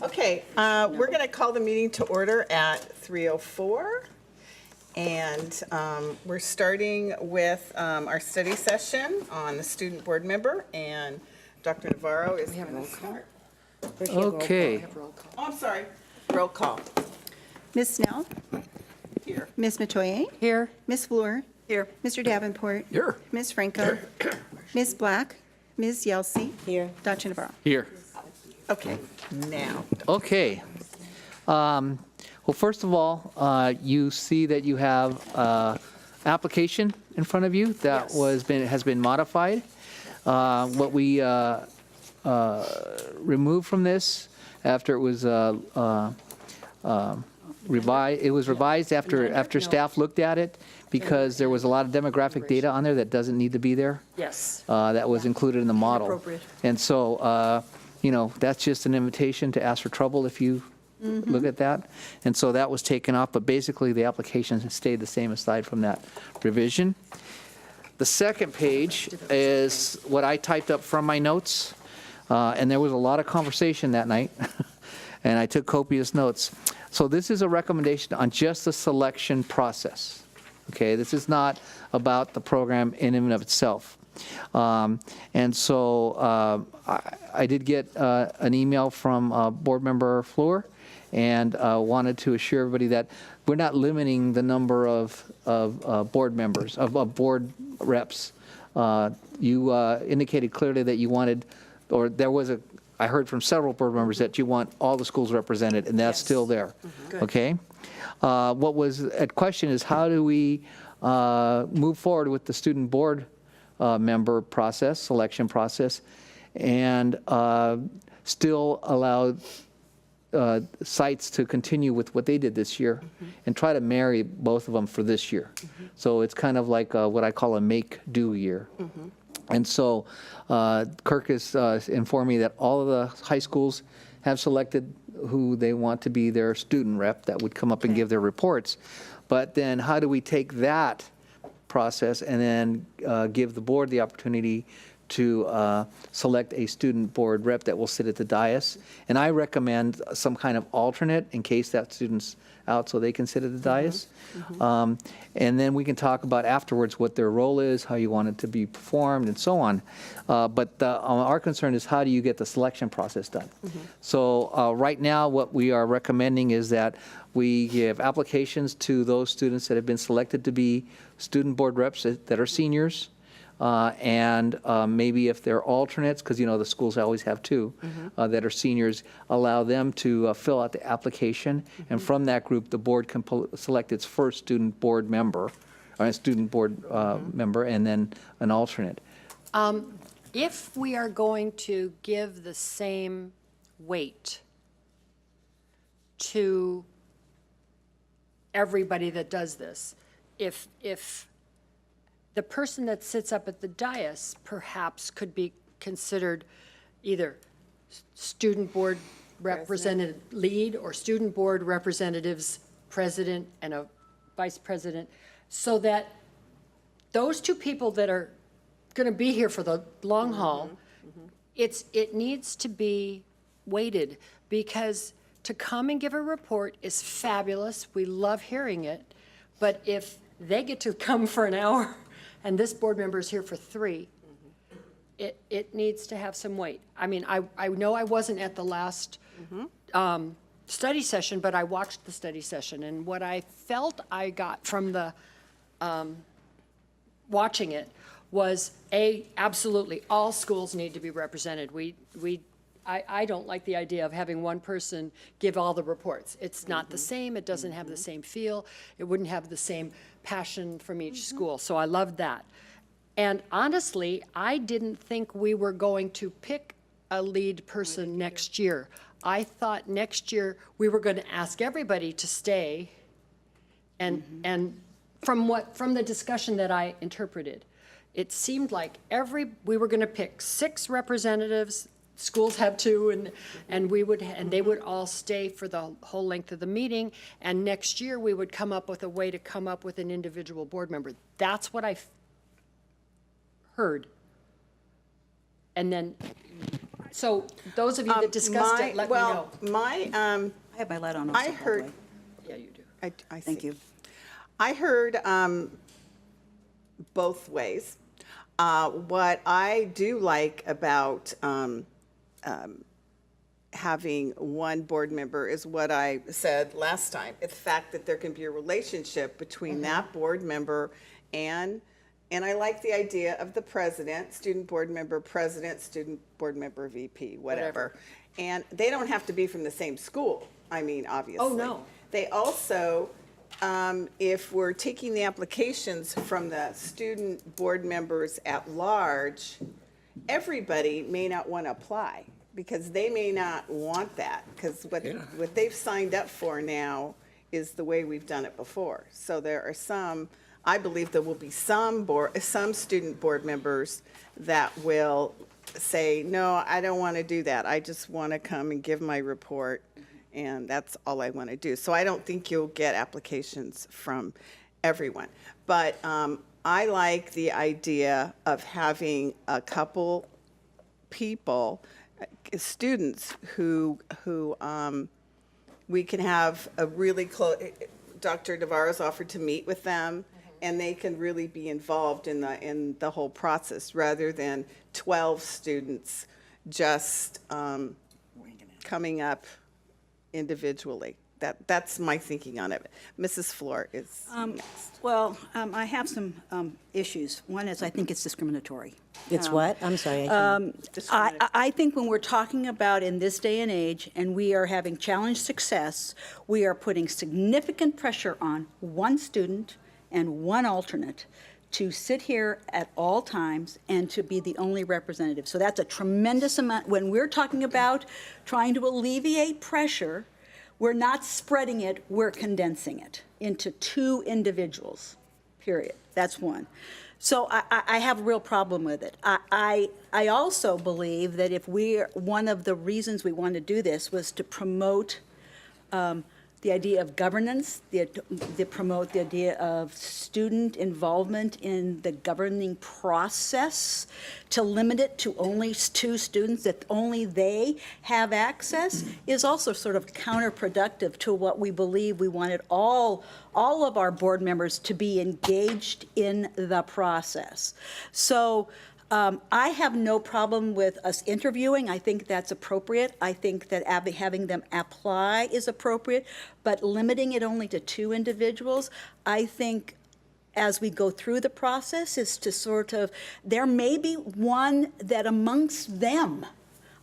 Okay, we're going to call the meeting to order at 3:04. And we're starting with our study session on the student board member. And Dr. Navarro is going to start. Okay. Oh, I'm sorry. Roll call. Ms. Snell? Here. Ms. Metoyer? Here. Ms. Fleur? Here. Mr. Davenport? Here. Ms. Franco? Ms. Black? Ms. Yelsey? Here. Dr. Navarro? Here. Okay, now. Okay. Well, first of all, you see that you have application in front of you that has been modified. What we removed from this after it was revised, it was revised after staff looked at it because there was a lot of demographic data on there that doesn't need to be there. Yes. That was included in the model. Inappropriate. And so, that's just an invitation to ask for trouble if you look at that. And so that was taken off, but basically the application stayed the same aside from that revision. The second page is what I typed up from my notes, and there was a lot of conversation that night, and I took copious notes. So this is a recommendation on just the selection process. Okay, this is not about the program in and of itself. And so I did get an email from Board Member Fleur and wanted to assure everybody that we're not limiting the number of board members, of board reps. You indicated clearly that you wanted, or there was I heard from several board members that you want all the schools represented, and that's still there. Okay? What was at question is how do we move forward with the student board member process, selection process, and still allow sites to continue with what they did this year and try to marry both of them for this year. So it's kind of like what I call a make-do year. And so Kirk has informed me that all of the high schools have selected who they want to be their student rep that would come up and give their reports. But then how do we take that process and then give the board the opportunity to select a student board rep that will sit at the dais? And I recommend some kind of alternate in case that student's out so they can sit at the dais. And then we can talk about afterwards what their role is, how you want it to be performed, and so on. But our concern is how do you get the selection process done? So right now what we are recommending is that we give applications to those students that have been selected to be student board reps that are seniors. And maybe if they're alternates, because the schools always have two, that are seniors, allow them to fill out the application. And from that group, the board can select its first student board member, or a student board member, and then an alternate. If we are going to give the same weight to everybody that does this, if the person that sits up at the dais perhaps could be considered either student board representative lead or student board representatives president and a vice president, so that those two people that are going to be here for the long haul, it needs to be weighted, because to come and give a report is fabulous. We love hearing it. But if they get to come for an hour and this board member is here for 3, it needs to have some weight. I mean, I know I wasn't at the last study session, but I watched the study session, and what I felt I got from the watching it was, absolutely, all schools need to be represented. I don't like the idea of having one person give all the reports. It's not the same. It doesn't have the same feel. It wouldn't have the same passion from each school. So I loved that. And honestly, I didn't think we were going to pick a lead person next year. I thought next year we were going to ask everybody to stay. And from the discussion that I interpreted, it seemed like we were going to pick 6 representatives. Schools have 2, and they would all stay for the whole length of the meeting. And next year we would come up with a way to come up with an individual board member. That's what I heard. And then So those of you that discussed it, let me know. Well, my, I have my light on also, I by the heard, way. Yeah, you do. I Thank see. you. I heard both ways. What I do like about having one board member is what I said last time. It's the fact that there can be a relationship between that board member and I like the idea of the president, student board member, president, student board member, VP, whatever. And they don't have to be from the same school, I mean, obviously. Oh, no. They also, if we're taking the applications from the student board members at large, everybody may not want to apply because they may not want that, because what they've signed up for now is the way we've done it before. So there are some, I believe there will be some student board members that will say, no, I don't want to do that. I just want to come and give my report, and that's all I want to do. So I don't think you'll get applications from everyone. But I like the idea of having a couple people, students who we can have a really close, Dr. Navarro's offered to meet with them, and they can really be involved in the whole process, rather than 12 students just coming up individually. That's my thinking on it. Mrs. Floor is next. Well, I have some issues. One is I think it's discriminatory. It's what? I'm sorry. I can't- I think when we're talking about in this day and age, and we are having challenge success, we are putting significant pressure on one student and one alternate to sit here at all times and to be the only representative. So that's a tremendous amount. When we're talking about trying to alleviate pressure, we're not spreading it, we're condensing it into two individuals, period. That's one. So I have a real problem with it. I also believe that if one of the reasons we want to do this was to promote the idea of governance, promote the idea of student involvement in the governing process, to limit it to only 2 students, that only they have access, is also sort of counterproductive to what we believe we wanted all of our board members to be engaged in the process. So I have no problem with us interviewing. I think that's appropriate. I think that having them apply is appropriate, but limiting it only to 2 individuals, I think as we go through the process is to sort of, there may be one that amongst them,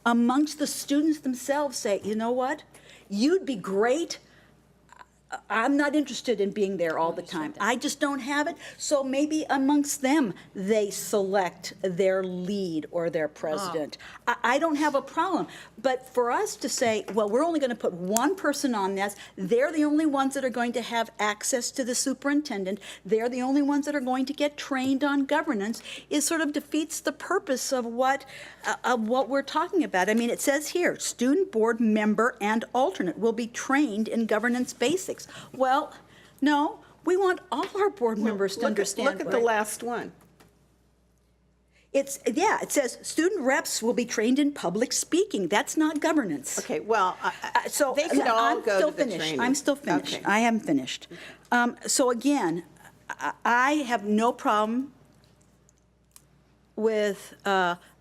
amongst the students themselves say, you know what, you'd be great. I'm not interested in being there all the time. I just don't have it. So maybe amongst them, they select their lead or their president. I don't have a problem. But for us to say, well, we're only going to put one person on this, they're the only ones that are going to have access to the superintendent, they're the only ones that are going to get trained on governance, it sort of defeats the purpose of what we're talking about. I mean, it says here, student board member and alternate will be trained in governance basics. Well, no, we want all our board members to understand. Look at the last one. It says student reps will be trained in public speaking. That's not governance. Okay, well, So they could all I'm go still to the finished. training. I'm still finished. Okay. I haven't finished. So again, I have no problem with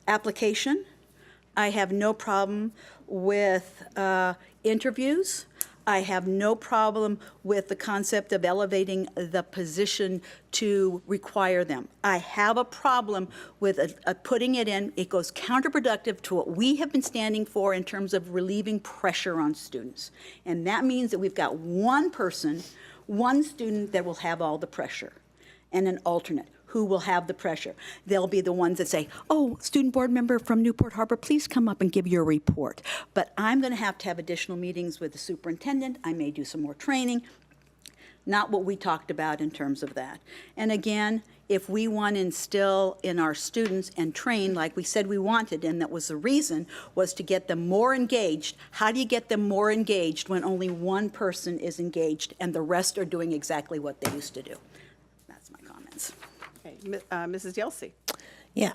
application. I have no problem with interviews. I have no problem with the concept of elevating the position to require them. I have a problem with putting it in. It goes counterproductive to what we have been standing for in terms of relieving pressure on students. And that means that we've got one person, one student that will have all the pressure, and an alternate who will have the pressure. They'll be the ones that say, oh, student board member from Newport Harbor, please come up and give your report. But I'm going to have additional meetings with the superintendent. I may do some more training. Not what we talked about in terms of that. And again, if we want to instill in our students and train like we said we wanted, and that was the reason, was to get them more engaged. How do you get them more engaged when only one person is engaged and the rest are doing exactly what they used to do? That's my comments. Okay, Mrs. Yelsey. Yeah.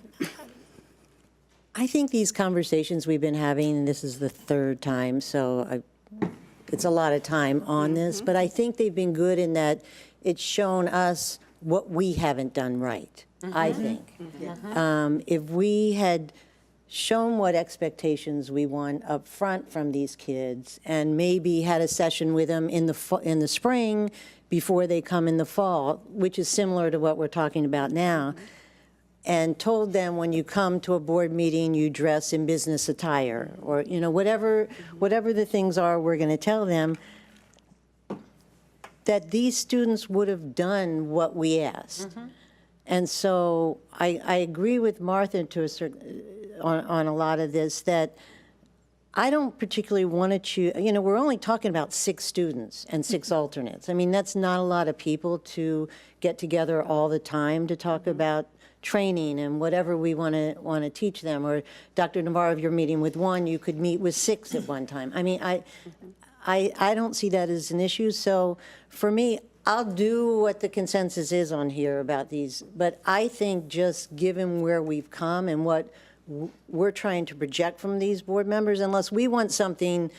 I think these conversations we've been having, this is the third time, so it's a lot of time on this, but I think they've been good in that it's shown us what we haven't done right, I think. If we had shown what expectations we want up front from these kids and maybe had a session with them in the spring before they come in the fall, which is similar to what we're talking about now, and told them when you come to a board meeting, you dress in business attire, or, whatever the things are we're going to tell them, that these students would have done what we asked. And so I agree with Martha to a certain, on a lot of this, that I don't particularly want to choose, we're only talking about 6 students and 6 alternates. I mean, that's not a lot of people to get together all the time to talk about training and whatever we want to teach them. Or Dr. Navarro, if you're meeting with 1, you could meet with 6 at one time. I mean, I don't see that as an issue. So for me, I'll do what the consensus is on here about these. But I think just given where we've come and what we're trying to project from these board members, unless we want something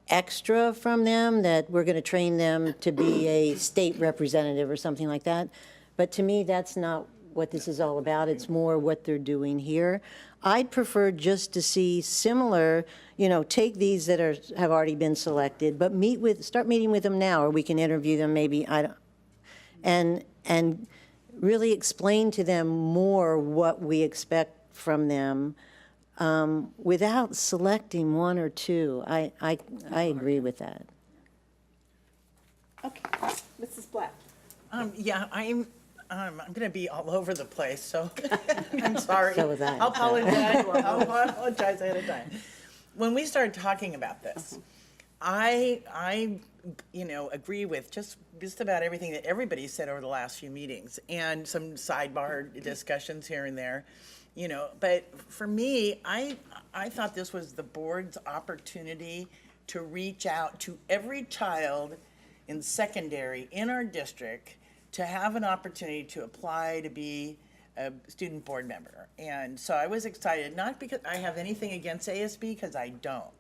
extra from them, that we're going to train them to be a state representative or something like that. But to me, that's not what this is all about. It's more what they're doing here. I'd prefer just to see similar, take these that have already been selected, but start meeting with them now, or we can interview them maybe, and really explain to them more what we expect from them, without selecting 1 or 2. I agree with that. Okay, Mrs. Black. Yeah, I'm going to be all over the place, so I'm sorry. So was I. I'll apologize. I'll apologize ahead of time. When we started talking about this, I agree with just about everything that everybody said over the last few meetings, and some sidebar discussions here and there. But for me, I thought this was the board's opportunity to reach out to every child in secondary in our district to have an opportunity to apply to be a student board member. And so I was excited, not because I have anything against ASB, because I don't.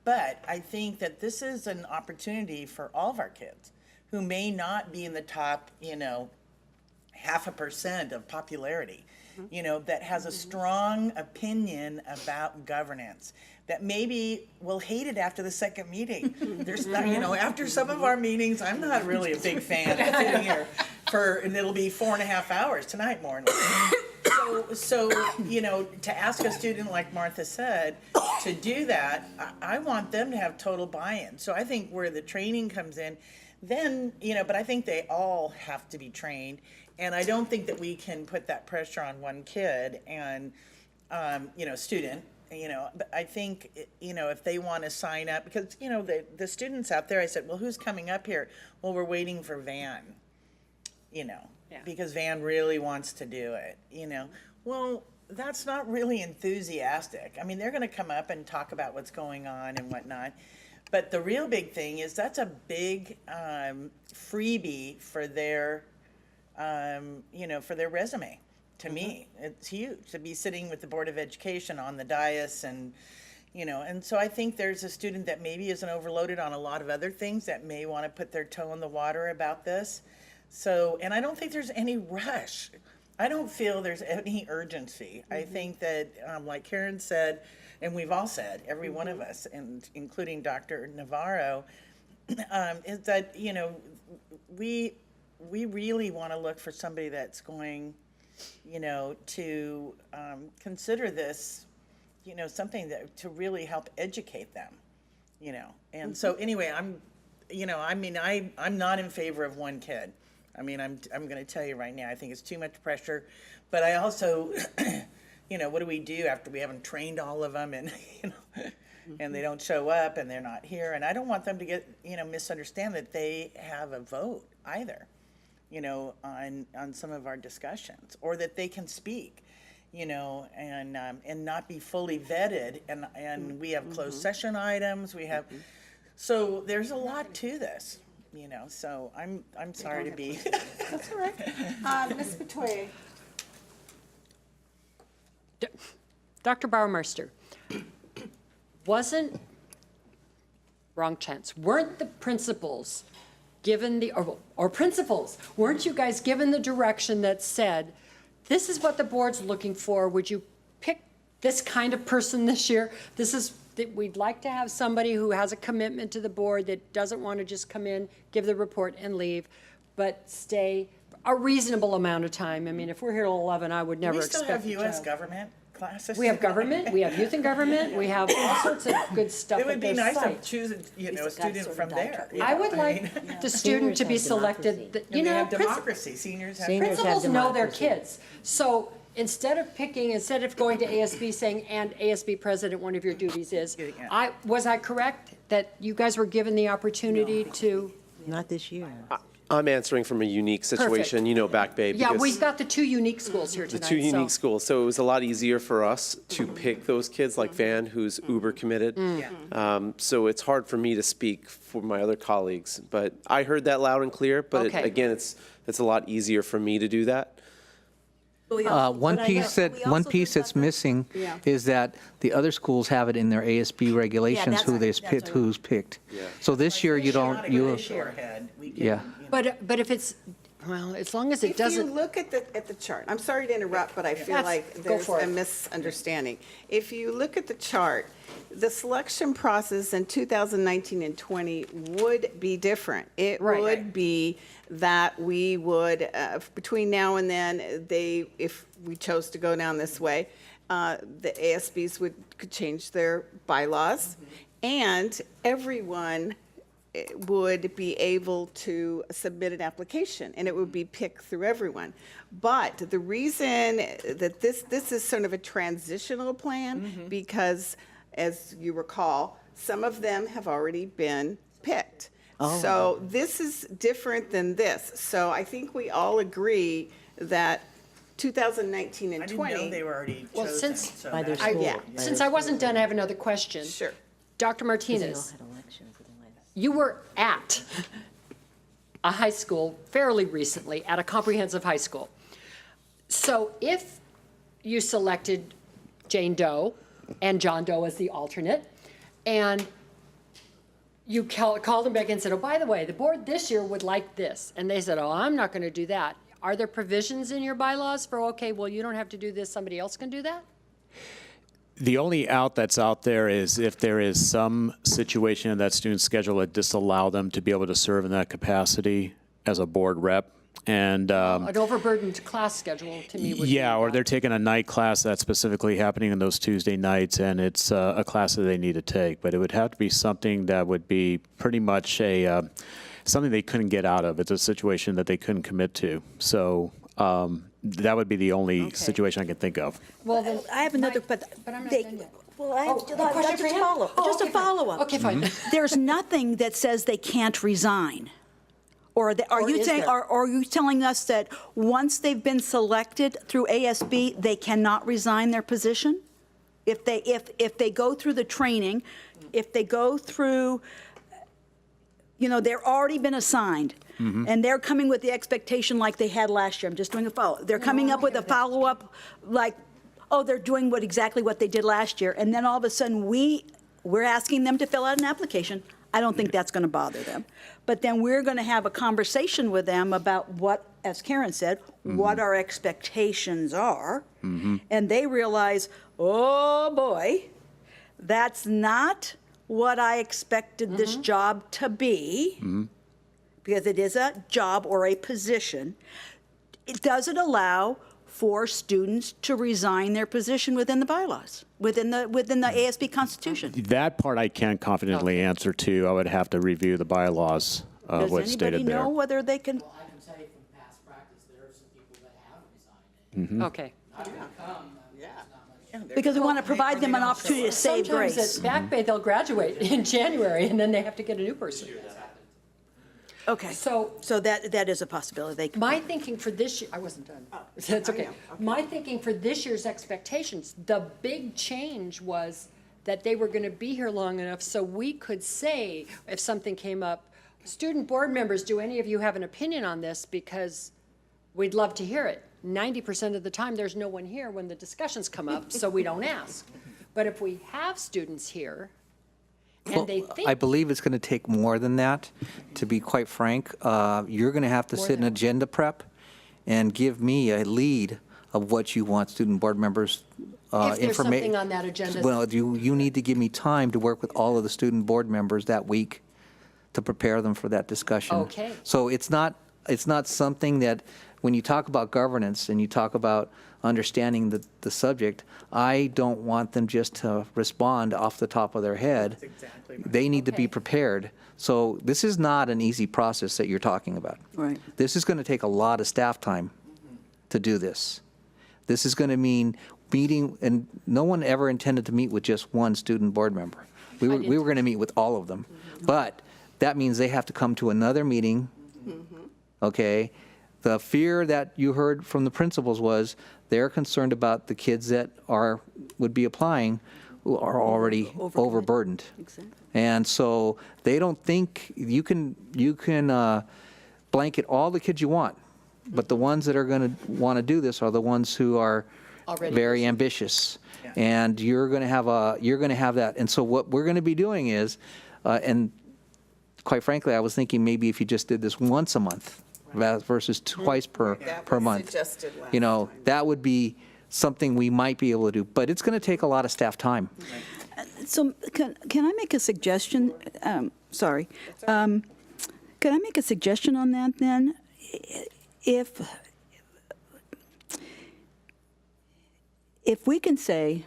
But I think that this is an opportunity for all of our kids who may not be in the top, 0.5% of popularity, that has a strong opinion about governance, that maybe will hate it after the second meeting. There's not, after some of our meetings, I'm not really a big fan of sitting here and it'll be 4.5 hours tonight, more than So, to ask a student, like Martha said, to do that, I want them to have total buy-in. So I think where the training comes in, then, but I think they all have to be trained. And I don't think that we can put that pressure on one kid and, student, but I think, if they want to sign up, because, the students out there, I said, well, who's coming up here? Well, we're waiting for Van, because Van really wants to do it, Well, that's not really enthusiastic. I mean, they're going to come up and talk about what's going on and whatnot. But the real big thing is that's a big freebie for their, for their resume. To me, it's huge to be sitting with the Board of Education on the dais and, and so I think there's a student that maybe isn't overloaded on a lot of other things that may want to put their toe in the water about this. So, and I don't think there's any rush. I don't feel there's any urgency. I think that, like Karen said, and we've all said, every one of us, and including Dr. Navarro, is that, we really want to look for somebody that's going, to consider this, something that to really help educate them, And so anyway, I'm not in favor of one kid. I mean, I'm going to tell you right now, I think it's too much pressure, but I also, what do we do after we haven't trained all of them and, and they don't show up and they're not here? And I don't want them to get, misunderstand that they have a vote either, on some of our discussions, or that they can speak, and not be fully vetted. And we have closed session items. We have, so there's a lot to this. So I'm sorry to be. That's all right. Ms. Batoye. Dr. Bauermeister, wasn't, wrong chance, weren't the principals given the, or principals, weren't you guys given the direction that said, this is what the board's looking for, would you pick this kind of person this year? This is, that we'd like to have somebody who has a commitment to the board, that doesn't want to just come in, give the report and leave, but stay a reasonable amount of time. I mean, if we're here till 11, I would never We expect. still have the U.S. child- government classes. We have government, we have youth in government, we have all sorts of good stuff It at would be their nice to site. choose, a student from there. I would mean, like the student to be Seniors have selected, democracy. that- you And they know, have democracy, seniors have. Seniors have principals know their democracy. kids. So instead of going to ASB saying, and ASB president, one of your duties is, Yeah. was I correct that you guys were given the opportunity to? Not this year. I'm answering from a unique situation, you know, Back Bay. Yeah, because we've got the two unique schools here the tonight. two unique so- schools, so it was a lot easier for us to pick those kids like Van, who's uber committed. So it's hard for me to speak for my other colleagues, but I heard that loud and clear. But Okay. again, it's a lot easier for me to do that. One piece that's missing is that the other schools have it in their ASB regulations, that's who right, they that's picked, right. who's picked. So this year you Not don't, a you, good issue ahead. We can, Yeah. But if it's, well, as long as it If you doesn't, look at the chart, I'm sorry to interrupt, but I feel That's- like go there's for a it. misunderstanding. If you look at the chart, the selection process in 2019 and 20 would be different. It Right. would be that we would, between now and then, if we chose to go down this way, the ASBs could change their bylaws, and everyone would be able to submit an application, and it would be picked through everyone. But the reason that this is sort of a transitional plan, because, as you recall, some of them have already been picked. So this is different than this. So I think we all agree that 2019 and I didn't 20. know they were already Well, chosen. since- so By their that's- school. yeah. since I wasn't done, I have another question. Sure. Dr. They all Martinez. had elections in the last. You were at a high school fairly recently, at a comprehensive high school. So if you selected Jane Doe and John Doe as the alternate, and you called them back and said, oh, by the way, the board this year would like this, and they said, oh, I'm not going to do that. Are there provisions in your bylaws for, okay, well, you don't have to do this, somebody else can do that? The only out that's out there is if there is some situation in that student's schedule that disallow them to be able to serve in that capacity as a board rep. And An overburdened class schedule to me would be. yeah, or that. they're taking a night class that's specifically happening on those Tuesday nights, and it's a class that they need to take. But it would have to be something that would be pretty much something they couldn't get out of. It's a situation that they couldn't commit to. So that would be the only situation I can think of. Well, then, I have another, but I'm not they- done yet. Well, I have Oh, a question just for a him? follow, Oh, just a okay, fine. follow-up. Okay, fine. There's nothing that says they can't resign. Or are Or you is saying, there? are you telling us that once they've been selected through ASB, they cannot resign their position? If they go through the training, if they go through, they're already been assigned, and they're coming with the expectation like they had last year, I'm just doing a follow, they're coming up with a follow-up, like, oh, they're doing exactly what they did last year, and then all of a sudden, we're asking them to fill out an application. I don't think that's going to bother them. But then we're going to have a conversation with them about what, as Karen said, what our expectations are. And they realize, oh, boy, that's not what I expected this job to be, because it is a job or a position. Does it allow for students to resign their position within the bylaws, within the ASB Constitution? That part I can't confidently answer to. I would have to review the bylaws of Does what's anybody stated there. know whether they can? I can tell you from past practice, there are some people that have resigned. Okay. Because we want to provide them an opportunity to save Sometimes grace. at Back Bay, they'll graduate in January, and then they have to get a new person. Okay, So so that is a possibility. They can. my thinking for this year, I wasn't done. That's okay. My thinking for this year's expectations, the big change was that they were going to be here long enough so we could say, if something came up, student board members, do any of you have an opinion on this? Because we'd love to hear it. 90% of the time, there's no one here when the discussions come up, so we don't ask. But if we have students here, and they I think, believe it's going to take more than that, to be quite frank. You're going to have to sit in agenda prep and give me a lead of what you want student board members' if there's something on that agenda. Well, you need to give me time to work with all of the student board members that week to prepare them for that discussion. Okay. So it's not something that, when you talk about governance and you talk about understanding the subject, I don't want them just to respond off the top of their head. exactly right. They need to be Okay. prepared. So this is not an easy process that you're talking about. Right. This is going to take a lot of staff time to do this. This is going to mean meeting, and no one ever intended to meet with just one student board member. We were going to meet with all of them. But that means they have to come to another meeting, okay? The fear that you heard from the principals was they're concerned about the kids that would be applying who are already overburdened. Exactly. And so they don't think, you can blanket all the kids you want, but the ones that are going to want to do this are the ones who are Already very ambitious. And you're going to have that. And so what we're going to be doing is, and quite frankly, I was thinking maybe if you just did this once a month versus twice per was month. suggested last You know, time. that would be something we might be able to do, but it's going to take a lot of staff time. So can I make a suggestion? Sorry. Can I make a suggestion on that then? If we can say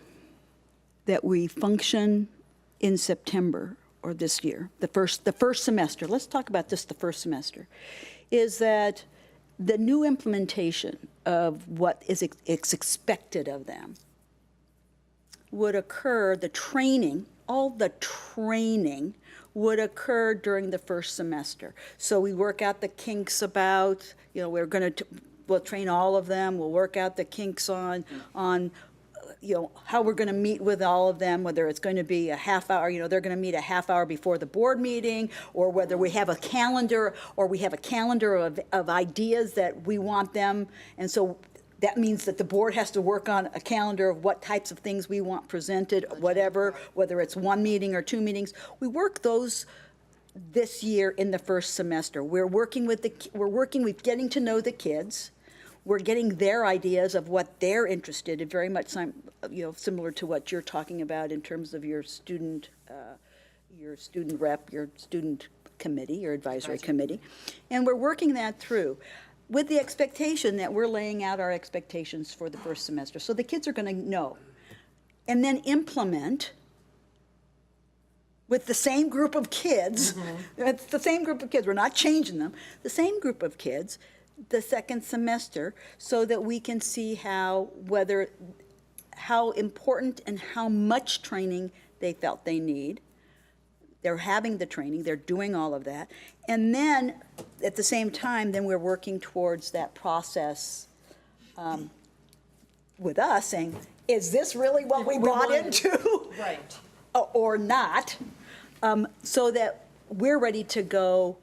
that we function in September or this year, the first semester, let's talk about this, the first semester, is that the new implementation of what is expected of them would occur, the training, all the training would occur during the first semester. So we work out the kinks about, we'll train all of them, we'll work out the kinks on how we're going to meet with all of them, whether it's going to be a half hour, they're going to meet a half hour before the board meeting, or whether we have a calendar, of ideas that we want them. And so that means that the board has to work on a calendar of what types of things we want presented, whatever, whether it's one meeting or two meetings. We work those this year in the first semester. We're getting to know the kids. We're getting their ideas of what they're interested in, very much similar to what you're talking about in terms of your student rep, your student committee, your advisory committee. And we're working that through with the expectation that we're laying out our expectations for the first semester. So the kids are going to know. And then implement with the same group of kids. It's the same group of kids. We're not changing them. The same group of kids the second semester, so that we can see how important and how much training they felt they need. They're having the training, they're doing all of that. And then, at the same time, then we're working towards that process with us, saying, is this really what we bought into? Right. Or not? So that we're ready to go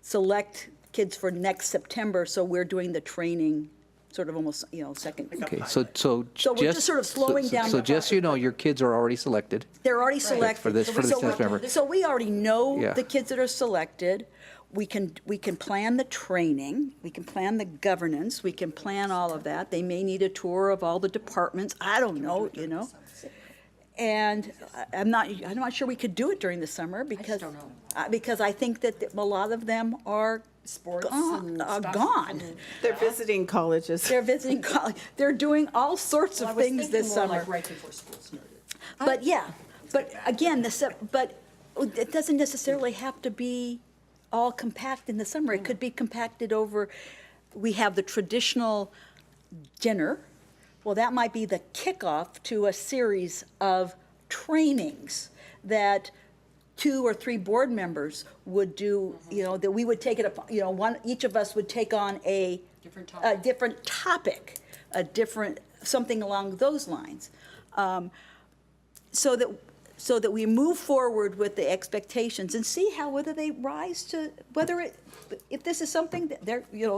select kids for next September, so we're doing the training sort of almost, second. Okay, so So we're just sort of slowing down So the just so you know, your kids are already selected. They're already selected. For this September. So we already know Yeah. the kids that are selected. We can plan the training, we can plan the governance, we can plan all of that. They may need a tour of all the departments, I don't know, And I'm not sure we could do it during the summer because don't know. because I think that a lot of them are Sports gone. and stuff. Gone. They're visiting colleges. They're visiting college. They're doing all sorts of things this summer. Like right before school started. But yeah, but again, but it doesn't necessarily have to be all compact in the summer. It could be compacted over, we have the traditional dinner. Well, that might be the kickoff to a series of trainings that 2 or 3 board members would do, that we would take it up, each of us would take on a different topic, something along those lines. So that we move forward with the expectations and see whether they rise to, if this is something that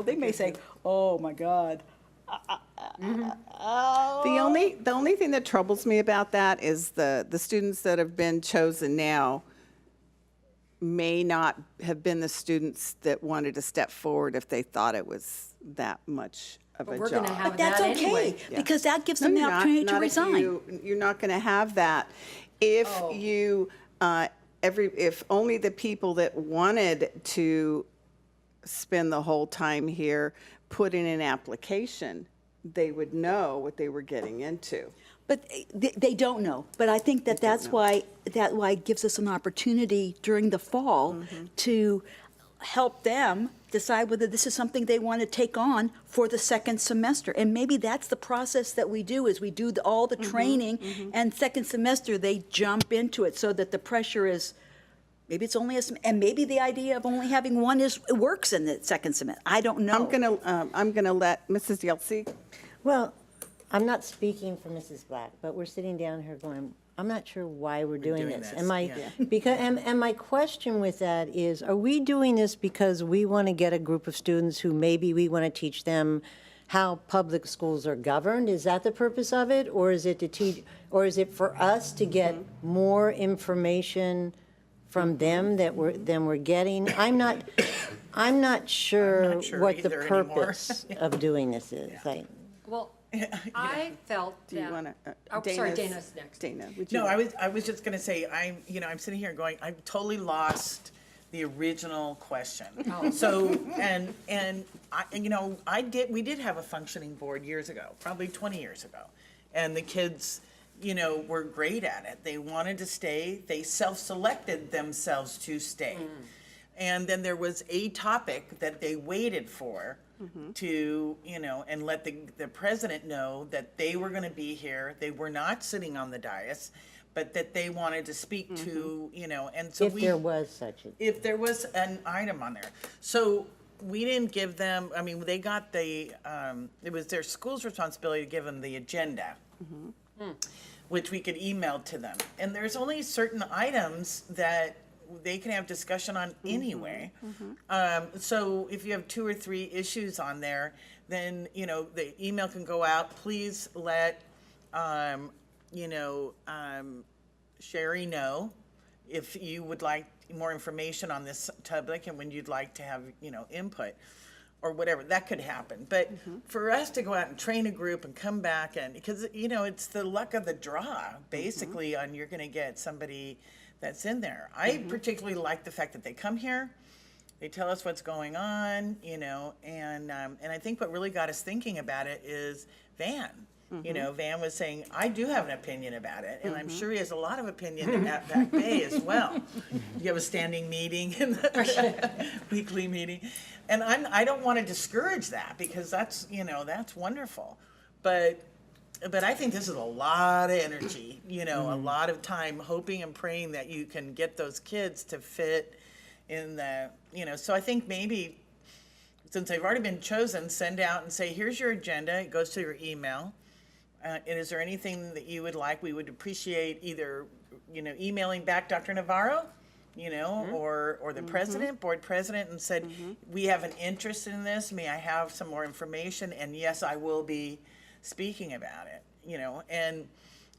they may say, oh my God, The only thing that troubles me about that is the students that have been chosen now may not have been the students that wanted to step forward if they thought it was that much of a But job. we're gonna have But that's that okay, anyway. because that gives No, them the you're not. opportunity to Not if resign. you're not going to have that. If Oh. you, if only the people that wanted to spend the whole time here put in an application, they would know what they were getting into. But they don't know. But I think that that's why, it gives us an opportunity during the fall to help them decide whether this is something they want to take on for the second semester. And maybe that's the process that we do, is we do all the training, and second semester, they jump into it so that the pressure is, maybe it's only and maybe the idea of only having one it works in the second semester. I don't know. I'm gonna let Mrs. Yelsey. Well, I'm not speaking for Mrs. Black, but we're sitting down here going, I'm not sure why we're doing this. And my question with that is, are we doing this because we want to get a group of students who maybe we want to teach them how public schools are governed? Is that the purpose of it? Or is it to teach, or is it for us to get more information from them than we're getting? I'm not sure sure what the either anymore. purpose of doing this is. Like, Well, I felt Do you that. want to? Oh, sorry, Dana's next. Dana, would you? No, I was just gonna say, I'm sitting here going, I've totally lost the original question. So, and we did have a functioning board years ago, probably 20 years ago. And the kids, were great at it. They wanted to stay, they self-selected themselves to stay. And then there was a topic that they waited for to, and let the president know that they were gonna be here. They were not sitting on the dais, but that they wanted to speak to, and so if there was such a. if there was an item on there. So we didn't give them, they got it was their school's responsibility to give them the agenda, which we could email to them. And there's only certain items that they can have discussion on anyway. So if you have 2 or 3 issues on there, then, the email can go out, please let, Sherry know if you would like more information on this topic and when you'd like to have, input or whatever, that could happen. But for us to go out and train a group and come back and, because, it's the luck of the draw, basically, on you're gonna get somebody that's in there. I particularly like the fact that they come here, they tell us what's going on, and I think what really got us thinking about it is Van. Van was saying, I do have an opinion about it, and I'm sure he has a lot of opinion at Back Bay as well. You have a standing meeting and the weekly meeting. And I don't want to discourage that, because that's wonderful. But I think this is a lot of energy, a lot of time hoping and praying that you can get those kids to fit in the, so I think maybe since they've already been chosen, send out and say, here's your agenda. It goes to your email. And is there anything that you would like? We would appreciate either, emailing back Dr. Navarro, or the president, board president, and said, we have an interest in this. May I have some more information? And yes, I will be speaking about it, and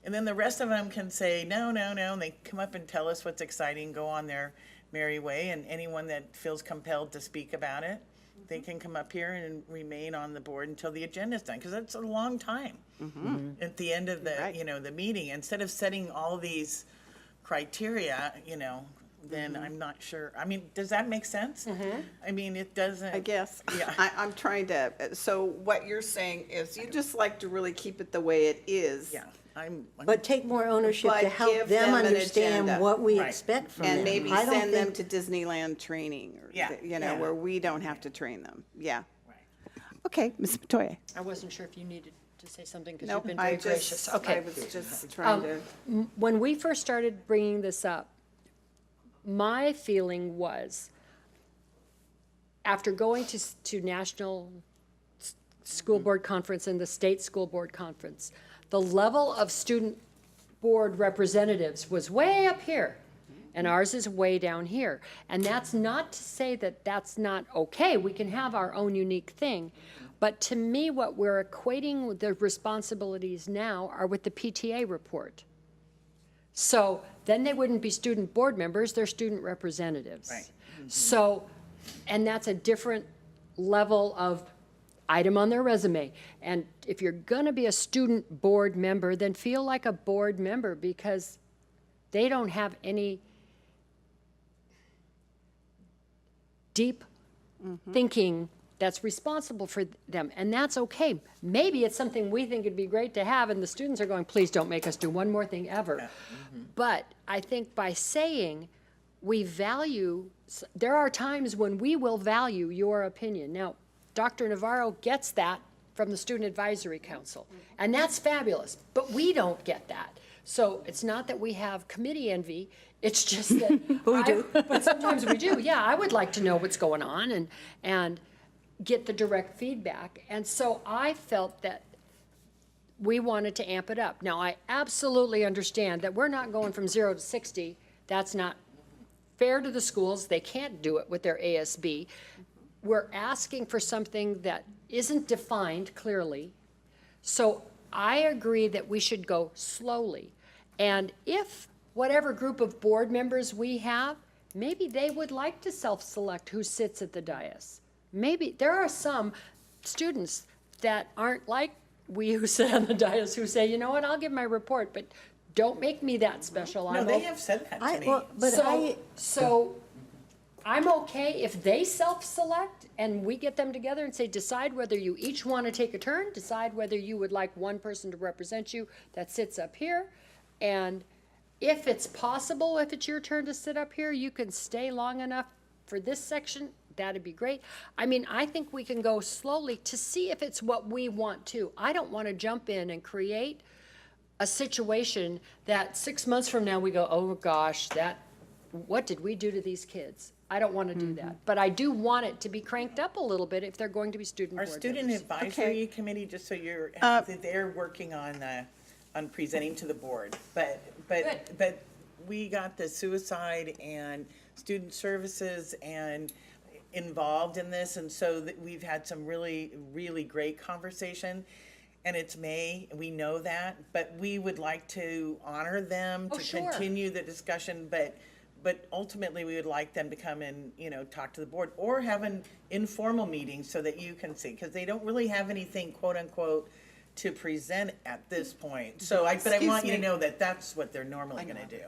then the rest of them can say, no, and they come up and tell us what's exciting, go on their merry way, and anyone that feels compelled to speak about it, they can come up here and remain on the board until the agenda's done, because that's a long time. At the end of the, the meeting, instead of setting all these criteria, then I'm not sure. Does that make sense? It doesn't. I guess. Yeah. I'm trying to, so what you're saying is you just like to really keep it the way it is. Yeah, But take more ownership But to help give them them an understand agenda. what we Right. expect from them. And maybe I don't send them think- to Disneyland training, or, Yeah. where we don't have to train them. Yeah. Right. Okay, Ms. Metoyer. I wasn't sure if you needed to say something because Nope, you've been I very gracious. just, Okay. I was just trying to. When we first started bringing this up, my feeling was, after going to National School Board Conference and the State School Board Conference, the level of student board representatives was way up here, and ours is way down here. And that's not to say that that's not okay. We can have our own unique thing. But to me, what we're equating with the responsibilities now are with the PTA report. So then they wouldn't be student board members, they're student representatives. Right. So, and that's a different level of item on their resume. And if you're gonna be a student board member, then feel like a board member, because they don't have any deep thinking that's responsible for them, and that's okay. Maybe it's something we think it'd be great to have, and the students are going, please don't make us do one more thing ever. But I think by saying we value, there are times when we will value your opinion. Now, Dr. Navarro gets that from the Student Advisory Council, and that's fabulous, but we don't get that. So it's not that we have committee envy, it's just that. We do. But sometimes we do, yeah, I would like to know what's going on and get the direct feedback. And so I felt that we wanted to amp it up. Now, I absolutely understand that we're not going from 0 to 60. That's not fair to the schools. They can't do it with their ASB. We're asking for something that isn't defined clearly. So I agree that we should go slowly. And if whatever group of board members we have, maybe they would like to self-select who sits at the dais. Maybe there are some students that aren't like we who sit on the dais who say, you know what, I'll give my report, but don't make me that special. No, they have said that to me. So I'm okay if they self-select and we get them together and say, decide whether you each want to take a turn, decide whether you would like one person to represent you that sits up here. And if it's possible, if it's your turn to sit up here, you can stay long enough for this section, that'd be great. I mean, I think we can go slowly to see if it's what we want to. I don't want to jump in and create a situation that 6 months from now we go, oh gosh, what did we do to these kids? I don't want to do that. But I do want it to be cranked up a little bit if they're going to be student Our board student members. advisory committee, just so you're, they're working on presenting to the board. But we got the suicide and student services and involved in this, and so that we've had some really, really great conversation. And it's May, we know that, but we would like to honor them, to sure. continue the discussion, but ultimately, we would like them to come and, talk to the board, or have an informal meeting so that you can see, because they don't really have anything, quote unquote, to present at this point. So but I want you to know that that's what they're normally gonna do.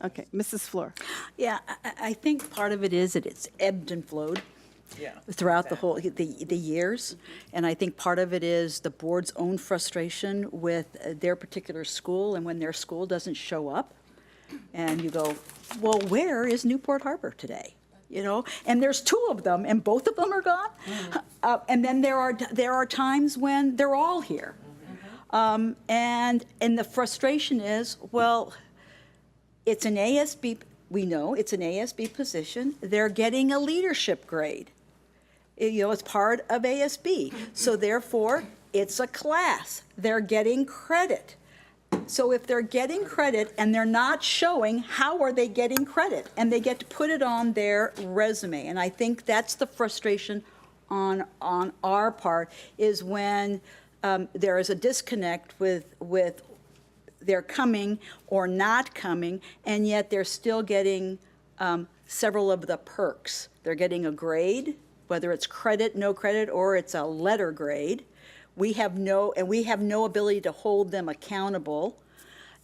Okay, Mrs. Fleur. Yeah, I think part of it is that it's ebbed and flowed Yeah. throughout the years. And I think part of it is the board's own frustration with their particular school, and when their school doesn't show up. And you go, well, where is Newport Harbor today? And there's 2 of them, and both of them are gone. And then there are times when they're all here. And the frustration is, well, it's an ASB, we know it's an ASB position. They're getting a leadership grade. It's part of ASB. So therefore, it's a class. They're getting credit. So if they're getting credit and they're not showing, how are they getting credit? And they get to put it on their resume. And I think that's the frustration on our part, is when there is a disconnect with their coming or not coming, and yet they're still getting several of the perks. They're getting a grade, whether it's credit, no credit, or it's a letter grade. We have no ability to hold them accountable.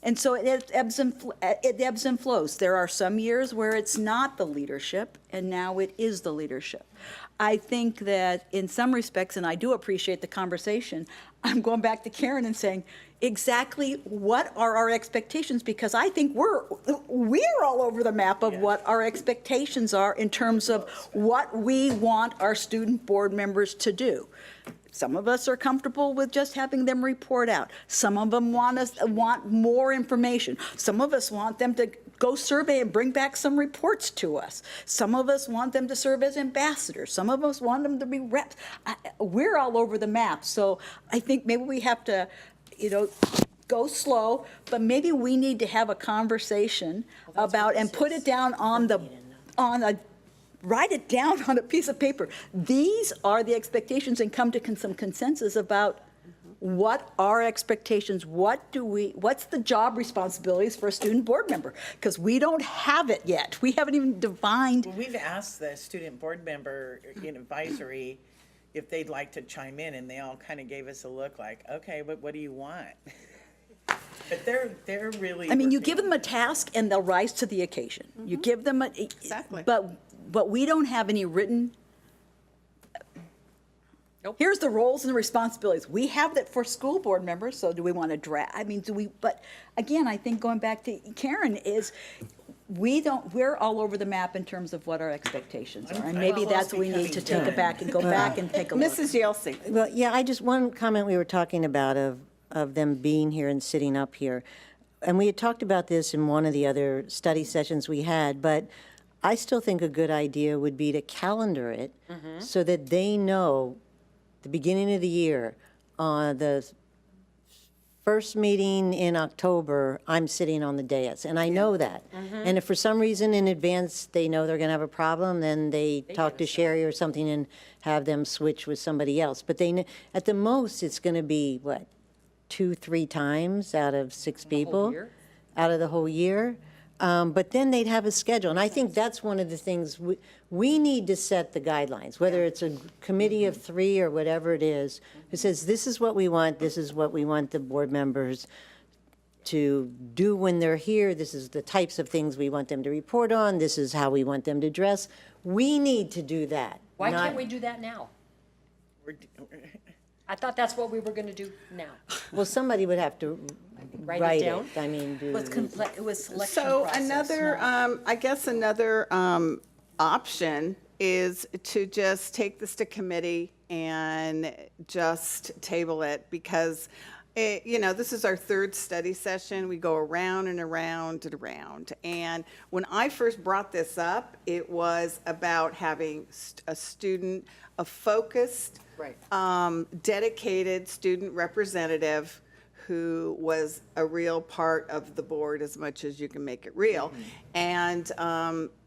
And so it ebbs and flows. There are some years where it's not the leadership, and now it is the leadership. I think that in some respects, and I do appreciate the conversation, I'm going back to Karen and saying, exactly what are our expectations? Because I think we're all over the map of what our expectations are in terms of what we want our student board members to do. Some of us are comfortable with just having them report out. Some of them want more information. Some of us want them to go survey and bring back some reports to us. Some of us want them to serve as ambassadors. Some of us want them to be reps. We're all over the map. So I think maybe we have to, go slow, but maybe we need to have a conversation about and put it down on a write it down on a piece of paper. These are the expectations, and come to some consensus about what are expectations, what's the job responsibilities for a student board member? Because we don't have it yet. We haven't even defined. Well, we've asked the student board member in advisory if they'd like to chime in, and they all kind of gave us a look like, okay, but what do you want? But they're really. I mean, you working give them a task and they'll rise to the occasion. You give them Exactly. But we don't have any written. Here's the roles and the responsibilities. We have that for school board members, so do we want to draft? I mean, but again, I think going back to Karen is, we're all over the map in terms of what our expectations are. And maybe that's what we need to take it back and go back and take a look. Mrs. Yelsey. Well, yeah, one comment we were talking about of them being here and sitting up here. And we had talked about this in one of the other study sessions we had, but I still think a good idea would be to calendar it so that they know the beginning of the year, the first meeting in October, I'm sitting on the dais, and I know that. And if for some reason in advance they know they're going to have a problem, then they talk to Sherry or something and have them switch with somebody else. But they, at the most, it's going to be, 2-3 times out of 6 people? Out of the whole year? But then they'd have a schedule. And I think that's one of the things, we need to set the guidelines, whether it's a committee of 3 or whatever it is, who says, this is what we want the board members to do when they're here, this is the types of things we want them to report on, this is how we want them to dress. We need to do that. Why not- can't we do that now? We're- I thought that's what we were going to do now. Well, somebody would have to Write it write down? it. I mean, do. It was selection So process, another, I guess another option is to just take this to committee and just table it, because this is our 3rd study session. We go around and around and around. And when I first brought this up, it was about having a focused, dedicated student representative who was a real part of the board as much as you can make it real, and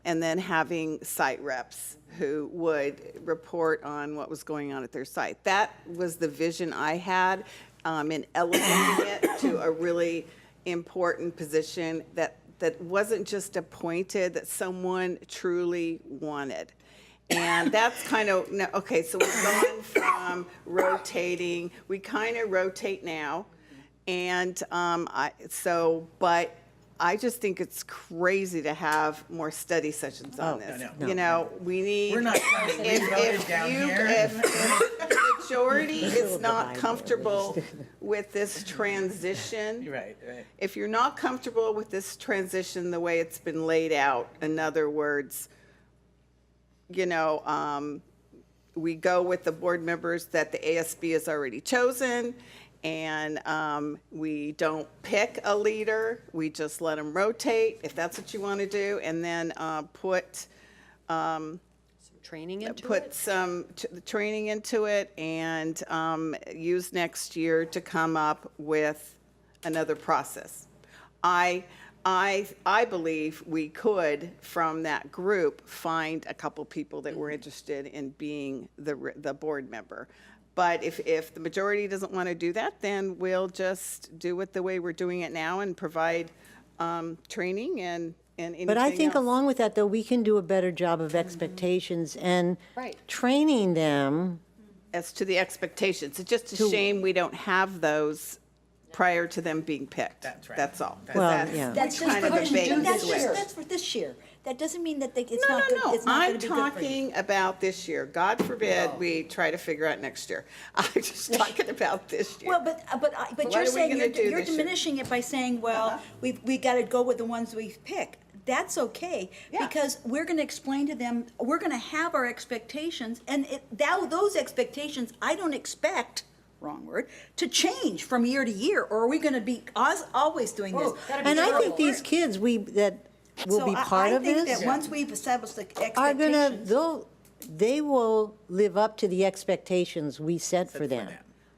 then having site reps who would report on what was going on at their site. That was the vision I had in elevating it to a really important position that wasn't just appointed, that someone truly wanted. And that's kind of, okay, so we've gone from rotating, we kind of rotate now. And but I just think it's crazy to have more study sessions on this. no. We need. We're not trying to be voted down here. If the majority is not comfortable with this transition. Right. If you're not comfortable with this transition the way it's been laid out, in other words, we go with the board members that the ASB has already chosen, and we don't pick a leader. We just let them rotate, if that's what you want to do, and then put Training into put it? some training into it, and use next year to come up with another process. I believe we could, from that group, find a couple people that were interested in being the board member. But if the majority doesn't want to do that, then we'll just do it the way we're doing it now and provide training and anything But I think else. along with that, though, we can do a better job of expectations and Right. training them. As to the expectations, it's just a shame we don't have those prior to them being picked. That's right. That's all. That's- Well, That's- yeah. That's just kind of for a this bait year. and That's switch. that's for this year. That doesn't mean that it's No, not good. no, It's not I'm going to be good for you. talking about this year. God forbid we try to figure out next year. I'm just talking about this year. Well, but what you're are we saying gonna do you're this year? diminishing it by saying, well, we got to go with the ones we pick. That's okay, Yeah. because we're going to explain to them, we're going to have our expectations, and those expectations, I don't expect, wrong word, to change from year to year, or are we going to be always doing this? And I think these kids that will be part of I think this that once we've established the are gonna, expectations. they will live up to the expectations we set for them.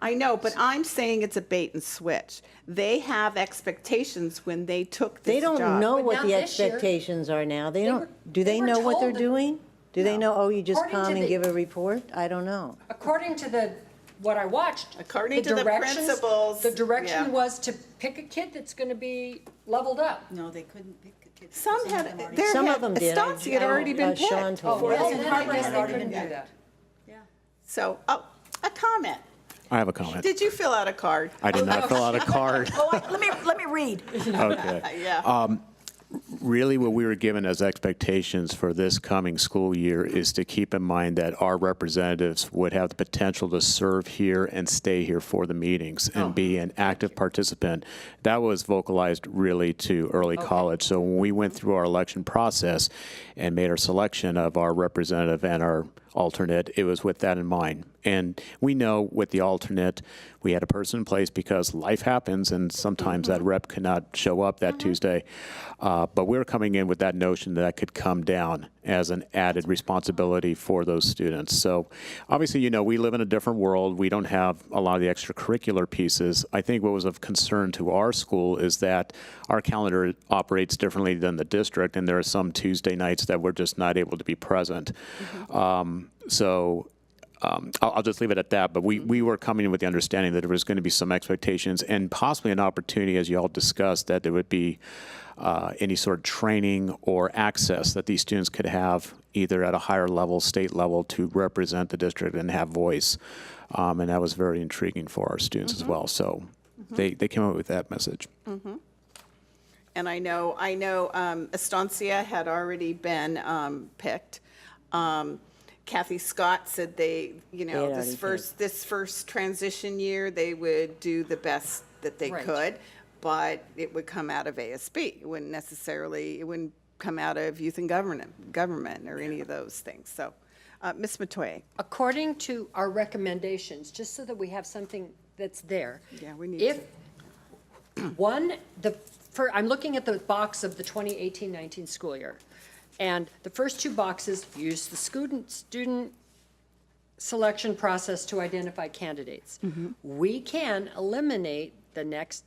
I know, but I'm saying it's a bait and switch. They have expectations when they took this They job. don't know But what now the this year, expectations are now. They were- don't, do they they were know what they're told that- doing? Do they know, oh, you just According to come and the- give a report? I don't know. According to what I watched. According to the directions- principals, The yeah. direction was to pick a kid that's gonna be leveled up. No, they couldn't pick a kid. Some of them had, already- there Some had, of them did. Estancia had already been Sean picked. told me. Well, in then I Harvard, guess had they already couldn't been do that. So, oh, a comment. I have a comment. Did you fill out a card? I did not fill out a card. Let me read. Okay. Yeah. Really, what we were given as expectations for this coming school year is to keep in mind that our representatives would have the potential to serve here and stay here for the meetings and be an active participant. That was vocalized really to early college. So when we went through our election process and made our selection of our representative and our alternate, it was with that in mind. And we know with the alternate, we had a person in place because life happens and sometimes that rep could not show up that Tuesday. But we're coming in with that notion that could come down as an added responsibility for those students. So obviously, you know, we live in a different world. We don't have a lot of the extracurricular pieces. I think what was of concern to our school is that our calendar operates differently than the district, and there are some Tuesday nights that we're just not able to be present. I'll just leave it at that. But we were coming in with the understanding that there was going to be some expectations and possibly an opportunity, as you all discussed, that there would be any sort of training or access that these students could have either at a higher level, state level, to represent the district and have voice. And that was very intriguing for our students as well. So they came up with that message. And I know Estancia had already been picked. Kathy Scott said they, you know, They had this first transition year, they would do the best that they Right. could, but it would come out of ASB. It wouldn't come out of youth and government or any of those things. So, Ms. Matoye. According to our recommendations, just so that we have something that's there. Yeah, we need If I'm looking at the box of the 2018-19 school year, and the first two boxes use the student selection process to identify candidates. We can eliminate the next,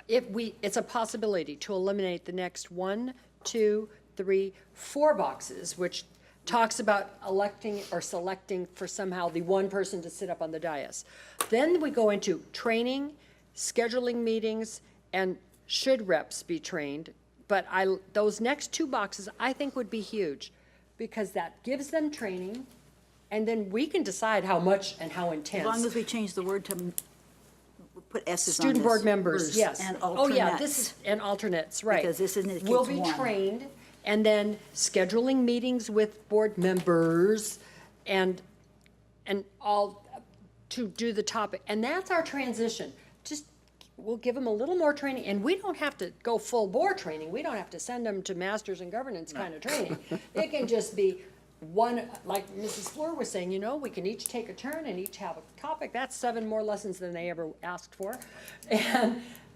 it's a possibility to eliminate the next 1, 2, 3, 4 boxes, which talks about electing or selecting for somehow the one person to sit up on the dais. Then we go into training, scheduling meetings, and should reps be trained. But those next 2 boxes, I think, would be huge, because that gives them training, and then we can decide how much and how intense. As long as we change the word to put S's on this. Student board members, yes. And Oh, yeah, alternates. this is, and alternates, right. Because this indicates Will be one. trained, and then scheduling meetings with board members and all to do the topic. And that's our transition. Just, we'll give them a little more training, and we don't have to go full board training. We don't have to send them to masters in governance kind of training. It can just be one, like Mrs. Fleur was saying, you know, we can each take a turn and each have a topic. That's 7 more lessons than they ever asked for.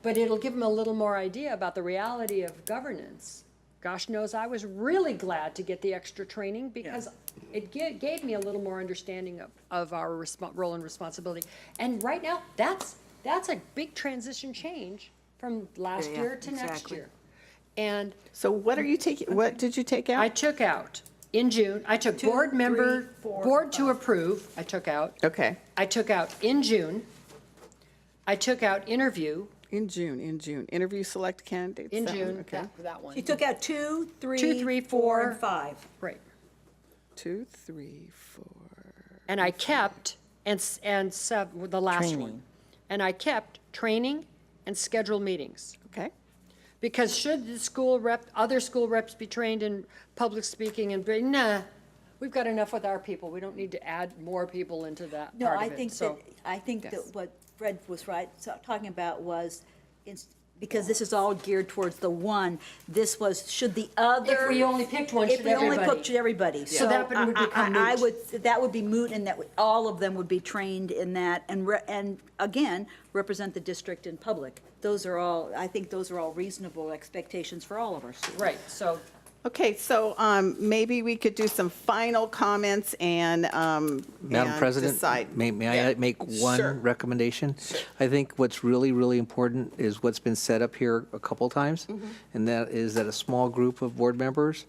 But it'll give them a little more idea about the reality of governance. Gosh knows I was really glad to get the extra training, because it gave me a little more understanding of our role and responsibility. And right now, that's a big transition change from last Yeah, year to next exactly. year. And So what did you take out? I took out, in June, I took board member, 3, 4, board to approve, I took out. Okay, I took out in June. I took out interview in June. Interview select candidates. in that one, June, Okay. that one. You took out 2, 3, 2, 3, 4, 4. and 5. Right. 2, 3, 4. And I kept, the last one. Training. And I kept training and scheduled meetings. Okay. Because should the other school reps be trained in public speaking and, nah, we've got enough with our people. We don't need to add more people into that No, part I of it. think So, that what Fred was talking about was, because this is all geared towards the one, this was, should the other. If we only picked one, should If we only everybody? picked everybody. So that would become moot. That would be moot, and all of them would be trained in that, and again, represent the district in public. I think those are all reasonable expectations for all of our students. right, so Okay, so maybe we could do some final comments and Madam and President, decide. may Yeah. I make Sure. one recommendation? I think what's really, really important is what's been set up here a couple times, Mm-hmm. and that is that a small group of board members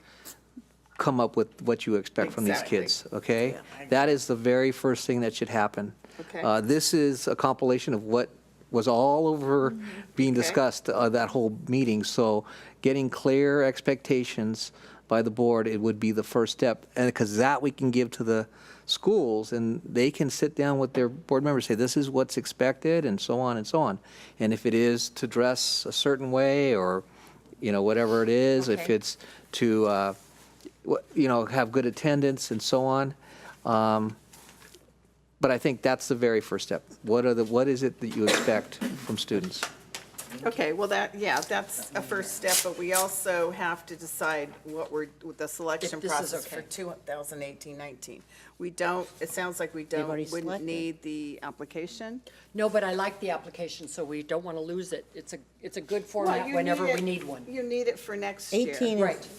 come up with what you expect from these Exactly. kids, okay? That is the very first thing that should happen. Okay. This is a compilation of what was all over being Okay. discussed, that whole meeting. So getting clear expectations by the board, it would be the first step. And because that we can give to the schools, and they can sit down with their board members, say, this is what's expected, and so on and so on. And if it is to dress a certain way, or, whatever it is, if Okay. it's to, have good attendance and so on. But I think that's the very first step. What is it that you expect from students? Okay, well, that's a first step, but we also have to decide what the selection If this is process for okay. 2018-19. We don't, it sounds like we already wouldn't selected. need the application. No, but I like the application, so we don't want to lose it. It's a good Well, format you whenever need we it- need one. You need it for next year.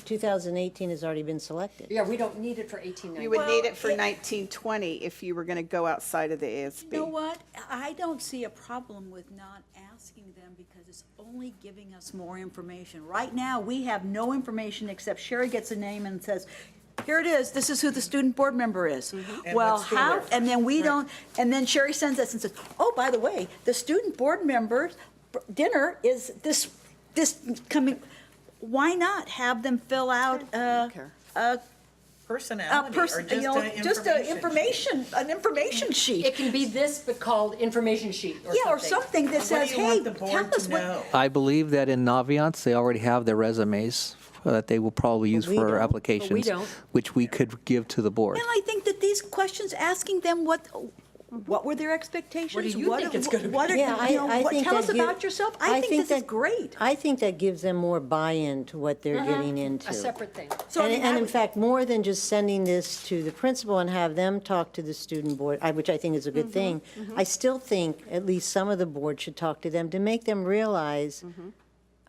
2018 has already been selected. Yeah, we don't need it for 18, You would need it for 1920 if you were going to go outside of the ASB. You know what? I don't see a problem with not asking them because it's only giving us more information. Right now, we have no information except Sherry gets a name and says, here it is, this is who the student board member is. And Well, what school how, they're from. and then we don't, and then Sherry sends us and says, oh, by the way, the student board member dinner is this coming, why not have them fill out care. a Personality or just a information. an information sheet? It can be this, but called information sheet or something. Yeah, or something that What says, do you hey, want the tell board us to what. know? I believe that in Naviance, they already have their resumes that they will probably use we for don't. applications. don't. Which we could give to the board. And I think that these questions, asking them what were their expectations? What do you think it's gonna be? What are, Yeah, I think tell us that about yourself. I think this is that- great. I think that gives them more buy-in to what they're getting into. A separate thing. So, I And mean, and I in would- fact, more than just sending this to the principal and have them talk to the student board, which I think is a good thing, I still think at least some of the board should talk to them to make them realize,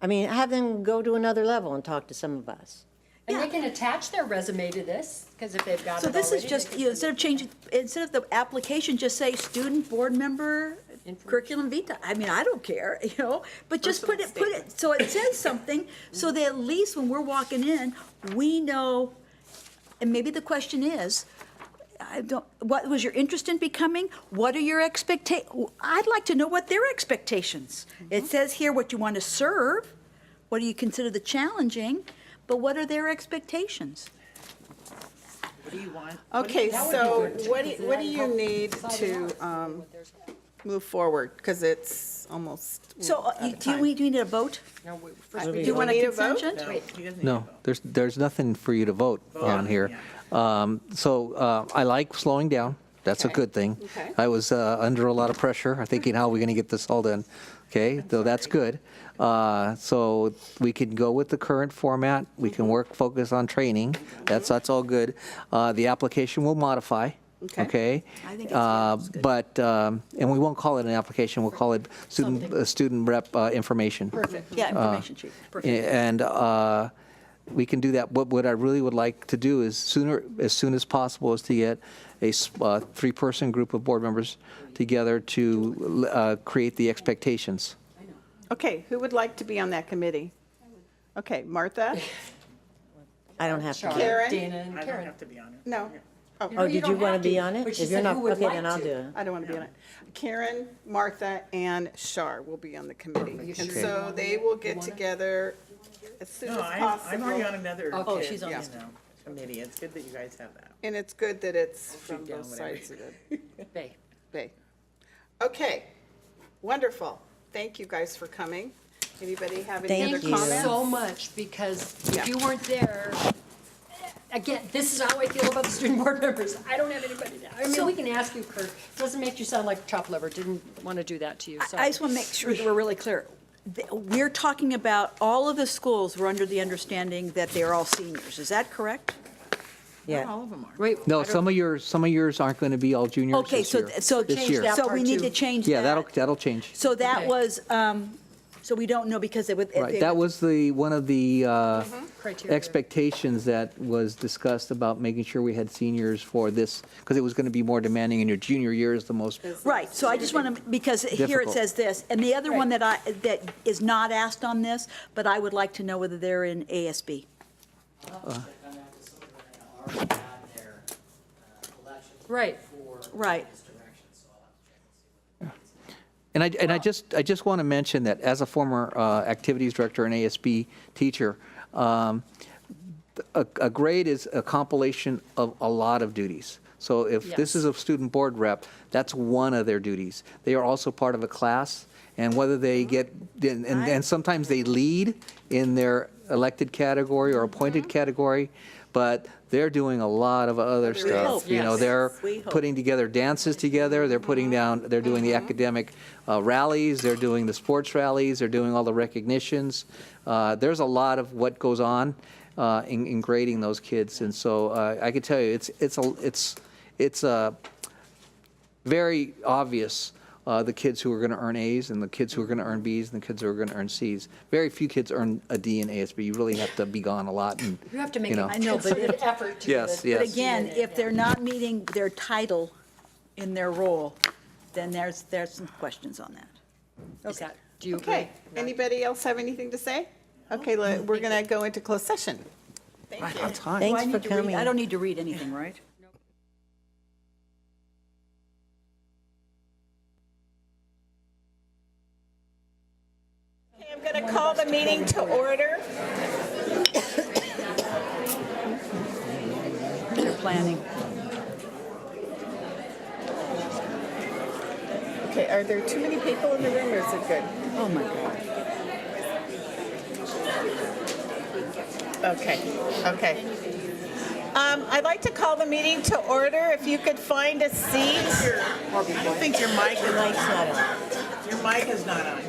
I mean, have them go to another level and talk to some of us. And they can attach their resume to this, because if they've got it So this is already, just, they can- instead of the application, just say student board member curriculum vitae. I mean, I don't care, but just put it, so it says something, so that at least when we're walking in, we know, and maybe the question is, what was your interest in becoming? What are your I'd like to know what their expectations. It says here what you want to serve, what do you consider the challenging, but what are their expectations? What do you want? Okay, That would so be good, what because do that'd you help need decide to what there's- move forward? Because it's almost So, out of do time. we need a vote? No, first Do we you want a Need a consent? vote? No, he doesn't need No, to vote. there's nothing for you to vote on here. So I like slowing down. That's a Okay. good thing. Okay. I was under a lot of pressure, thinking, how are we going to get this all done? Okay, so that's good. So we can go with the current format. We can focus on training. That's all good. The application will modify. Okay. Okay? I think it's good. But, and we won't call it an application, we'll call it student rep information. Perfect. Yeah, information sheet, perfect. And we can do that. What I really would like to do is as soon as possible, is to get a three-person group of board members together to create the expectations. Okay, who would like to be on that committee? Okay, Martha? I don't have to. Charlotte, do it. Karen? Dana, and I don't Karen. have to be on it. No? Oh, Oh, you did don't you want to have be to, on it? but she If you're said not, who would okay, like then I'll to. do it. I don't want to be on it. Karen, Martha, and Shar will be on the committee. And so they will get together as soon No, as I'm already on possible. another. Oh, she's on you this. know, committee. It's good that you guys have that. And it's good that it's from down both whatever. sides of the Bay. bay. Okay, wonderful. Thank you guys for coming. Anybody have any Thank other you. comments? Thank you so much, because Yeah. if you weren't there, again, this is how I feel about the student board members. I don't have anybody there. I mean, we can ask you, Kurt. Doesn't make you sound like chopped liver. Didn't want to do that to you, sorry. I just want to make sure that we're really clear. We're talking about all of the schools were under the understanding that they're all seniors. Is that correct? Yeah. All of them are. Wait, No, I don't- some of yours aren't going to be all juniors Okay, this year. so This change year. that. So part we need too. to change that. Yeah, that'll change. So that Okay. was, so we don't know because they would. Right, that was one of the Criteria. expectations that was discussed about making sure we had seniors for this, because it was going to be more demanding, and your junior year is the most. Right, so I just want to, because here it Difficult. says this, and the other one that is not asked on this, but I would like to know whether they're in ASB. already had their election Right. for Right. this direction, so I'll have to check and see what And I just want to mention that as a former activities director and ASB teacher, a grade is a compilation of a lot of duties. So if this is a student board rep, that's one of their duties. They are also part of a class, and whether they get, and sometimes they lead in their elected category or appointed category, but they're doing a lot of other stuff. You know, Yes. they're We hope. putting together dances together, they're putting down, they're doing the academic rallies, they're doing the sports rallies, they're doing all the recognitions. There's a lot of what goes on in grading those kids, and so I can tell you, it's very obvious, the kids who are going to earn A's and the kids who are going to earn B's and the kids who are going to earn C's. Very few kids earn a D in ASB. You really have to be gone a lot and, You have to make you a know. I know, but concerted effort to Yes, get it. But yes. again, if they're not meeting their title in their role, then there's some questions on that. Is that, do you agree? Okay, anybody else have anything to say? Okay, we're going to go into closed session. Thank you. Thanks Do I for need to read- coming. I don't need to read anything, right? Okay, I'm going to call the meeting to order. They're planning. Okay, are there too many people in the room, or is it good? Oh, my God. Okay. I'd like to call the meeting to order. If you could find a seat. I think your mic is not on. Your mic is not on.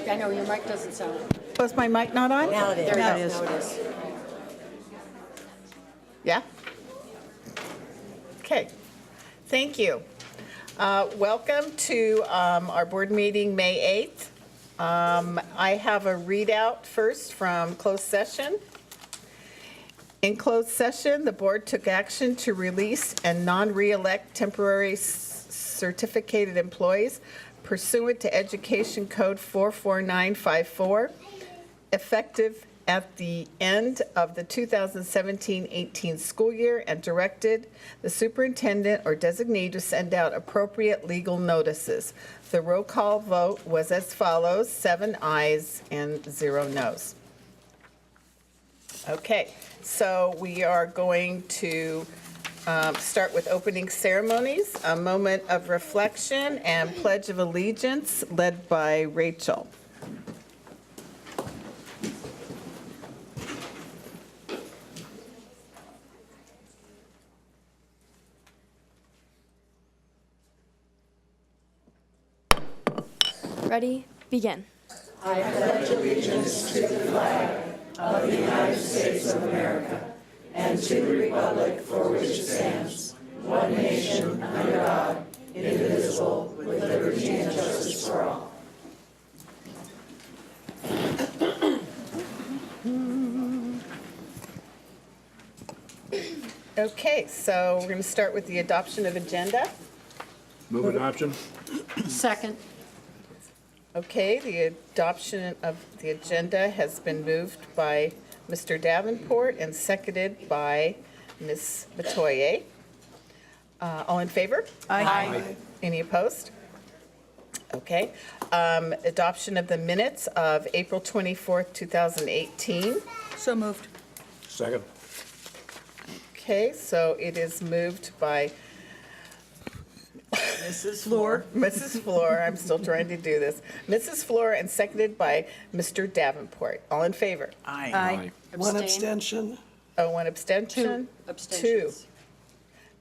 I know, your mic doesn't sound. Was my mic not on? Now it is. There Now it it is. is. Now it is. Yeah? Okay, thank you. Welcome to our board meeting, May 8th. I have a readout first from closed session. In closed session, the board took action to release and non-reelect temporary certificated employees pursuant to Education Code 44954, effective at the end of the 2017-18 school year, and directed the superintendent or designee to send out appropriate legal notices. The roll call vote was as follows: 7 ayes and 0 noes. Okay, so we are going to start with opening ceremonies, a moment of reflection, and Pledge of Allegiance led by Rachel. Ready? Begin. Okay, so we're going to start with the adoption of agenda. Move adoption. Second. Okay, the adoption of the agenda has been moved by Mr. Davenport and seconded by Ms. Metoyer. All in favor? Aye. Any opposed? Okay. Adoption of the minutes of April 24th, 2018. So moved. Second. Okay, so it is moved by Mrs. Floor. Mrs. Fleur. I'm still trying to do this. Mrs. Fleur, and seconded by Mr. Davenport. All in favor? Aye. One Abstain. abstention. Oh, one abstention? Two abstentions.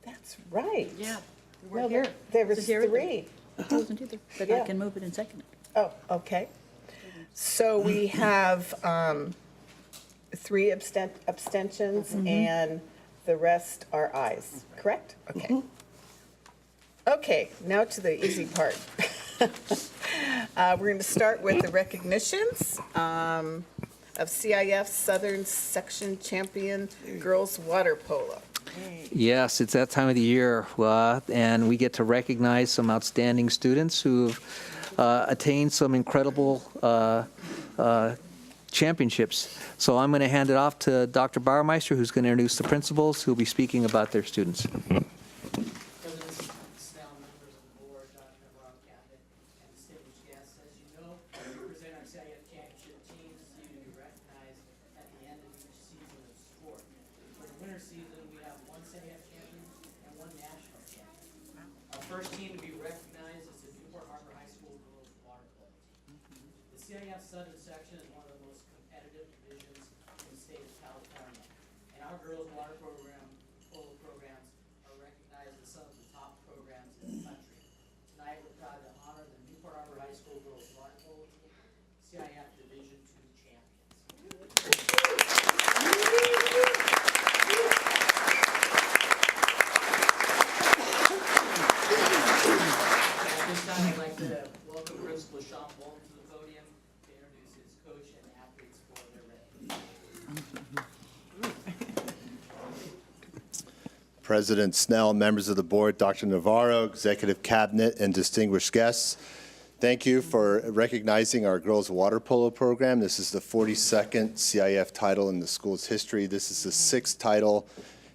That's right. Yeah, No, we're here. there was This is here. 3. I wasn't either, but Yeah. I can move it and second it. Oh, okay. So we have 3 abstentions, and the rest are ayes, correct? Okay. Okay, now to the easy part. We're going to start with the recognitions of CIF Southern Section Champion Girls Water Polo. Yes, it's that time of the year, and we get to recognize some outstanding students who've attained some incredible championships. So I'm going to hand it off to Dr. Bauermeister, who's going to introduce the principals who will be speaking about their students. President Snell, members of the board, Dr. Navarro, cabinet, and distinguished guests, as you know, we present our CIF championship teams to you to be recognized at the end of each season of sport. For the winter season, we have one CIF champion and one national champion. Our first team to be recognized is the Newport Harbor High School girls water polo team. The CIF Southern section is one of the most competitive divisions in the state of California, and our girls water polo programs are recognized as some of the top programs in the country. Tonight, we're proud to honor the Newport Harbor High School girls water polo team, CIF Division II champions. At this time, I'd like to welcome Principal Sean Bolton to the podium to introduce his coach and athletes for their recognition. President Snell, members of the board, Dr. Navarro, executive cabinet, and distinguished guests. Thank you for recognizing our girls water polo program. This is the 42nd CIF title in the school's history. This is the 6th title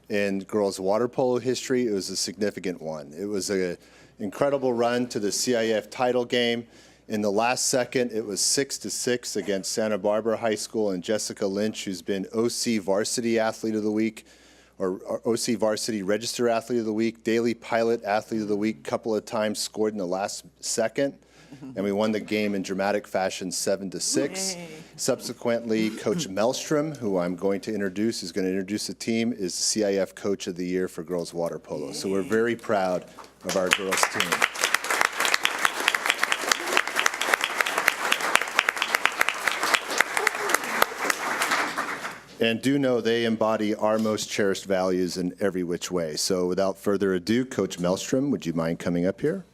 in girls water polo history. It was a significant one. It was an incredible run to the CIF title game. In the last second, it was 6-6 against Santa Barbara High School, and Jessica Lynch, who's been OC Varsity Athlete of the Week, or OC Varsity Register Athlete of the Week, Daily Pilot Athlete of the Week, couple of times scored in the last second. And we won the game in dramatic fashion 7-6. Subsequently, Coach Melstrom, who I'm going to introduce, is going to introduce the team, is CIF Coach of the Year for girls water polo. So we're very proud of our girls team. And do know they embody our most cherished values in every which way. So without further ado, Coach Melstrom, would you mind coming up here?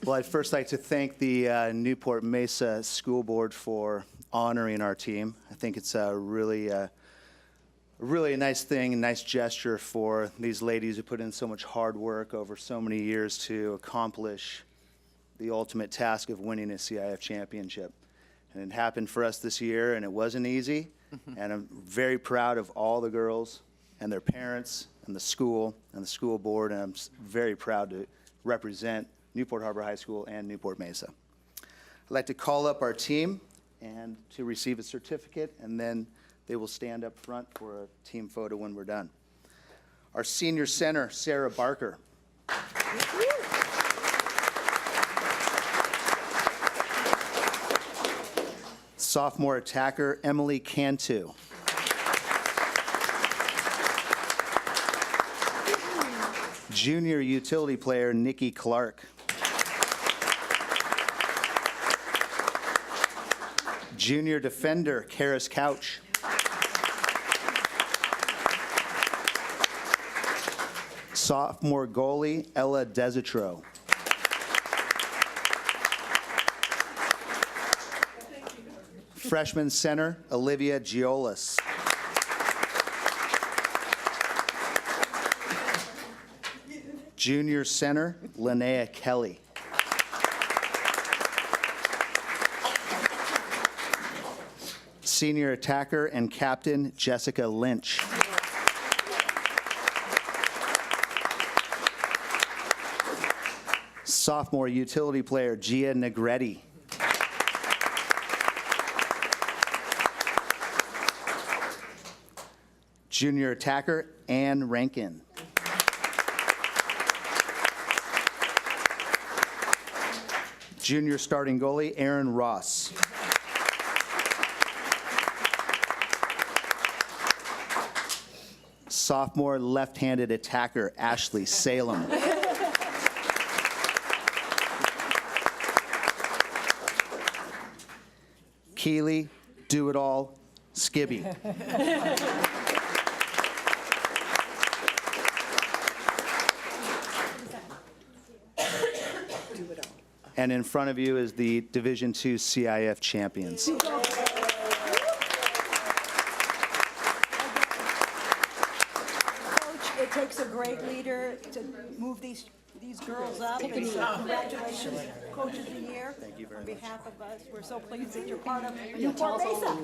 Well, I'd first like to thank the Newport Mesa School Board for honoring our team. I think it's a really a nice thing, a nice gesture for these ladies who put in so much hard work over so many years to accomplish the ultimate task of winning a CIF championship. And it happened for us this year, and it wasn't easy. And I'm very proud of all the girls and their parents and the school board, and I'm very proud to represent Newport Harbor High School and Newport Mesa. I'd like to call up our team and to receive a certificate, and then they will stand up front for a team photo when we're done. Our senior center, Sarah Barker. Sophomore attacker, Emily Cantu. Junior utility player, Nikki Clark. Junior defender, Karis Couch. Sophomore goalie, Ella Desitro. Freshman center, Olivia Giolis. Junior center, Linnea Kelly. Senior attacker and captain, Jessica Lynch. Sophomore utility player, Gia Negretti. Junior attacker, Ann Rankin. Junior starting goalie, Aaron Ross. Sophomore left-handed attacker, Ashley Salem. Keely, do-it-all, Skibby. And in front of you is the Division II CIF champions. It takes a great leader to move these girls up and congratulations, Coach of the Year. Thank you very On much. behalf of us, we're so pleased that you're part of Newport Mesa.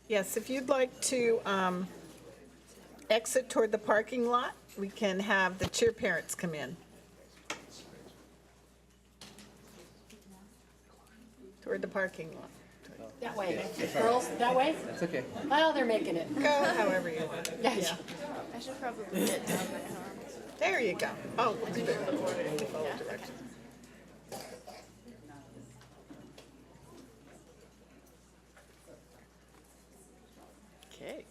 Yes, if you'd like to exit toward the parking lot, we can have the cheer parents come in. Toward the parking lot. That way. Girls, that way? That's okay. Well, they're making it. Go however you want. Yeah. I should probably get down my arm. There you go. Oh, it's good. Follow directions. Okay.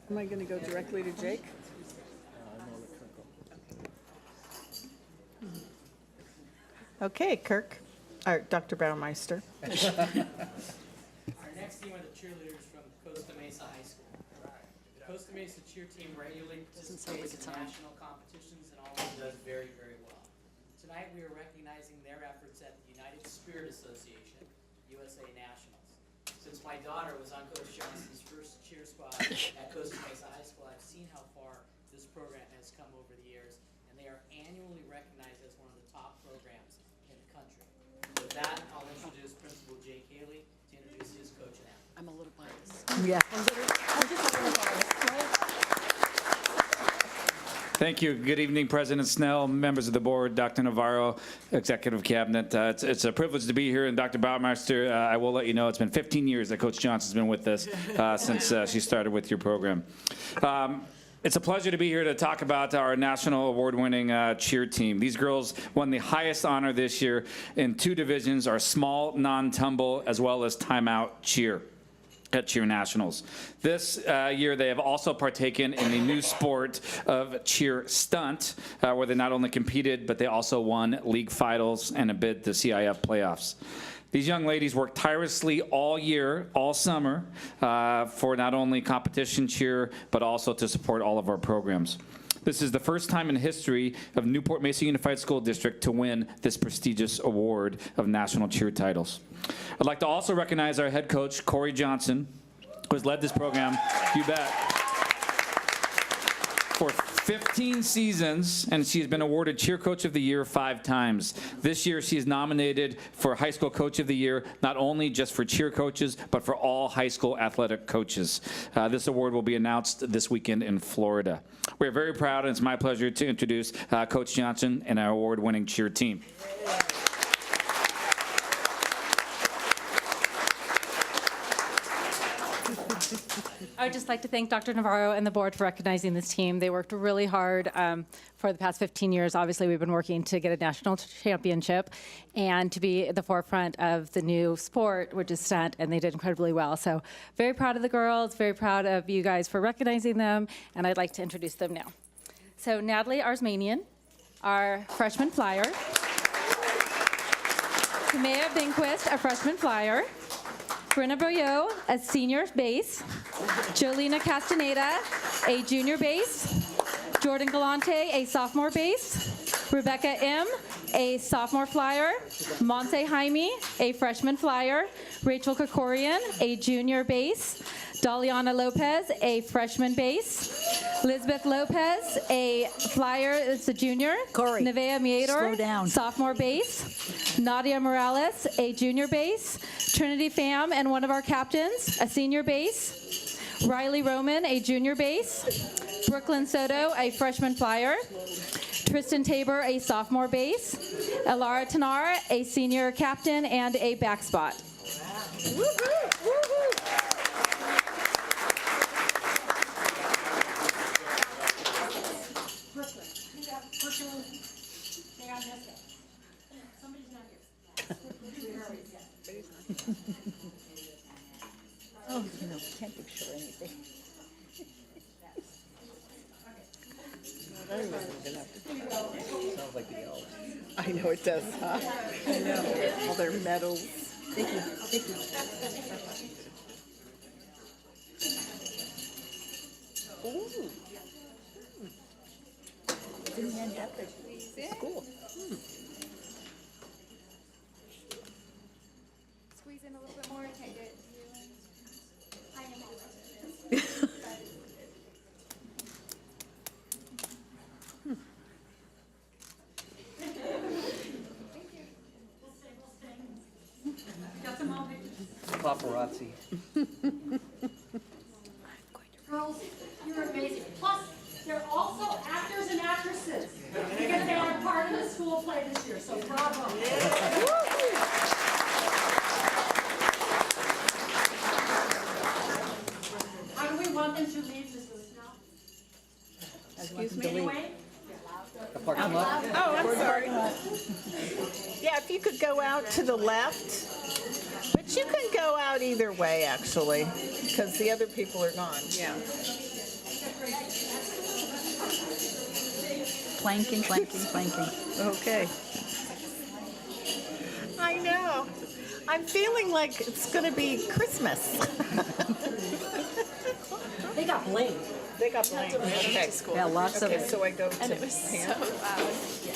Am I going to go directly to Jake? Okay, Kirk, or Dr. Baumeister. Our next team are the cheerleaders from Costa Mesa High School. The Costa Mesa cheer team regularly participates in national competitions and always does very, very well. Tonight, we are recognizing their efforts at the United Spirit Association, USA Nationals. Since my daughter was on Coach Johnson's first cheer squad at Costa Mesa High School, I've seen how far this program has come over the years, and they are annually recognized as one of the top programs in the country. With that, I'll introduce Principal Jake Haley to introduce his coach and athlete. I'm a little biased. Yeah. Thank you. Good evening, President Snell, members of the board, Dr. Navarro, Executive Cabinet. It's a privilege to be here. And Dr. Baumeister, I will let you know it's been 15 years that Coach Johnson's been with us since she started with your program. It's a pleasure to be here to talk about our national award-winning cheer team. These girls won the highest honor this year in 2 divisions, our small, non-tumble, as well as timeout cheer at Cheer Nationals. This year, they have also partaken in the new sport of cheer stunt, where they not only competed, but they also won league finals and a bid to CIF playoffs. These young ladies worked tirelessly all year, all summer, for not only competition cheer, but also to support all of our programs. This is the first time in history of Newport Mesa Unified School District to win this prestigious award of national cheer titles. I'd like to also recognize our head coach, Corey Johnson, who has led this program, you bet, for 15 seasons, and she has been awarded Cheer Coach of the Year 5 times. This year, she is nominated for High School Coach of the Year, not only just for cheer coaches, but for all high school athletic coaches. This award will be announced this weekend in Florida. We're very proud, and it's my pleasure to introduce Coach Johnson and our award-winning cheer team. I would just like to thank Dr. Navarro and the board for recognizing this team. They worked really hard for the past 15 years. Obviously, we've been working to get a national championship and to be at the forefront of the new sport, which is stunt, and they did incredibly well. So very proud of the girls, very proud of you guys for recognizing them, and I'd like to introduce them now. So Natalie Arsmanian, our freshman flyer. Kamea Binquist, a freshman flyer. Brenna Boyo, a senior base. Jolina Castaneda, a junior base. Jordan Galante, a sophomore base. Rebecca M., a sophomore flyer. Monse Jaime, a freshman flyer. Rachel Kokorian, a junior base. Daliana Lopez, a freshman base. Elizabeth Lopez, a flyer, it's a junior. Corey, Nevaeh Miedor, slow down. sophomore base. Nadia Morales, a junior base. Trinity Pham and one of our captains, a senior base. Riley Roman, a junior base. Brooklyn Soto, a freshman flyer. Tristan Tabor, a sophomore base. Elara Tanar, a senior captain and a back spot. Oh, you know, can't be sure anything. I know it does, huh? I know, all their medals. Thank you, thank you. Ooh. Didn't end up at school. Squeeze in a little bit more, can't get I am all Paparazzi. Girls, you're amazing. Plus, they're also actors and actresses because they are part of the school play this year, so bravo. How do we want them to leave, Mrs. Snell? Excuse me? Anyway? Oh, I'm sorry. Yeah, if you could go out to the left, but you can go out either way, actually, because the other people are gone. Yeah. Planking, planking, planking. Okay. I know. I'm feeling like it's going to be Christmas. They got blamed. They got blamed. Okay. Yeah, lots of Okay, it. so I go to And it was so Pam. loud.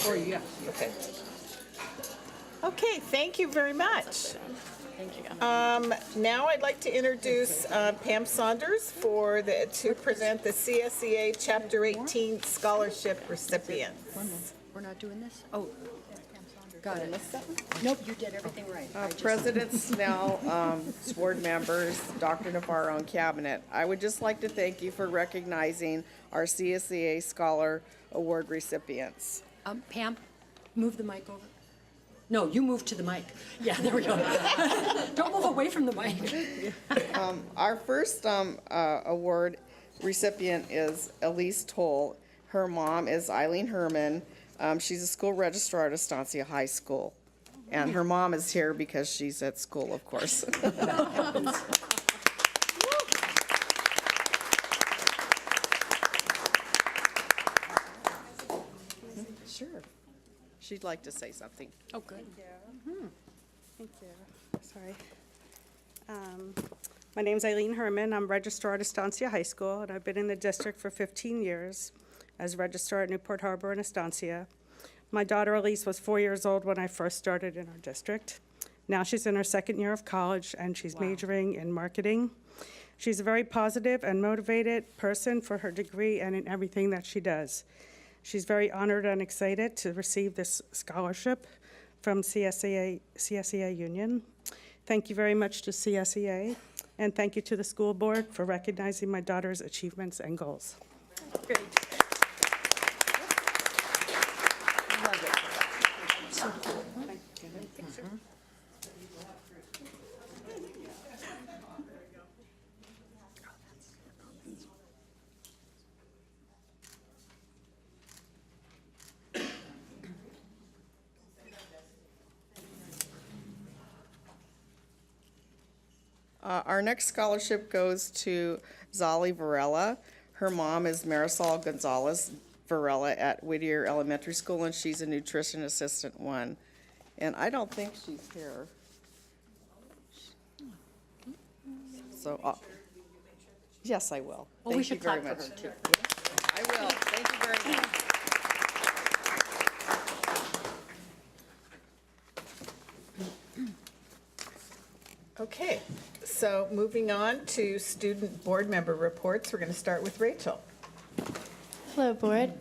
Or yeah. Okay. Okay, thank you very much. Thank you. Now I'd like to introduce Pam Saunders to present the CSEA Chapter 18 scholarship recipients. We're not doing this? Oh, got it. Nope, you did everything right. I just- President Snell, board members, Dr. Navarro, and Cabinet, I would just like to thank you for recognizing our CSEA Scholar Award recipients. Pam, move the mic over. No, you move to the mic. Yeah, there we go. Don't move away from the mic. Our first award recipient is Elise Toll. Her mom is Eileen Herman. She's a school registrar at Estancia High School. And her mom is here because she's at school, of course. Sure. She'd like to say something. Oh, good. Thank you. Sorry. My name's Eileen Herman. I'm registrar at Estancia High School, and I've been in the district for 15 years as registrar at Newport Harbor and Estancia. My daughter Elise was 4 years old when I first started in our district. Now she's in her second year of college, and she's majoring in marketing. She's a very positive and motivated person for her degree and in everything that she does. She's very honored and excited to receive this scholarship from CSEA Union. Thank you very much to CSEA, and thank you to the school board for recognizing my daughter's achievements and goals. Great. Our next scholarship goes to Zali Varela. Her mom is Marisol Gonzalez Varela at Whittier Elementary School, and she's a nutrition assistant 1. And I don't think she's here. So, yes, I will. Well, we Thank you should very clap for much. her, too. I will. Thank you very much. Okay, so moving on to student board member reports. We're going to start with Rachel. Hello, board.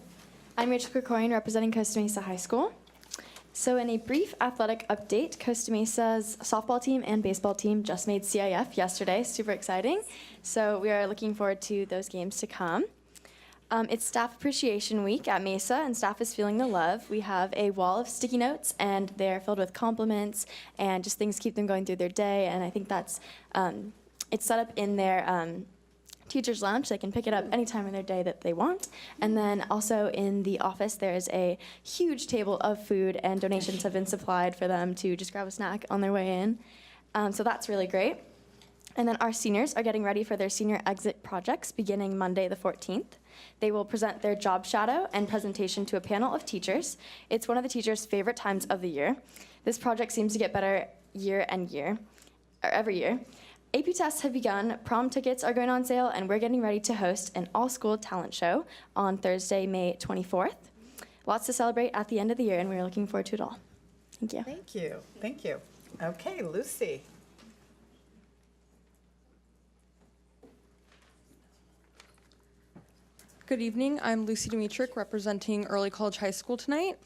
I'm Rachel Krikorian, representing Costa Mesa High School. So in a brief athletic update, Costa Mesa's softball team and baseball team just made CIF yesterday. Super exciting. So we are looking forward to those games to come. It's Staff Appreciation Week at Mesa, and staff is feeling the love. We have a wall of sticky notes, and they're filled with compliments and just things to keep them going through their day. And I think that's it's set up in their teacher's lounge. They can pick it up any time in their day that they want. And then also in the office, there's a huge table of food, and donations have been supplied for them to just grab a snack on their way in. So that's really great. And then our seniors are getting ready for their senior exit projects beginning Monday the 14th. They will present their job shadow and presentation to a panel of teachers. It's one of the teachers' favorite times of the year. This project seems to get better every year. AP tests have begun, prom tickets are going on sale, and we're getting ready to host an all-school talent show on Thursday, May 24th. Lots to celebrate at the end of the year, and we're looking forward to it all. Thank you. Thank you. Thank you. Okay, Lucy. Good evening. I'm Lucy Dimitrick, representing Early College High School tonight.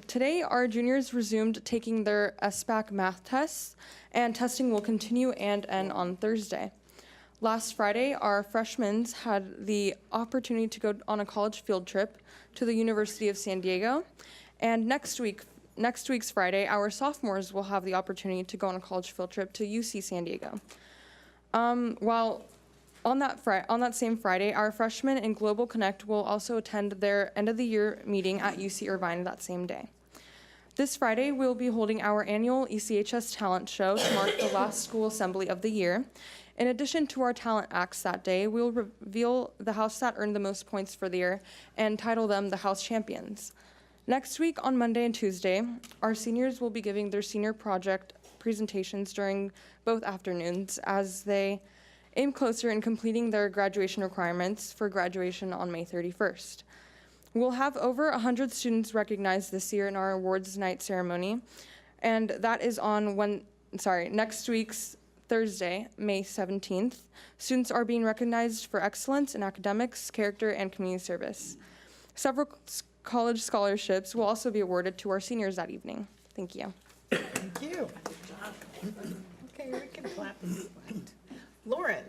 Today, our juniors resumed taking their SBAC math tests, and testing will continue and end on Thursday. Last Friday, our freshmen had the opportunity to go on a college field trip to the University of San Diego, and next week's Friday, our sophomores will have the opportunity to go on a college field trip to UC San Diego. While on that same Friday, our freshmen in Global Connect will also attend their end-of-the-year meeting at UC Irvine that same day. This Friday, we'll be holding our annual ECHS talent show to mark the last school assembly of the year. In addition to our talent acts that day, we'll reveal the house that earned the most points for the year and title them the House Champions. Next week, on Monday and Tuesday, our seniors will be giving their senior project presentations during both afternoons as they aim closer in completing their graduation requirements for graduation on May 31st. We'll have over 100 students recognized this year in our awards night ceremony, and that is on next week's Thursday, May 17th. Students are being recognized for excellence in academics, character, and community service. Several college scholarships will also be awarded to our seniors that evening. Thank you. Thank you. Okay, we can clap. Lauren.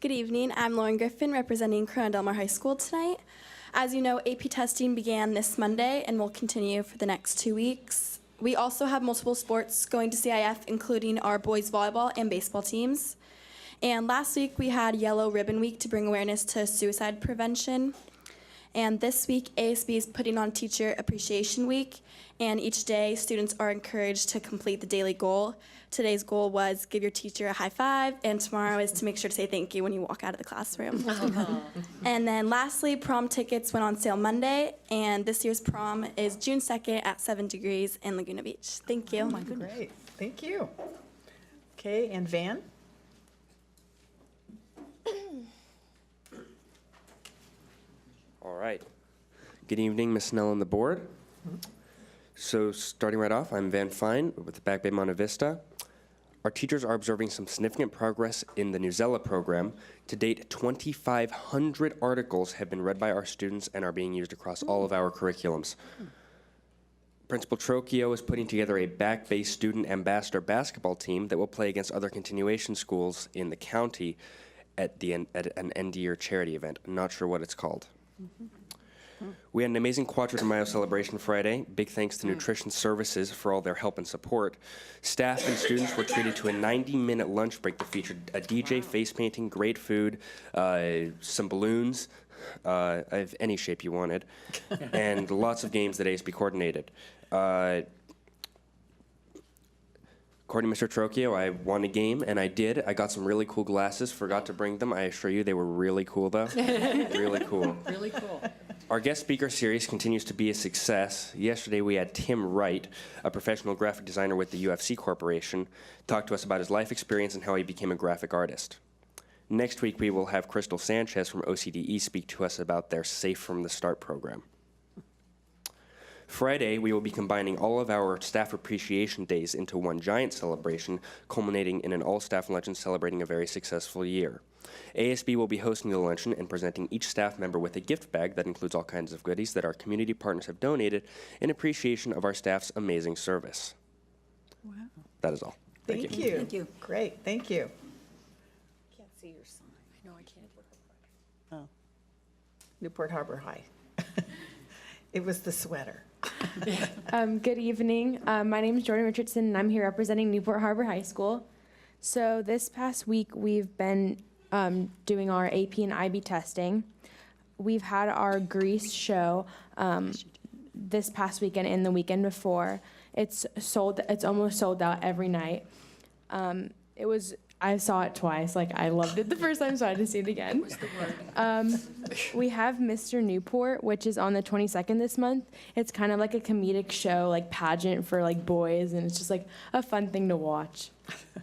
Good evening. I'm Lauren Griffin, representing Corona Del Mar High School tonight. As you know, AP testing began this Monday and will continue for the next 2 weeks. We also have multiple sports going to CIF, including our boys volleyball and baseball teams. And last week, we had Yellow Ribbon Week to bring awareness to suicide prevention. And this week, ASB is putting on Teacher Appreciation Week, and each day, students are encouraged to complete the daily goal. Today's goal was give your teacher a high five, and tomorrow is to make sure to say thank you when you walk out of the classroom. And then lastly, prom tickets went on sale Monday, and this year's prom is June 2nd at 7 Degrees in Laguna Beach. Thank you. Great, thank you. Okay, and Van? All right. Good evening, Ms. Snell and the board. So starting right off, I'm Van Fine with the Back Bay Monte Vista. Our teachers are observing some significant progress in the Newsella program. To date, 2,500 articles have been read by our students and are being used across all of our curriculums. Principal Trocchio is putting together a Back Bay student ambassador basketball team that will play against other continuation schools in the county at an end-of-year charity event. I'm not sure what it's called. We had an amazing Cuatro de Mayo celebration Friday. Big thanks to Nutrition Services for all their help and support. Staff and students were treated to a 90-minute lunch break that featured a DJ, face painting, great food, some balloons of any shape you wanted, and lots of games that ASB coordinated. According to Mr. Trocchio, I won a game, and I did. I got some really cool glasses, forgot to bring them. I assure you they were really cool, though. Really cool. Really cool. Our guest speaker series continues to be a success. Yesterday, we had Tim Wright, a professional graphic designer with the UFC Corporation, talk to us about his life experience and how he became a graphic artist. Next week, we will have Crystal Sanchez from OCDE speak to us about their Safe from the Start program. Friday, we will be combining all of our staff appreciation days into one giant celebration, culminating in an all-staff luncheon celebrating a very successful year. ASB will be hosting the luncheon and presenting each staff member with a gift bag that includes all kinds of goodies that our community partners have donated in appreciation of our staff's amazing service. Wow. That is all. Thank you. Thank you. Great, thank you. Can't see your sign. I know I can't. Oh, Newport Harbor High. It was the sweater. Good evening. My name is Jordan Richardson, and I'm here representing Newport Harbor High School. So this past week, we've been doing our AP and IB testing. We've had our Grease show this past weekend and the weekend before. It's almost sold out every night. It was I saw it twice. Like, I loved it the first time, so I had to see it again. What's the word? We have Mr. Newport, which is on the 22nd this month. It's kind of like a comedic show, like pageant for like boys, and it's just like a fun thing to watch.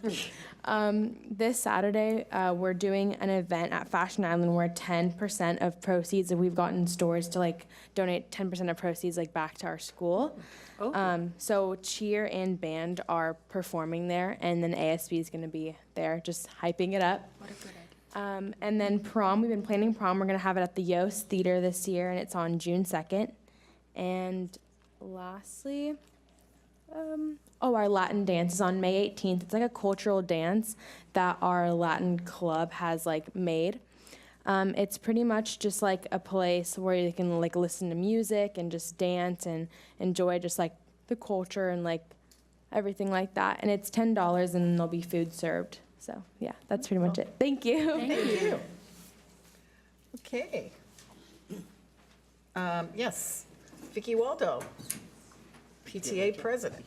This Saturday, we're doing an event at Fashion Island where 10% of proceeds that we've gotten stores to like donate 10% of proceeds like back to our school. So cheer and band are performing there, and then ASB is going to be there just hyping it up. What a good idea. And then prom, we've been planning prom. We're going to have it at the Yost Theater this year, and it's on June 2nd. And lastly, our Latin dance is on May 18th. It's like a cultural dance that our Latin club has like made. It's pretty much just like a place where you can like listen to music and just dance and enjoy just like the culture and like everything like that. And it's $10 and there'll be food served. So yeah, that's pretty much it. Thank you. Thank you. Okay. Yes, Vicki Waldo, PTA president.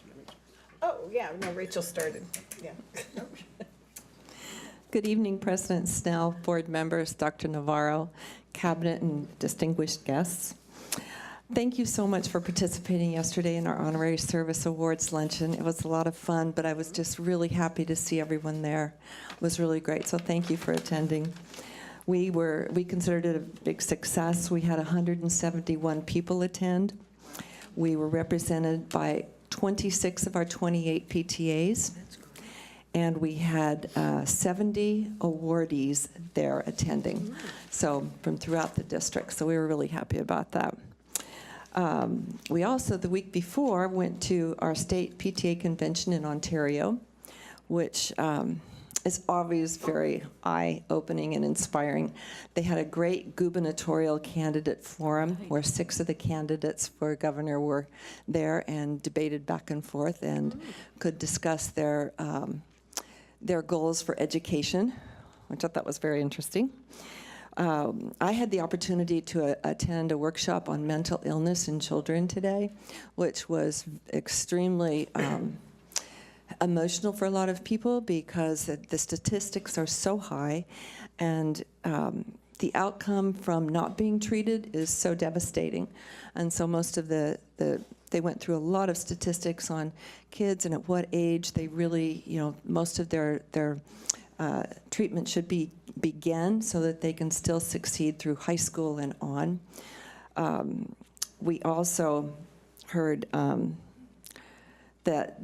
Oh, yeah, no, Rachel started, yeah. Good evening, President Snell, board members, Dr. Navarro, cabinet, and distinguished guests. Thank you so much for participating yesterday in our Honorary Service Awards luncheon. It was a lot of fun, but I was just really happy to see everyone there. It was really great, so thank you for attending. We considered it a big success. We had 171 people attend. We were represented by 26 of our 28 PTAs. And we had 70 awardees there attending, so from throughout the district. So we were really happy about that. We also, the week before, went to our state PTA convention in Ontario, which is always very eye-opening and inspiring. They had a great gubernatorial candidate forum where 6 of the candidates for governor were there and debated back and forth and could discuss their goals for education, which I thought was very interesting. I had the opportunity to attend a workshop on mental illness in children today, which was extremely emotional for a lot of people because the statistics are so high, and the outcome from not being treated is so devastating. And so most of they went through a lot of statistics on kids and at what age they really, most of their treatment should begin so that they can still succeed through high school and on. We also heard that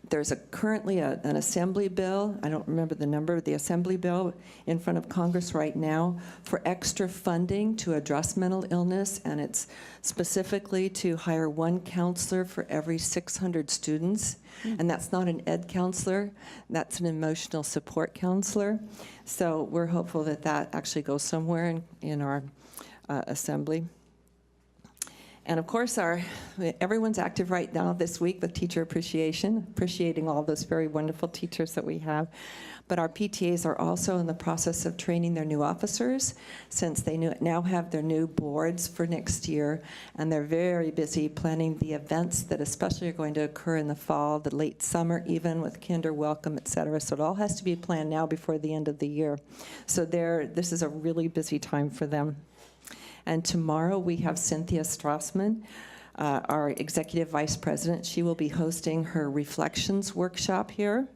there's currently an assembly bill, I don't remember the number, the assembly bill in front of Congress right now for extra funding to address mental illness, and it's specifically to hire 1 counselor for every 600 students. And that's not an ed counselor, that's an emotional support counselor. So we're hopeful that that actually goes somewhere in our assembly. And of course, everyone's active right now this week with teacher appreciation, appreciating all those very wonderful teachers that we have. But our PTAs are also in the process of training their new officers, since they now have their new boards for next year, and they're very busy planning the events that especially are going to occur in the fall, the late summer even, with kinder welcome, et cetera. So it all has to be planned now before the end of the year. So this is a really busy time for them. And tomorrow we have Cynthia Strassman, our Executive Vice President. She will be hosting her Reflections workshop here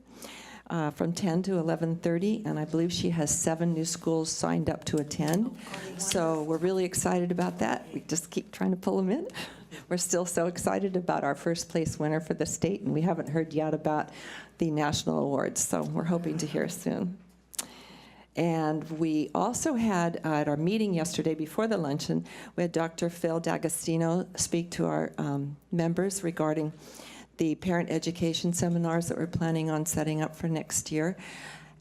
from 10 to 11:30, and I believe she has 7 new schools signed up to attend. So we're really excited about that. We just keep trying to pull them in. We're still so excited about our first place winner for the state, and we haven't heard yet about the national awards, so we're hoping to hear soon. And we also had, at our meeting yesterday before the luncheon, we had Dr. Phil D'Agostino speak to our members regarding the parent education seminars that we're planning on setting up for next year.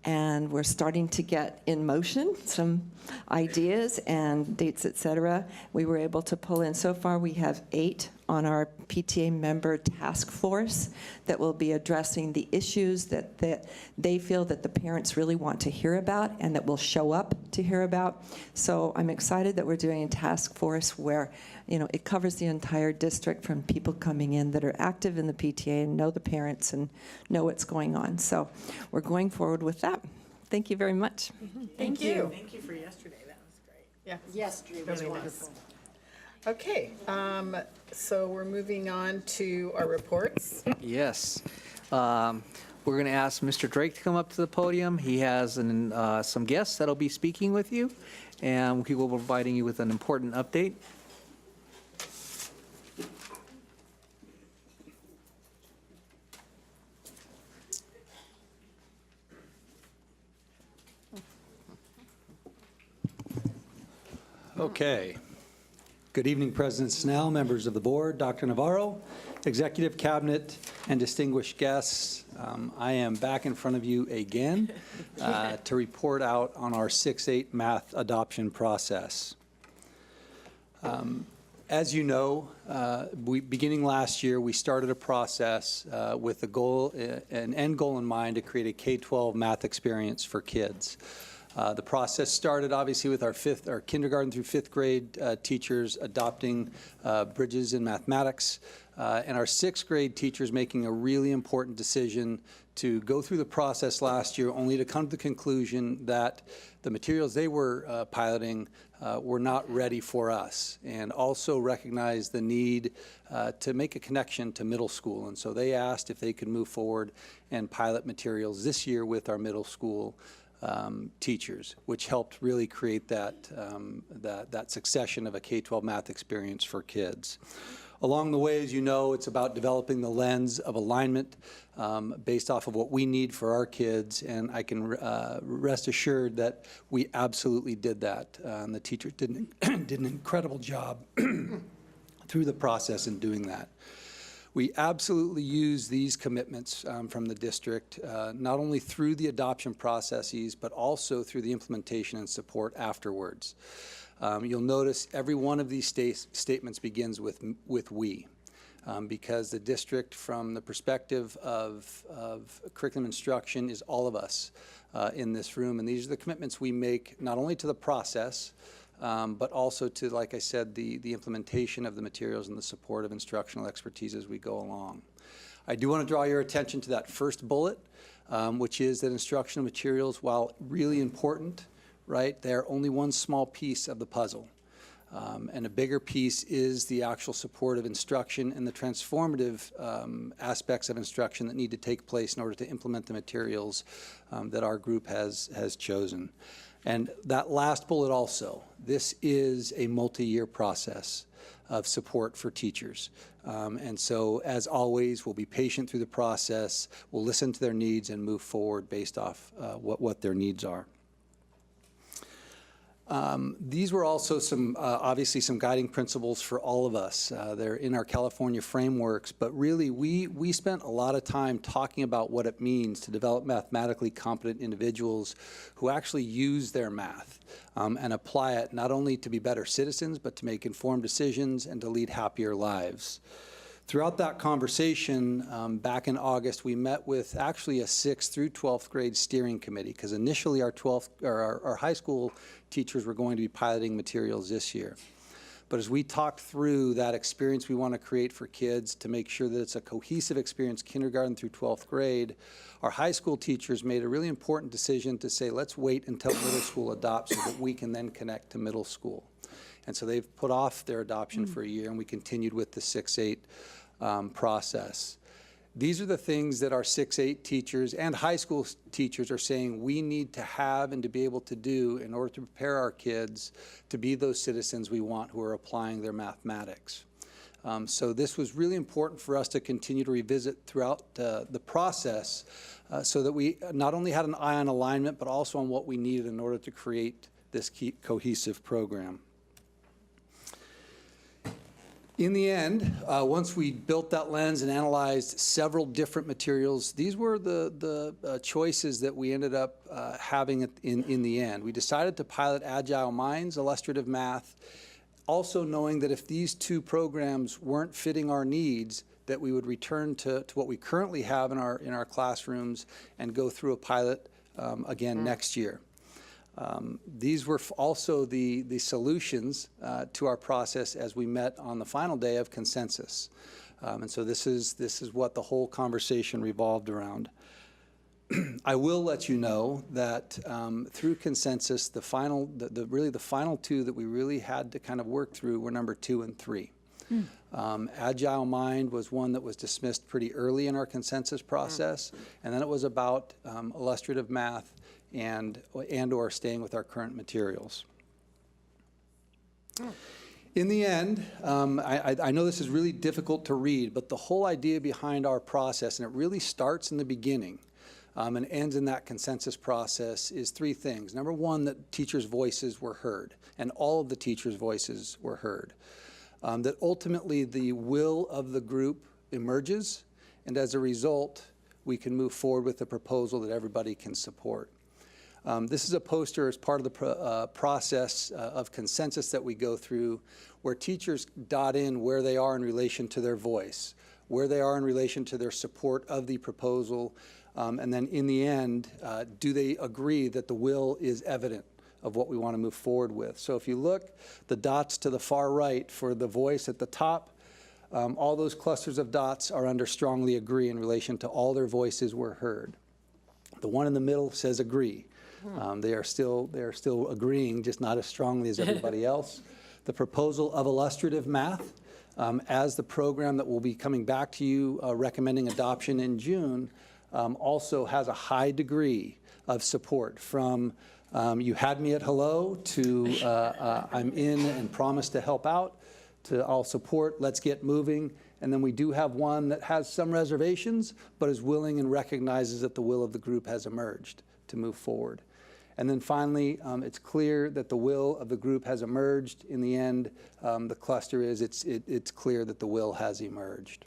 And we're starting to get in motion some ideas and dates, et cetera. We were able to pull in, so far we have 8 on our PTA member task force that will be addressing the issues that they feel that the parents really want to hear about and that will show up to hear about. So I'm excited that we're doing a task force where it covers the entire district, from people coming in that are active in the PTA and know the parents and know what's going on. So we're going forward with that. Thank you very much. Thank you. Thank you for yesterday, that was great. Yeah. Yesterday was Really wonderful. Okay, so we're moving on to our reports. Yes. We're going to ask Mr. Drake to come up to the podium. He has some guests that'll be speaking with you, and he will be providing you with an important update. Okay. Good evening, President Snell, members of the board, Dr. Navarro, Executive Cabinet, and distinguished guests. I am back in front of you again to report out on our 6-8 math adoption process. As you know, beginning last year, we started a process with an end goal in mind to create a K-12 math experience for kids. The process started obviously with our kindergarten through fifth grade teachers adopting Bridges in mathematics, and our sixth grade teachers making a really important decision to go through the process last year only to come to the conclusion that the materials they were piloting were not ready for us, and also recognize the need to make a connection to middle school. And so they asked if they could move forward and pilot materials this year with our middle school teachers, which helped really create that succession of a K-12 math experience for kids. Along the way, as you know, it's about developing the lens of alignment based off of what we need for our kids, and I can rest assured that we absolutely did that. And the teachers did an incredible job through the process in doing that. We absolutely use these commitments from the district, not only through the adoption processes, but also through the implementation and support afterwards. You'll notice every one of these statements begins with we, because the district, from the perspective of curriculum instruction, is all of us in this room. And these are the commitments we make not only to the process, but also to, like I said, the implementation of the materials and the support of instructional expertise as we go along. I do want to draw your attention to that first bullet, which is that instructional materials, while really important, right, they're only one small piece of the puzzle. And a bigger piece is the actual support of instruction and the transformative aspects of instruction that need to take place in order to implement the materials that our group has chosen. And that last bullet also, this is a multi-year process of support for teachers. And so, as always, we'll be patient through the process, we'll listen to their needs and move forward based off what their needs are. These were also obviously some guiding principles for all of us. They're in our California frameworks, but really we spent a lot of time talking about what it means to develop mathematically competent individuals who actually use their math and apply it not only to be better citizens, but to make informed decisions and to lead happier lives. Throughout that conversation, back in August, we met with actually a 6th through 12th grade steering committee, because initially our high school teachers were going to be piloting materials this year. But as we talked through that experience we want to create for kids to make sure that it's a cohesive experience, kindergarten through 12th grade, our high school teachers made a really important decision to say, let's wait until middle school adopts so that we can then connect to middle school. And so they've put off their adoption for a year, and we continued with the 6-8 process. These are the things that our 6-8 teachers and high school teachers are saying we need to have and to be able to do in order to prepare our kids to be those citizens we want who are applying their mathematics. So this was really important for us to continue to revisit throughout the process so that we not only had an eye on alignment, but also on what we needed in order to create this cohesive program. In the end, once we built that lens and analyzed several different materials, these were the choices that we ended up having in the end. We decided to pilot Agile Minds, illustrative math, also knowing that if these two programs weren't fitting our needs, that we would return to what we currently have in our classrooms and go through a pilot again next year. These were also the solutions to our process as we met on the final day of consensus. And so this is what the whole conversation revolved around. I will let you know that through consensus, really the final two that we really had to kind of work through were number 2 and 3. Agile Mind was one that was dismissed pretty early in our consensus process, and then it was about illustrative math and or staying with our current materials. In the end, I know this is really difficult to read, but the whole idea behind our process, and it really starts in the beginning and ends in that consensus process, is 3 things. Number 1, that teachers' voices were heard, and all of the teachers' voices were heard. That ultimately the will of the group emerges, and as a result, we can move forward with a proposal that everybody can support. This is a poster as part of the process of consensus that we go through, where teachers dot in where they are in relation to their voice, where they are in relation to their support of the proposal, and then in the end, do they agree that the will is evident of what we want to move forward with. So if you look, the dots to the far right for the voice at the top, all those clusters of dots are under strongly agree in relation to all their voices were heard. The one in the middle says agree. They are still agreeing, just not as strongly as everybody else. The proposal of illustrative math as the program that will be coming back to you recommending adoption in June also has a high degree of support, from you had me at hello to I'm in and promise to help out, to I'll support, let's get moving. And then we do have one that has some reservations, but is willing and recognizes that the will of the group has emerged to move forward. And then finally, it's clear that the will of the group has emerged. In the end, the cluster is it's clear that the will has emerged.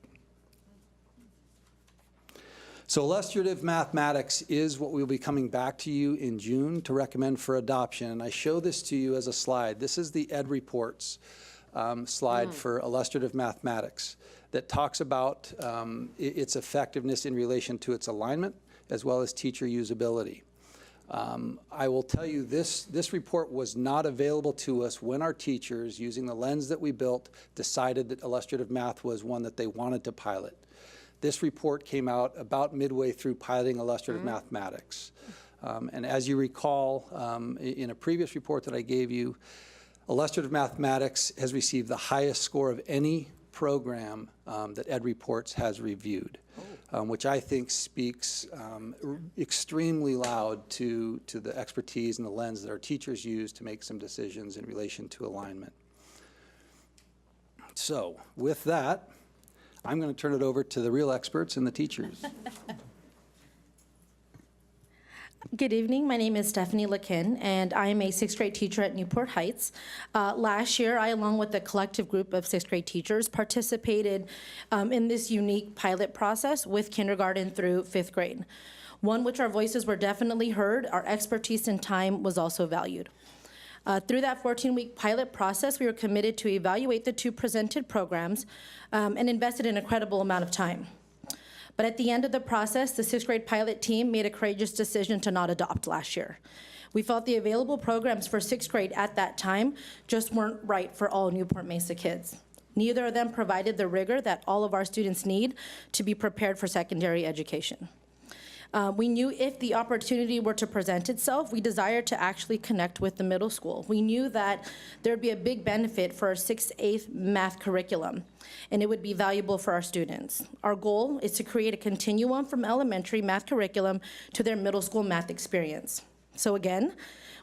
So illustrative mathematics is what we'll be coming back to you in June to recommend for adoption. And I show this to you as a slide. This is the Ed Reports slide for illustrative mathematics that talks about its effectiveness in relation to its alignment as well as teacher usability. I will tell you this report was not available to us when our teachers, using the lens that we built, decided that illustrative math was one that they wanted to pilot. This report came out about midway through piloting illustrative mathematics. And as you recall, in a previous report that I gave you, illustrative mathematics has received the highest score of any program that Ed Reports has reviewed, which I think speaks extremely loud to the expertise and the lens that our teachers use to make some decisions in relation to alignment. So with that, I'm going to turn it over to the real experts and the teachers. Good evening. My name is Stephanie Lakin, and I am a 6th grade teacher at Newport Heights. Last year, I, along with a collective group of 6th grade teachers, participated in this unique pilot process with kindergarten through 5th grade. One which our voices were definitely heard, our expertise and time was also valued. Through that 14-week pilot process, we were committed to evaluate the 2 presented programs and invested an incredible amount of time. But at the end of the process, the 6th grade pilot team made a courageous decision to not adopt last year. We felt the available programs for 6th grade at that time just weren't right for all Newport Mesa kids. Neither of them provided the rigor that all of our students need to be prepared for secondary education. We knew if the opportunity were to present itself, we desired to actually connect with the middle school. We knew that there'd be a big benefit for our 6th, 8th math curriculum, and it would be valuable for our students. Our goal is to create a continuum from elementary math curriculum to their middle school math experience. So again,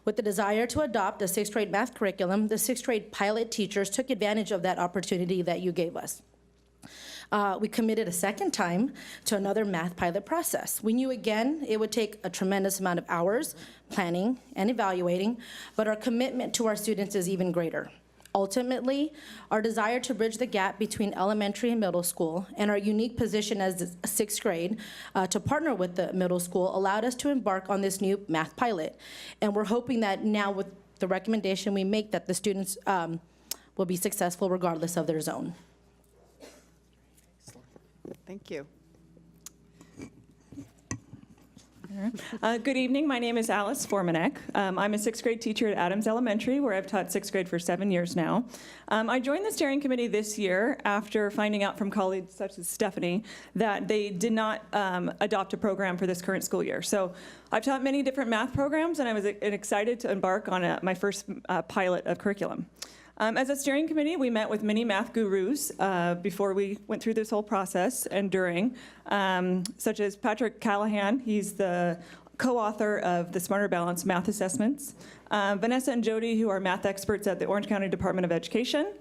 with the desire to adopt a 6th grade math curriculum, the 6th grade pilot teachers took advantage of that opportunity that you gave us. We committed a second time to another math pilot process. We knew, again, it would take a tremendous amount of hours planning and evaluating, but our commitment to our students is even greater. Ultimately, our desire to bridge the gap between elementary and middle school and our unique position as 6th grade to partner with the middle school allowed us to embark on this new math pilot. And we're hoping that now with the recommendation we make that the students will be successful regardless of their zone. Thank you. Good evening. My name is Alice Formanek. I'm a sixth grade teacher at Adams Elementary, where I've taught sixth grade for 7 years now. I joined the steering committee this year after finding out from colleagues such as Stephanie that they did not adopt a program for this current school year. So I've taught many different math programs, and I was excited to embark on my first pilot of curriculum. As a steering committee, we met with many math gurus before we went through this whole process and during, such as Patrick Callahan. He's the co-author of the Smarter Balance Math Assessments. Vanessa and Jody, who are math experts at the Orange County Department of Education.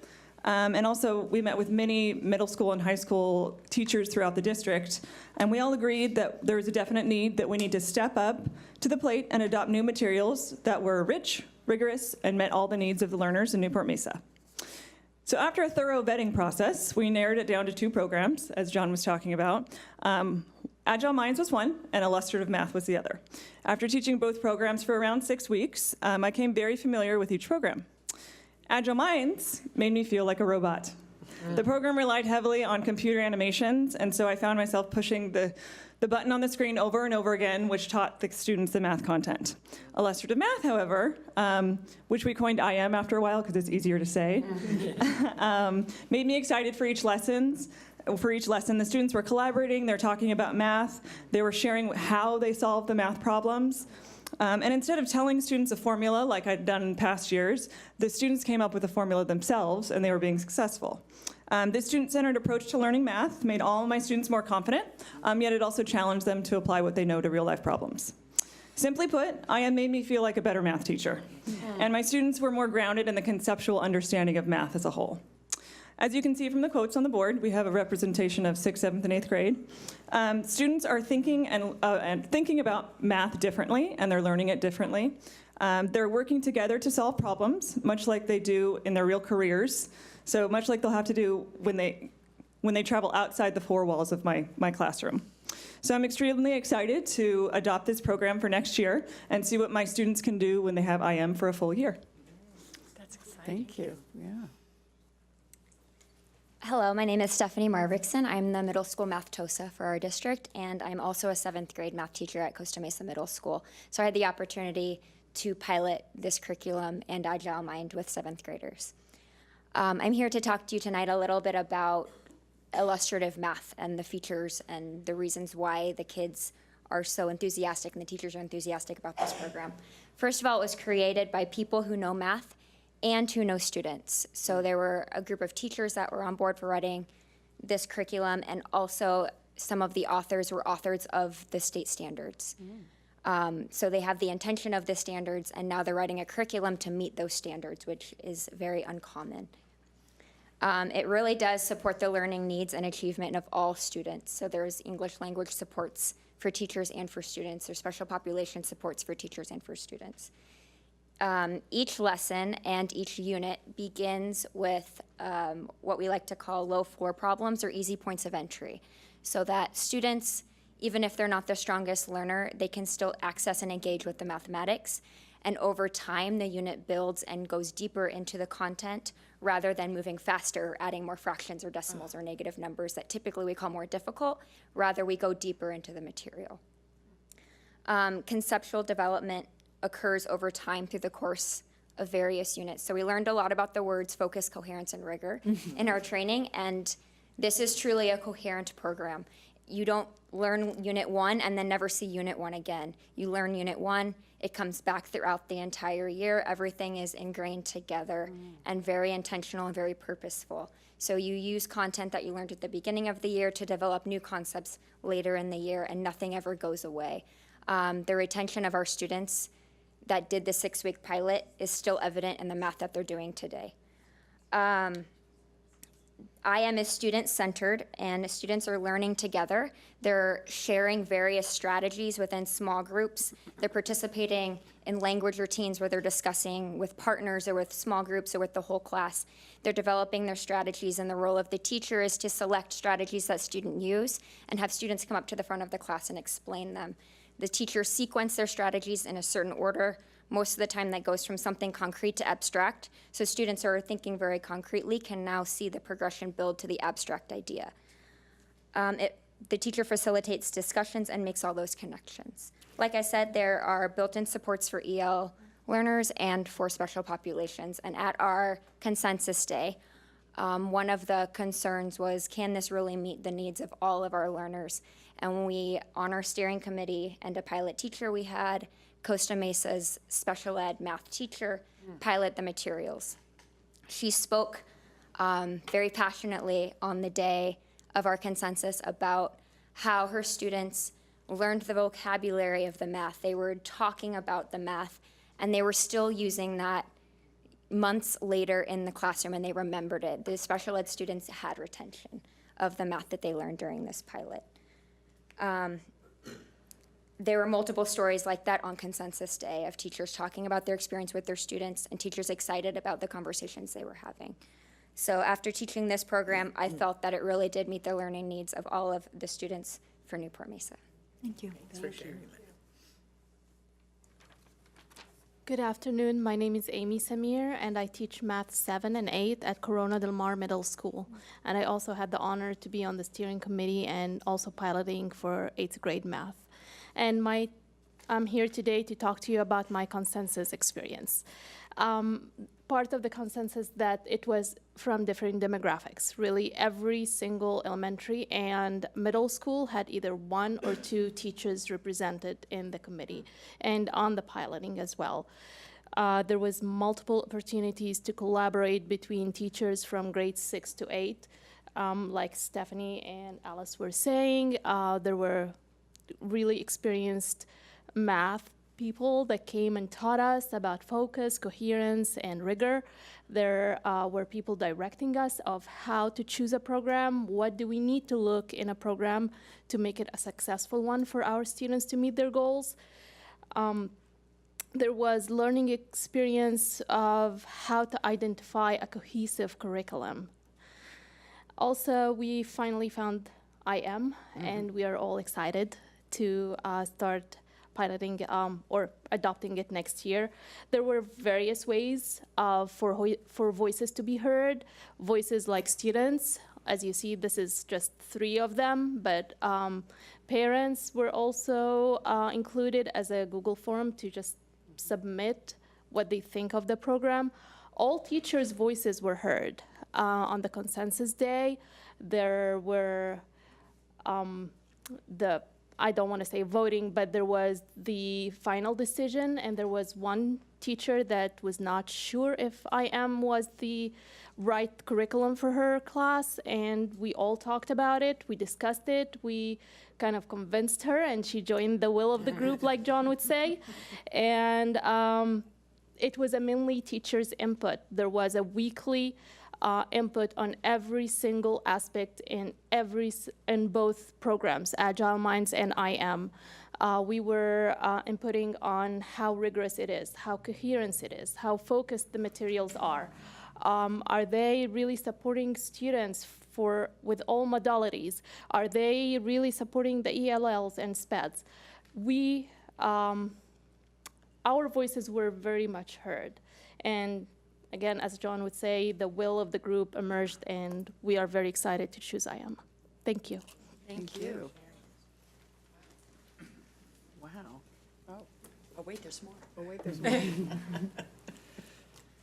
And also, we met with many middle school and high school teachers throughout the district, and we all agreed that there was a definite need that we need to step up to the plate and adopt new materials that were rich, rigorous, and met all the needs of the learners in Newport Mesa. So after a thorough vetting process, we narrowed it down to 2 programs, as John was talking about. Agile Minds was one, and Illustrative Math was the other. After teaching both programs for around 6 weeks, I became very familiar with each program. Agile Minds made me feel like a robot. The program relied heavily on computer animations, and so I found myself pushing the button on the screen over and over again, which taught the students the math content. Illustrative Math, however, which we coined IM after a while because it's easier to say, made me excited for each lesson. For each lesson, the students were collaborating, they're talking about math, they were sharing how they solved the math problems. And instead of telling students a formula like I'd done in past years, the students came up with a formula themselves, and they were being successful. This student-centered approach to learning math made all of my students more confident, yet it also challenged them to apply what they know to real-life problems. Simply put, IM made me feel like a better math teacher, and my students were more grounded in the conceptual understanding of math as a whole. As you can see from the quotes on the board, we have a representation of 6th, 7th, and 8th grade. Students are thinking and thinking about math differently, and they're learning it differently. They're working together to solve problems, much like they do in their real careers. So much like they'll have to do when they travel outside the 4 walls of my classroom. So I'm extremely excited to adopt this program for next year and see what my students can do when they have IM for a full year. That's exciting. Thank you. Yeah. Hello, my name is Stephanie Marvickson. I'm the middle school math TOSA for our district, and I'm also a 7th grade math teacher at Costa Mesa Middle School. So I had the opportunity to pilot this curriculum and Agile Mind with 7th graders. I'm here to talk to you tonight a little bit about illustrative math and the features and the reasons why the kids are so enthusiastic and the teachers are enthusiastic about this program. First of all, it was created by people who know math and who know students. So there were a group of teachers that were on board for writing this curriculum, and also some of the authors were authors of the state standards. So they have the intention of the standards, and now they're writing a curriculum to meet those standards, which is very uncommon. It really does support the learning needs and achievement of all students. So there's English language supports for teachers and for students. There's special population supports for teachers and for students. Each lesson and each unit begins with what we like to call low floor problems or easy points of entry, so that students, even if they're not the strongest learner, they can still access and engage with the mathematics. And over time, the unit builds and goes deeper into the content rather than moving faster, adding more fractions or decimals or negative numbers that typically we call more difficult. Rather, we go deeper into the material. Conceptual development occurs over time through the course of various units. So we learned a lot about the words focus, coherence, and rigor in our training, and this is truly a coherent program. You don't learn Unit 1 and then never see Unit 1 again. You learn Unit 1, it comes back throughout the entire year. Everything is ingrained together and very intentional and very purposeful. So you use content that you learned at the beginning of the year to develop new concepts later in the year, and nothing ever goes away. The retention of our students that did the 6-week pilot is still evident in the math that they're doing today. IM is student-centered, and students are learning together. They're sharing various strategies within small groups. They're participating in language routines where they're discussing with partners or with small groups or with the whole class. They're developing their strategies, and the role of the teacher is to select strategies that students use and have students come up to the front of the class and explain them. The teachers sequence their strategies in a certain order. Most of the time that goes from something concrete to abstract. So students who are thinking very concretely can now see the progression build to the abstract idea. It the teacher facilitates discussions and makes all those connections. Like I said, there are built-in supports for EL learners and for special populations. And at our consensus day, one of the concerns was, can this really meet the needs of all of our learners? And we, on our steering committee and a pilot teacher, we had Costa Mesa's special ed math teacher pilot the materials. She spoke very passionately on the day of our consensus about how her students learned the vocabulary of the math. They were talking about the math, and they were still using that months later in the classroom, and they remembered it. The special ed students had retention of the math that they learned during this pilot. There were multiple stories like that on Consensus Day of teachers talking about their experience with their students and teachers excited about the conversations they were having. So after teaching this program, I felt that it really did meet the learning needs of all of the students for Newport Mesa. Thank you. Thanks for sharing that. Good afternoon. My name is Amy Samir, and I teach Math 7 and 8 at Corona Del Mar Middle School. And I also had the honor to be on the steering committee and also piloting for 8th grade math. And I'm here today to talk to you about my consensus experience. Part of the consensus that it was from different demographics. Really, every single elementary and middle school had either 1 or 2 teachers represented in the committee and on the piloting as well. There was multiple opportunities to collaborate between teachers from grades 6 to 8. Like Stephanie and Alice were saying, there were really experienced math people that came and taught us about focus, coherence, and rigor. There were people directing us of how to choose a program, what do we need to look in a program to make it a successful one for our students to meet their goals. There was learning experience of how to identify a cohesive curriculum. Also, we finally found IM, and we are all excited to start piloting or adopting it next year. There were various ways for voices to be heard. Voices like students, as you see, this is just 3 of them, but parents were also included as a Google form to just submit what they think of the program. All teachers' voices were heard. On the consensus day, there were I don't want to say voting, but there was the final decision, and there was one teacher that was not sure if IM was the right curriculum for her class, and we all talked about it, we discussed it, we kind of convinced her, and she joined the will of the group, like John would say. And it was a mainly teacher's input. There was a weekly input on every single aspect in both programs, Agile Minds and IM. We were inputting on how rigorous it is, how coherent it is, how focused the materials are. Are they really supporting students with all modalities? Are they really supporting the ELLs and SPEDs? Our voices were very much heard. And again, as John would say, the will of the group emerged, and we are very excited to choose IM. Thank you. Thank you. Wow. Oh, wait, there's more. Oh, wait, there's more.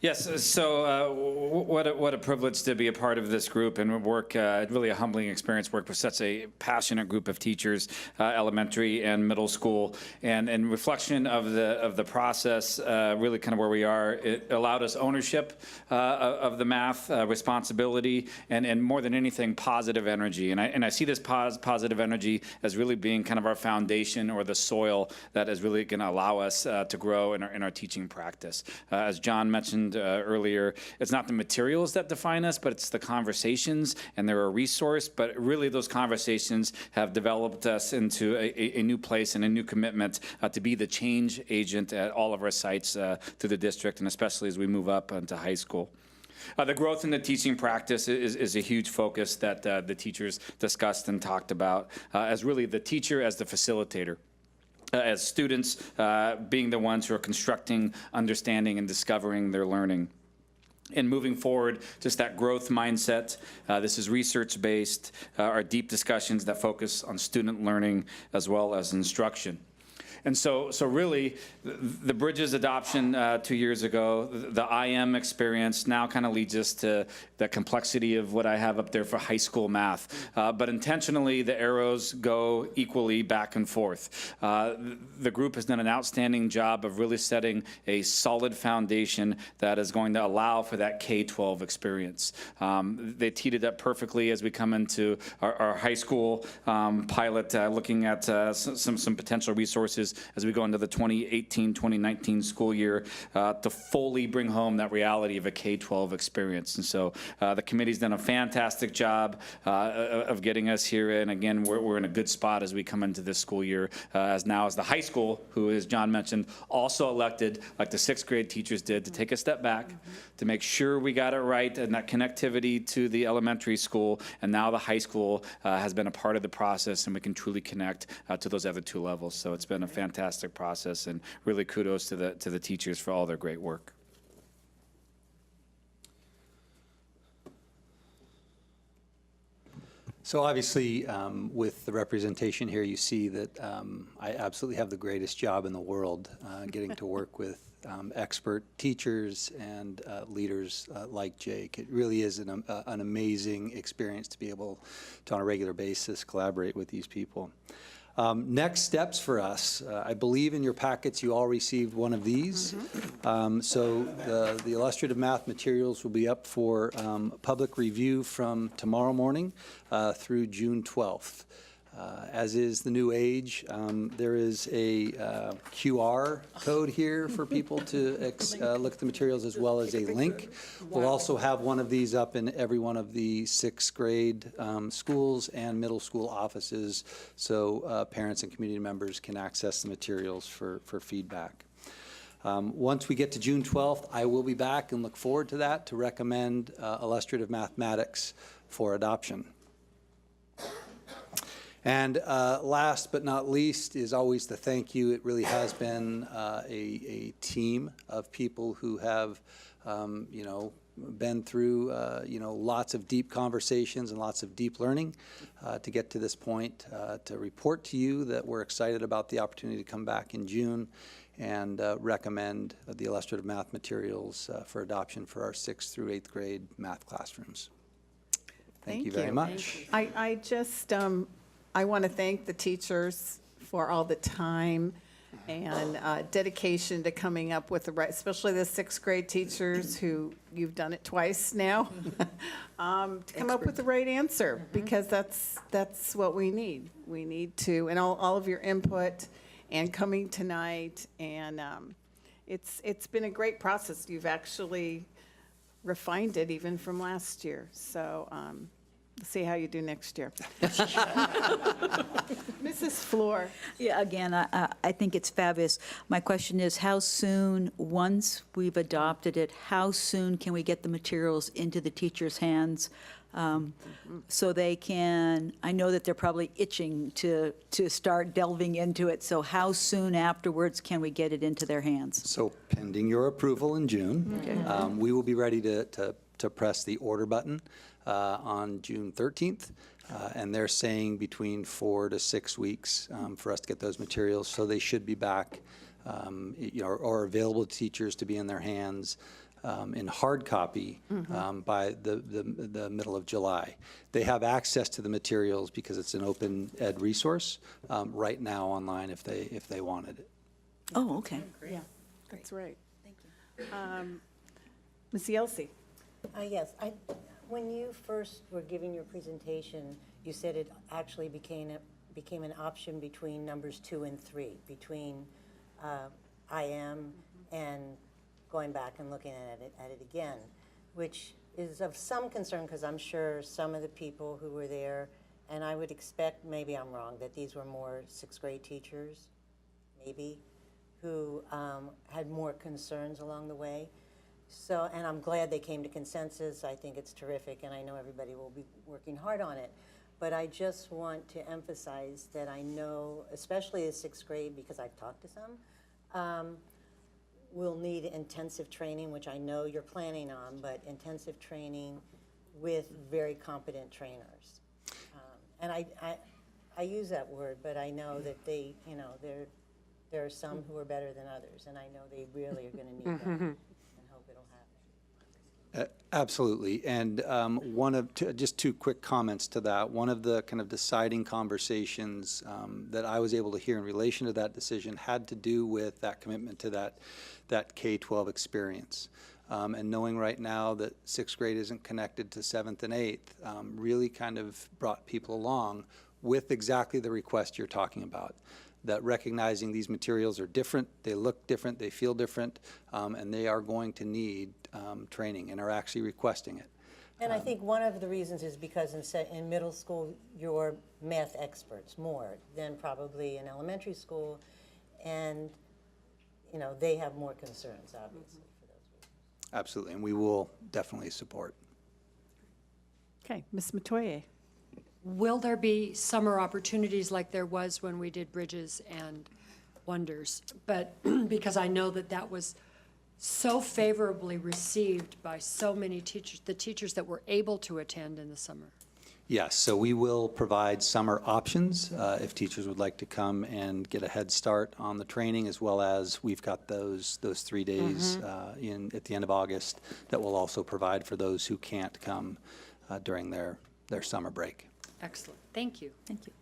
Yes, so what a privilege to be a part of this group and work, really a humbling experience, work with such a passionate group of teachers, elementary and middle school, and reflection of the process, really kind of where we are. It allowed us ownership of the math, responsibility, and more than anything, positive energy. And I see this positive energy as really being kind of our foundation or the soil that is really going to allow us to grow in our teaching practice. As John mentioned earlier, it's not the materials that define us, but it's the conversations, and they're a resource, but really those conversations have developed us into a new place and a new commitment to be the change agent at all of our sites through the district, and especially as we move up into high school. The growth in the teaching practice is a huge focus that the teachers discussed and talked about as really the teacher as the facilitator. As students being the ones who are constructing, understanding, and discovering their learning. And moving forward, just that growth mindset. This is research-based, our deep discussions that focus on student learning as well as instruction. And so really, the Bridges adoption 2 years ago, the IM experience now kind of leads us to the complexity of what I have up there for high school math. But intentionally, the arrows go equally back and forth. The group has done an outstanding job of really setting a solid foundation that is going to allow for that K-12 experience. They teed it up perfectly as we come into our high school pilot, looking at some potential resources as we go into the 2018-2019 school year to fully bring home that reality of a K-12 experience. And so the committee's done a fantastic job of getting us here, and again, we're in a good spot as we come into this school year, as the high school, who, as John mentioned, also elected, like the 6th grade teachers did, to take a step back, to make sure we got it right, and that connectivity to the elementary school, and now the high school has been a part of the process, and we can truly connect to those other 2 levels. So it's been a fantastic process, and really kudos to the teachers for all their great work. So obviously, with the representation here, you see that I absolutely have the greatest job in the world, getting to work with expert teachers and leaders like Jake. It really is an amazing experience to be able to, on a regular basis, collaborate with these people. Next steps for us. I believe in your packets you all received one of these. So the illustrative math materials will be up for public review from tomorrow morning through June 12th. As is the new age, there is a QR code here for people to look at the materials, as well as a link. We'll also have one of these up in every one of the 6th grade schools and middle school offices, so parents and community members can access the materials for feedback. Once we get to June 12th, I will be back and look forward to that to recommend illustrative mathematics for adoption. And last but not least is always the thank you. It really has been a team of people who have, been through, lots of deep conversations and lots of deep learning to get to this point, to report to you that we're excited about the opportunity to come back in June and recommend the illustrative math materials for adoption for our 6th through 8th grade math classrooms. Thank you very much. I just, I want to thank the teachers for all the time and dedication to coming up with the right, especially the 6th grade teachers who, you've done it twice now, to come up with the right answer, because that's what we need. We need to, and all of your input and coming tonight, and it's been a great process. You've actually refined it even from last year. So we'll see how you do next year. Mrs. Floor. Yeah, again, I think it's fabulous. My question is, how soon, once we've adopted it, how soon can we get the materials into the teachers' hands so they can, I know that they're probably itching to start delving into it, so how soon afterwards can we get it into their hands? So pending your approval in June, we will be ready to press the order button on June 13th, and they're saying between 4 to 6 weeks for us to get those materials, so they should be back or available to teachers to be in their hands in hard copy by the middle of July. They have access to the materials because it's an open ed resource right now online if they wanted it. Oh, okay. Yeah, that's right. Thank you. Ms. Yelsey. Yes, when you first were giving your presentation, you said it actually became an option between numbers 2 and 3, between IM and going back and looking at it again, which is of some concern because I'm sure some of the people who were there, and I would expect, maybe I'm wrong, that these were more 6th grade teachers, maybe, who had more concerns along the way. So, and I'm glad they came to consensus. I think it's terrific, and I know everybody will be working hard on it. But I just want to emphasize that I know, especially the 6th grade, because I've talked to some, we'll need intensive training, which I know you're planning on, but intensive training with very competent trainers. And I use that word, but I know that they, you know, there are some who are better than others, and I know they really are going to need that, and hope it'll happen. Absolutely. And just two quick comments to that. One of the kind of deciding conversations that I was able to hear in relation to that decision had to do with that commitment to that K-12 experience. And knowing right now that 6th grade isn't connected to 7th and 8th really kind of brought people along with exactly the request you're talking about. That recognizing these materials are different, they look different, they feel different, and they are going to need training and are actually requesting it. And I think one of the reasons is because in middle school, you're math experts more than probably in elementary school, and, you know, they have more concerns, obviously, for those reasons. Absolutely, and we will definitely support. Okay, Ms. Metoyer. Will there be summer opportunities like there was when we did Bridges and Wonders? But because I know that that was so favorably received by so many teachers, the teachers that were able to attend in the summer. Yes, so we will provide summer options if teachers would like to come and get a head start on the training, as well as we've got those 3 days at the end of August that we'll also provide for those who can't come during their summer break. Excellent. Thank you. Thank you.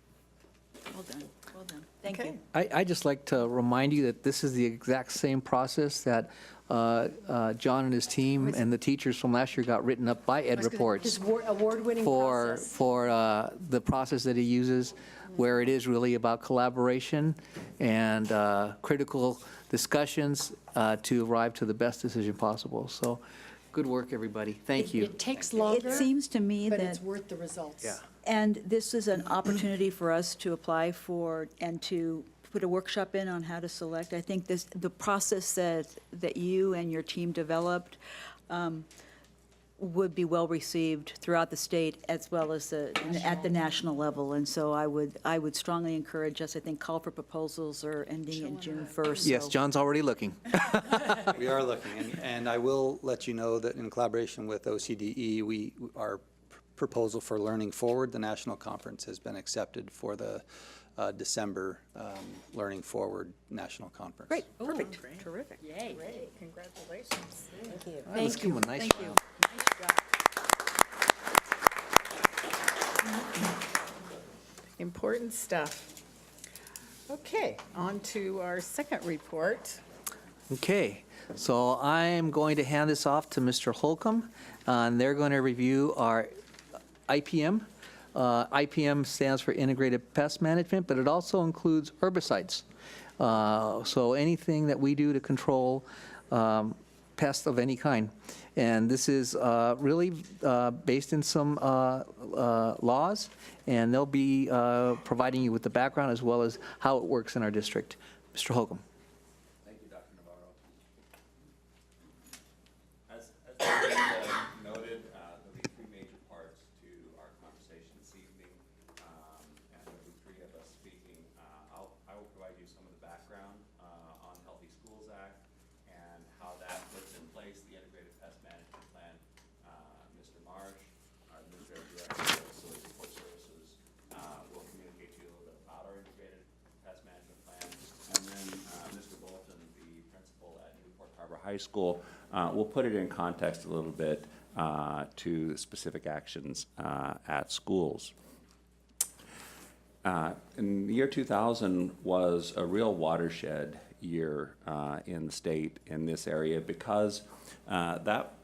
Well done, well done. Thank Okay. you. I just like to remind you that this is the exact same process that John and his team and the teachers from last year got written up by Ed Reports His award-winning process. for the process that he uses, where it is really about collaboration and critical discussions to arrive to the best decision possible. So, good work, everybody. Thank you. It takes longer. It seems to me but that. it's worth the results. Yeah. And this is an opportunity for us to apply for and to put a workshop in on how to select. I think the process that you and your team developed would be well received throughout the state as well as at the national level. And so I would strongly encourage us. I think call for proposals are ending in June 1st. Yes, so- John's already looking. We are looking, and I will let you know that in collaboration with OCDE, our proposal for Learning Forward, the national conference, has been accepted for the December Learning Forward National Conference. Great, perfect. Terrific. Yay. Great, congratulations. Thank you. All right, let's give him a nice Thank you. round. Important stuff. Okay, on to our second report. Okay, so I'm going to hand this off to Mr. Holcomb, and they're going to review our IPM. IPM stands for Integrated Pest Management, but it also includes herbicides. So anything that we do to control pests of any kind. And this is really based in some laws, and they'll be providing you with the background as well as how it works in our district. Mr. Holcomb. Thank you, Dr. Navarro. As noted, there'll be three major parts to our conversation this evening, and there'll be three of us speaking. I will provide you some of the background on the Healthy Schools Act and how that puts in place the Integrated Pest Management Plan. Mr. Marsh, our Administrative Director of Facility Support Services, will communicate to you a little bit about our Integrated Pest Management Plan. And then Mr. Bolton, the principal at Newport Harbor High School, will put it in context a little bit to specific actions at schools. In the year 2000 was a real watershed year in the state in this area because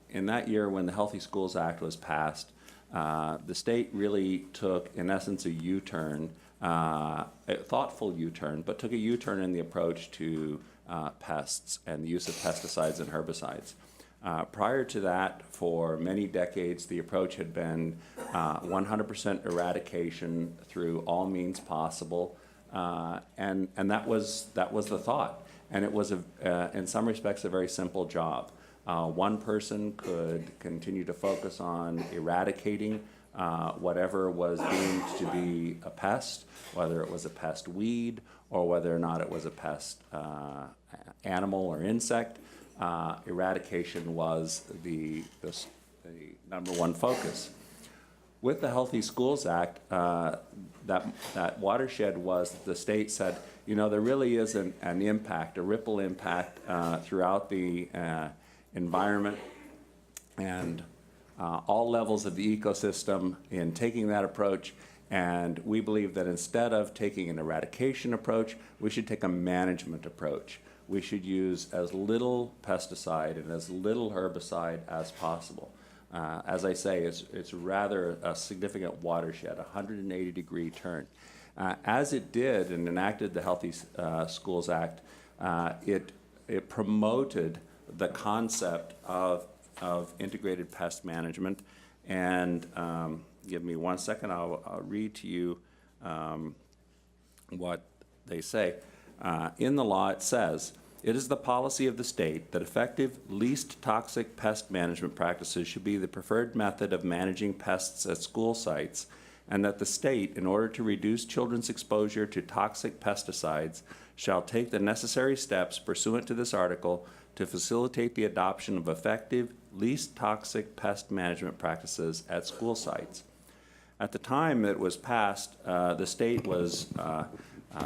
in that year when the Healthy Schools Act was passed, the state really took, in essence, a U-turn, a thoughtful U-turn, but took a U-turn in the approach to pests and the use of pesticides and herbicides. Prior to that, for many decades, the approach had been 100% eradication through all means possible, and that was the thought. And it was, in some respects, a very simple job. One person could continue to focus on eradicating whatever was deemed to be a pest, whether it was a pest weed or whether or not it was a pest animal or insect. Eradication was the number one focus. With the Healthy Schools Act, that watershed was, the state said, you know, there really is an impact, a ripple impact throughout the environment and all levels of the ecosystem in taking that approach. And we believe that instead of taking an eradication approach, we should take a management approach. We should use as little pesticide and as little herbicide as possible. As I say, it's rather a significant watershed, a 180-degree turn. As it did and enacted the Healthy Schools Act, it promoted the concept of integrated pest management. And give me 1 second, I'll read to you what they say. In the law, it says, "It is the policy of the state that effective, least toxic pest management practices should be the preferred method of managing pests at school sites, and that the state, in order to reduce children's exposure to toxic pesticides, shall take the necessary steps pursuant to this article to facilitate the adoption of effective, least toxic pest management practices at school sites." At the time it was passed, the state was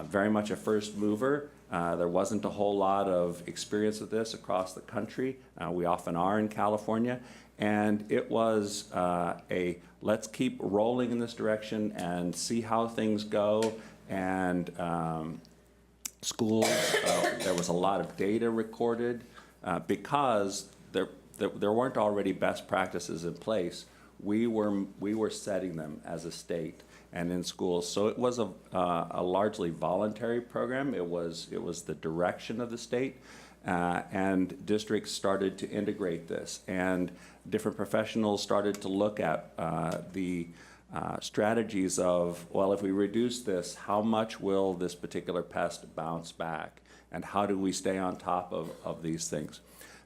very much a first mover. There wasn't a whole lot of experience with this across the country. We often are in California. And it was let's keep rolling in this direction and see how things go. And schools, there was a lot of data recorded because there weren't already best practices in place. We were setting them as a state and in schools. So it was a largely voluntary program. It was the direction of the state, and districts started to integrate this, and different professionals started to look at the strategies of, well, if we reduce this, how much will this particular pest bounce back, and how do we stay on top of these things?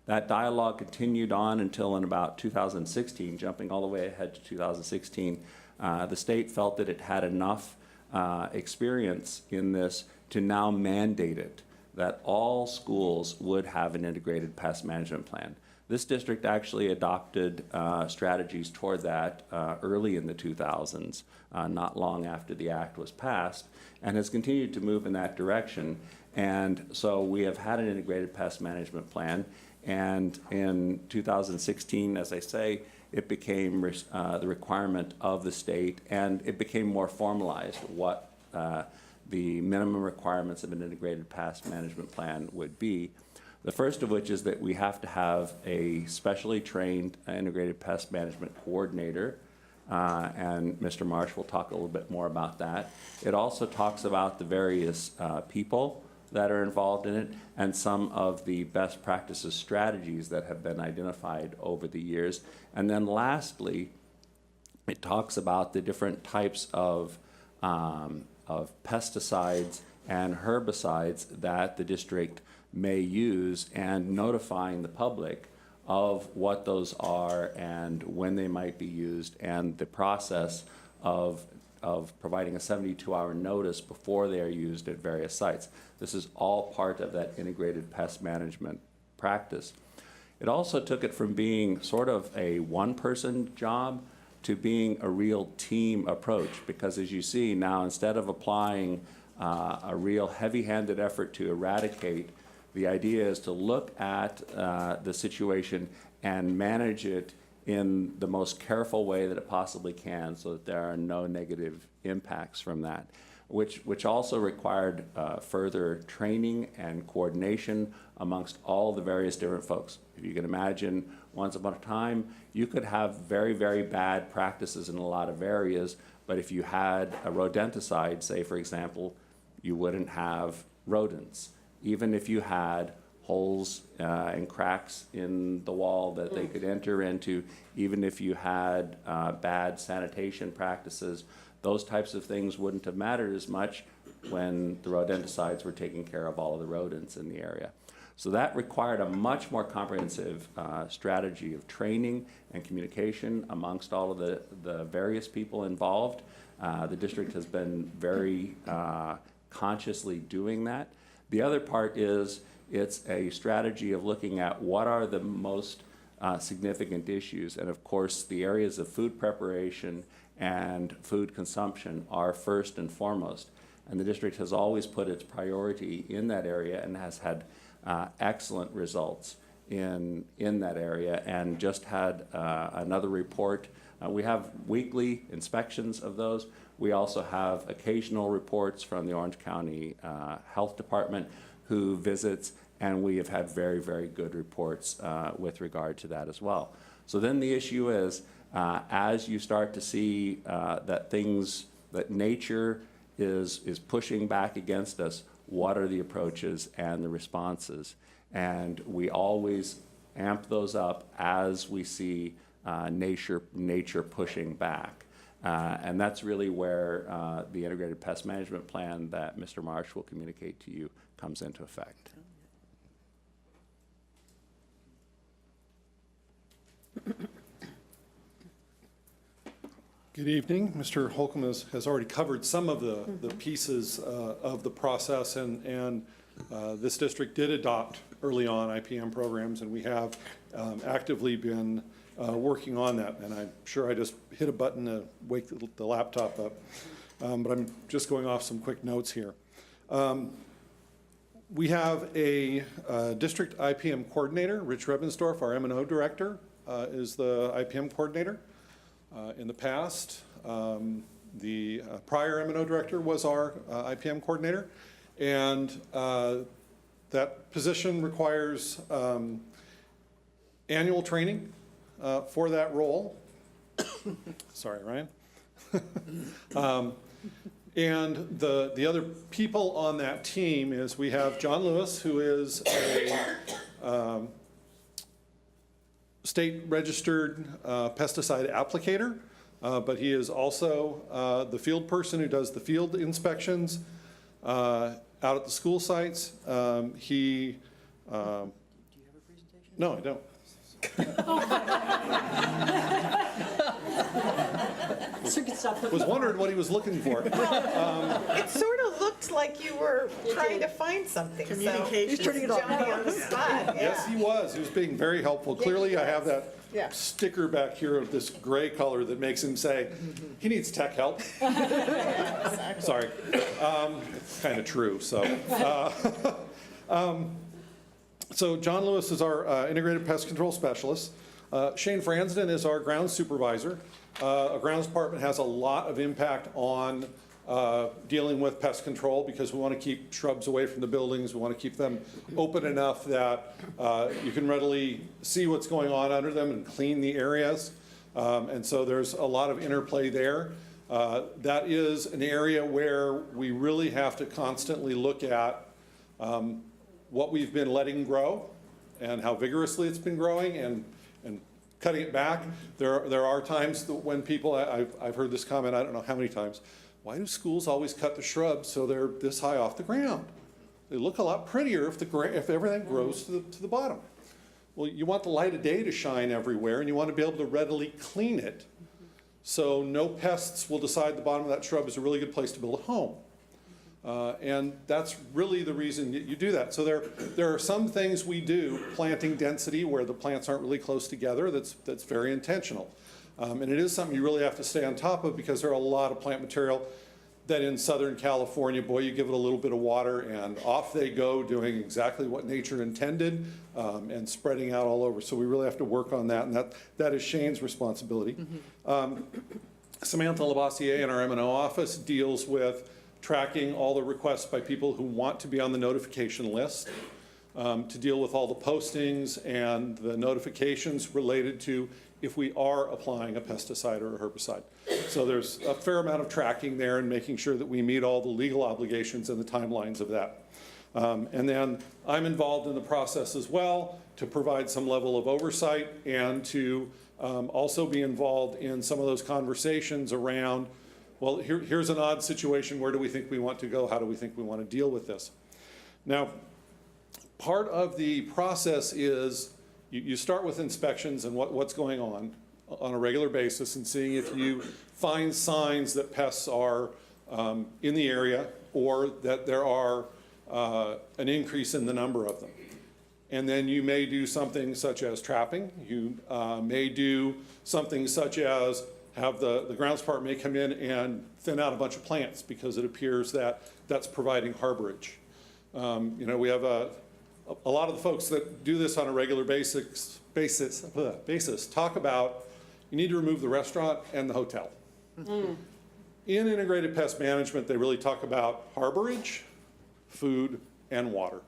That dialogue continued on until in about 2016, jumping all the way ahead to 2016. The state felt that it had enough experience in this to now mandate it, that all schools would have an integrated pest management plan. This district actually adopted strategies toward that early in the 2000s, not long after the act was passed, and has continued to move in that direction. And so we have had an integrated pest management plan. And in 2016, as I say, it became the requirement of the state, and it became more formalized what the minimum requirements of an integrated pest management plan would be. The first of which is that we have to have a specially trained integrated pest management coordinator, and Mr. Marsh will talk a little bit more about that. It also talks about the various people that are involved in it, and some of the best practices strategies that have been identified over the years. And then lastly, it talks about the different types of pesticides and herbicides that the district may use, and notifying the public of what those are and when they might be used, and the process of providing a 72-hour notice before they are used at various sites. This is all part of that integrated pest management practice. It also took it from being sort of a one-person job to being a real team approach, because as you see now, instead of applying a real heavy-handed effort to eradicate, the idea is to look at the situation and manage it in the most careful way that it possibly can, so that there are no negative impacts from that, which also required further training and coordination amongst all the various different folks. If you can imagine, once upon a time, you could have very, very bad practices in a lot of areas, but if you had a rodenticide, say for example, you wouldn't have rodents. Even if you had holes and cracks in the wall that they could enter into, even if you had bad sanitation practices, those types of things wouldn't have mattered as much when the rodenticides were taking care of all of the rodents in the area. So that required a much more comprehensive strategy of training and communication amongst all of the various people involved. The district has been very consciously doing that. The other part is it's a strategy of looking at what are the most significant issues. And of course, the areas of food preparation and food consumption are first and foremost. And the district has always put its priority in that area and has had excellent results in that area, and just had another report. We have weekly inspections of those. We also have occasional reports from the Orange County Health Department who visits, and we have had very, very good reports with regard to that as well. So then the issue is, as you start to see that nature is pushing back against us, what are the approaches and the responses? And we always amp those up as we see nature pushing back. And that's really where the integrated pest management plan that Mr. Marsh will communicate to you comes into effect. Good evening. Mr. Holcomb has already covered some of the pieces of the process, and this district did adopt early on IPM programs, and we have actively been working on that. And I'm sure I just hit a button to wake the laptop up, but I'm just going off some quick notes here. We have a district IPM coordinator. Rich Rebensdorf, our M&O director, is the IPM coordinator. In the past, the prior M&O director was our IPM coordinator, and that position requires annual training for that role. Sorry, Ryan. And the other people on that team is we have John Lewis, who is a state registered pesticide applicator, but he is also the field person who does the field inspections out at the school sites. Do you have a presentation? No, I don't. Was wondering what he was looking for. It sort of looked like you were trying to find something. Communication. He's turning it on the spot. Yes, he was. He was being very helpful. Clearly, I have that Yeah. sticker back here of this gray color that makes him say, he needs tech help. Sorry. It's kind of true. So John Lewis is our integrated pest control specialist. Shane Fransden is our grounds supervisor. Our grounds department has a lot of impact on dealing with pest control because we want to keep shrubs away from the buildings. We want to keep them open enough that you can readily see what's going on under them and clean the areas. And so there's a lot of interplay there. That is an area where we really have to constantly look at what we've been letting grow and how vigorously it's been growing and cutting it back. There are times that when people, I've heard this comment, I don't know how many times, why do schools always cut the shrubs so they're this high off the ground? They look a lot prettier if everything grows to the bottom. Well, you want the light of day to shine everywhere, and you want to be able to readily clean it so no pests will decide the bottom of that shrub is a really good place to build a home. And that's really the reason you do that. So there are some things we do, planting density where the plants aren't really close together, that's very intentional. And it is something you really have to stay on top of because there are a lot of plant material that in Southern California, boy, you give it a little bit of water and off they go doing exactly what nature intended and spreading out all over. So we really have to work on that, and that is Shane's responsibility. Samantha Labossiere in our M&O office deals with tracking all the requests by people who want to be on the notification list, to deal with all the postings and the notifications related to if we are applying a pesticide or a herbicide. So there's a fair amount of tracking there and making sure that we meet all the legal obligations and the timelines of that. And then I'm involved in the process as well to provide some level of oversight and to also be involved in some of those conversations around, well, here's an odd situation. Where do we think we want to go? How do we think we want to deal with this? Now, part of the process is you start with inspections and what's going on a regular basis and seeing if you find signs that pests are in the area or that there are an increase in the number of them. And then you may do something such as trapping. You may do something such as have the grounds department may come in and thin out a bunch of plants because it appears that that's providing harborage. You know, we have a lot of the folks that do this on a regular basis talk about you need to remove the restaurant and the hotel. In integrated pest management, they really talk about harborage, food, and water.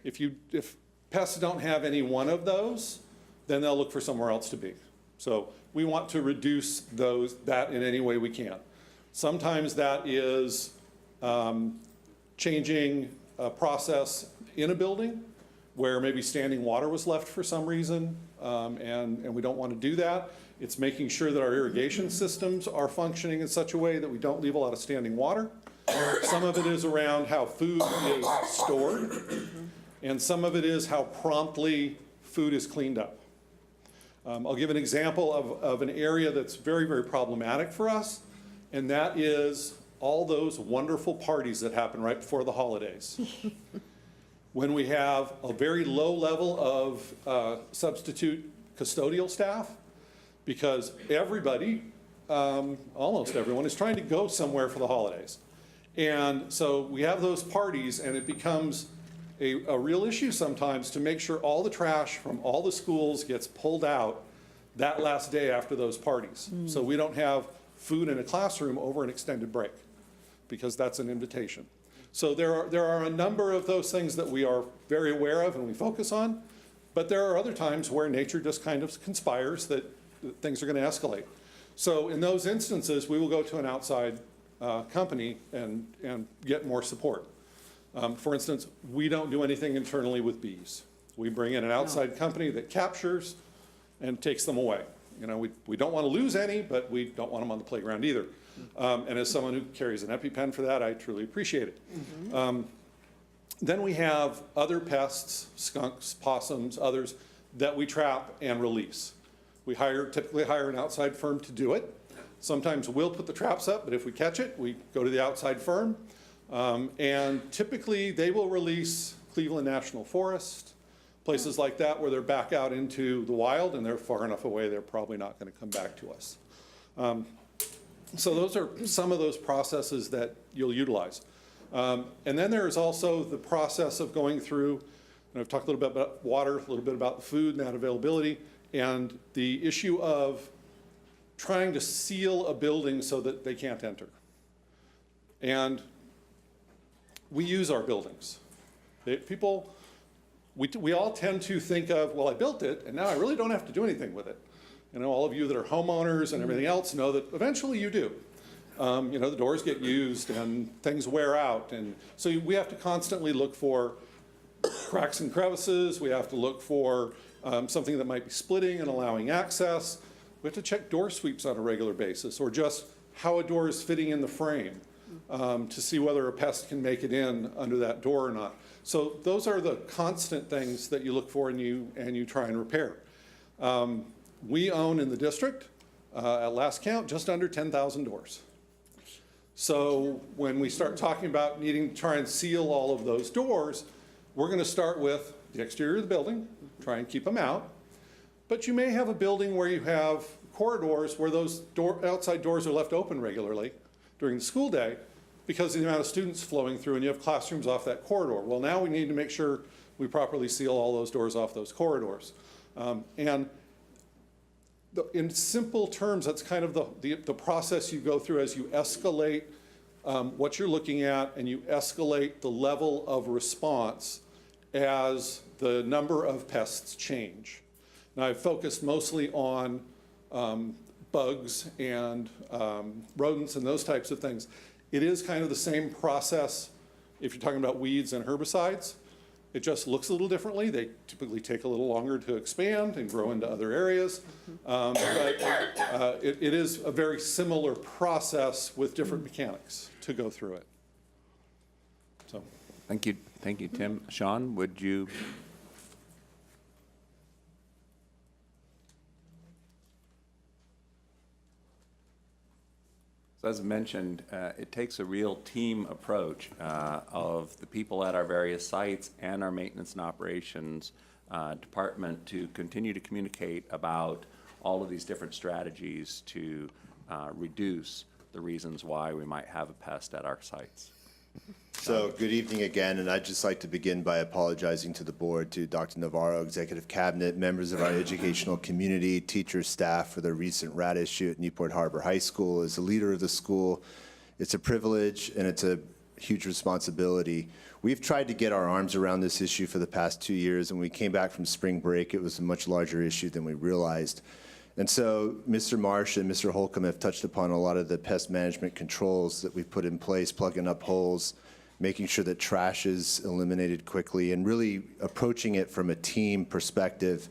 If pests don't have any one of those, then they'll look for somewhere else to be. So we want to reduce that in any way we can. Sometimes that is changing a process in a building where maybe standing water was left for some reason, and we don't want to do that. It's making sure that our irrigation systems are functioning in such a way that we don't leave a lot of standing water. Some of it is around how food is stored, and some of it is how promptly food is cleaned up. I'll give an example of an area that's very, very problematic for us, and that is all those wonderful parties that happen right before the holidays. When we have a very low level of substitute custodial staff, because everybody, almost everyone, is trying to go somewhere for the holidays. And so we have those parties, and it becomes a real issue sometimes to make sure all the trash from all the schools gets pulled out that last day after those parties. So we don't have food in a classroom over an extended break, because that's an invitation. So there are a number of those things that we are very aware of and we focus on, but there are other times where nature just kind of conspires that things are going to escalate. So in those instances, we will go to an outside company and get more support. For instance, we don't do anything internally with bees. We bring in an outside company that captures and takes them away. You know, we don't want to lose any, but we don't want them on the playground either. And as someone who carries an EpiPen for that, I truly appreciate it. Then we have other pests, skunks, possums, others, that we trap and release. We typically hire an outside firm to do it. Sometimes we'll put the traps up, but if we catch it, we go to the outside firm. And typically they will release Cleveland National Forest, places like that where they're back out into the wild and they're far enough away they're probably not going to come back to us. So those are some of those processes that you'll utilize. And then there is also the process of going through, and I've talked a little bit about water, a little bit about the food and that availability, and the issue of trying to seal a building so that they can't enter. And we use our buildings. We all tend to think of, well, I built it, and now I really don't have to do anything with it. You know, all of you that are homeowners and everything else know that eventually you do. You know, the doors get used and things wear out. And so we have to constantly look for cracks and crevices. We have to look for something that might be splitting and allowing access. We have to check door sweeps on a regular basis, or just how a door is fitting in the frame to see whether a pest can make it in under that door or not. So those are the constant things that you look for and you try and repair. We own in the district, at last count, just under 10,000 doors. So when we start talking about needing to try and seal all of those doors, we're going to start with the exterior of the building, try and keep them out. But you may have a building where you have corridors where those outside doors are left open regularly during the school day because of the amount of students flowing through, and you have classrooms off that corridor. Well, now we need to make sure we properly seal all those doors off those corridors. In simple terms, that's kind of the process you go through as you escalate what you're looking at, and you escalate the level of response as the number of pests change. Now, I've focused mostly on bugs and rodents and those types of things. It is kind of the same process if you're talking about weeds and herbicides. It just looks a little differently. They typically take a little longer to expand and grow into other areas. It is a very similar process with different mechanics to go through it. So. Thank you, Tim. Sean, would you? So as mentioned, it takes a real team approach of the people at our various sites and our maintenance and operations department to continue to communicate about all of these different strategies to reduce the reasons why we might have a pest at our sites. So good evening again, and I'd just like to begin by apologizing to the board, to Dr. Navarro, Executive Cabinet, members of our educational community, teachers, staff for the recent rat issue at Newport Harbor High School. As a leader of the school, it's a privilege and it's a huge responsibility. We've tried to get our arms around this issue for the past 2 years, and when we came back from spring break, it was a much larger issue than we realized. And so Mr. Marsh and Mr. Holcomb have touched upon a lot of the pest management controls that we've put in place, plugging up holes, making sure that trash is eliminated quickly, and really approaching it from a team perspective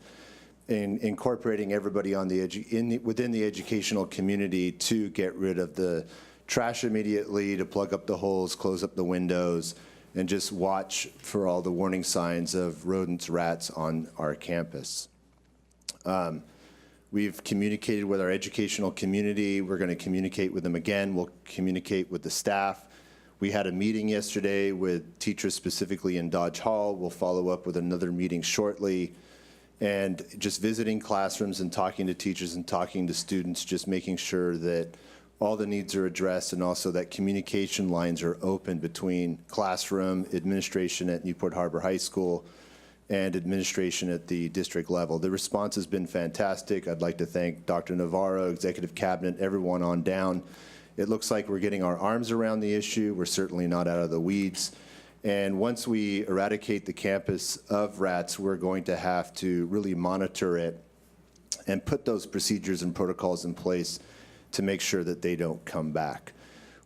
and incorporating everybody on the within the educational community to get rid of the trash immediately, to plug up the holes, close up the windows, and just watch for all the warning signs of rodents, rats on our campus. We've communicated with our educational community. We're going to communicate with them again. We'll communicate with the staff. We had a meeting yesterday with teachers specifically in Dodge Hall. We'll follow up with another meeting shortly. And just visiting classrooms and talking to teachers and talking to students, just making sure that all the needs are addressed and also that communication lines are open between classroom, administration at Newport Harbor High School, and administration at the district level. The response has been fantastic. I'd like to thank Dr. Navarro, Executive Cabinet, everyone on down. It looks like we're getting our arms around the issue. We're certainly not out of the weeds. And once we eradicate the campus of rats, we're going to have to really monitor it and put those procedures and protocols in place to make sure that they don't come back.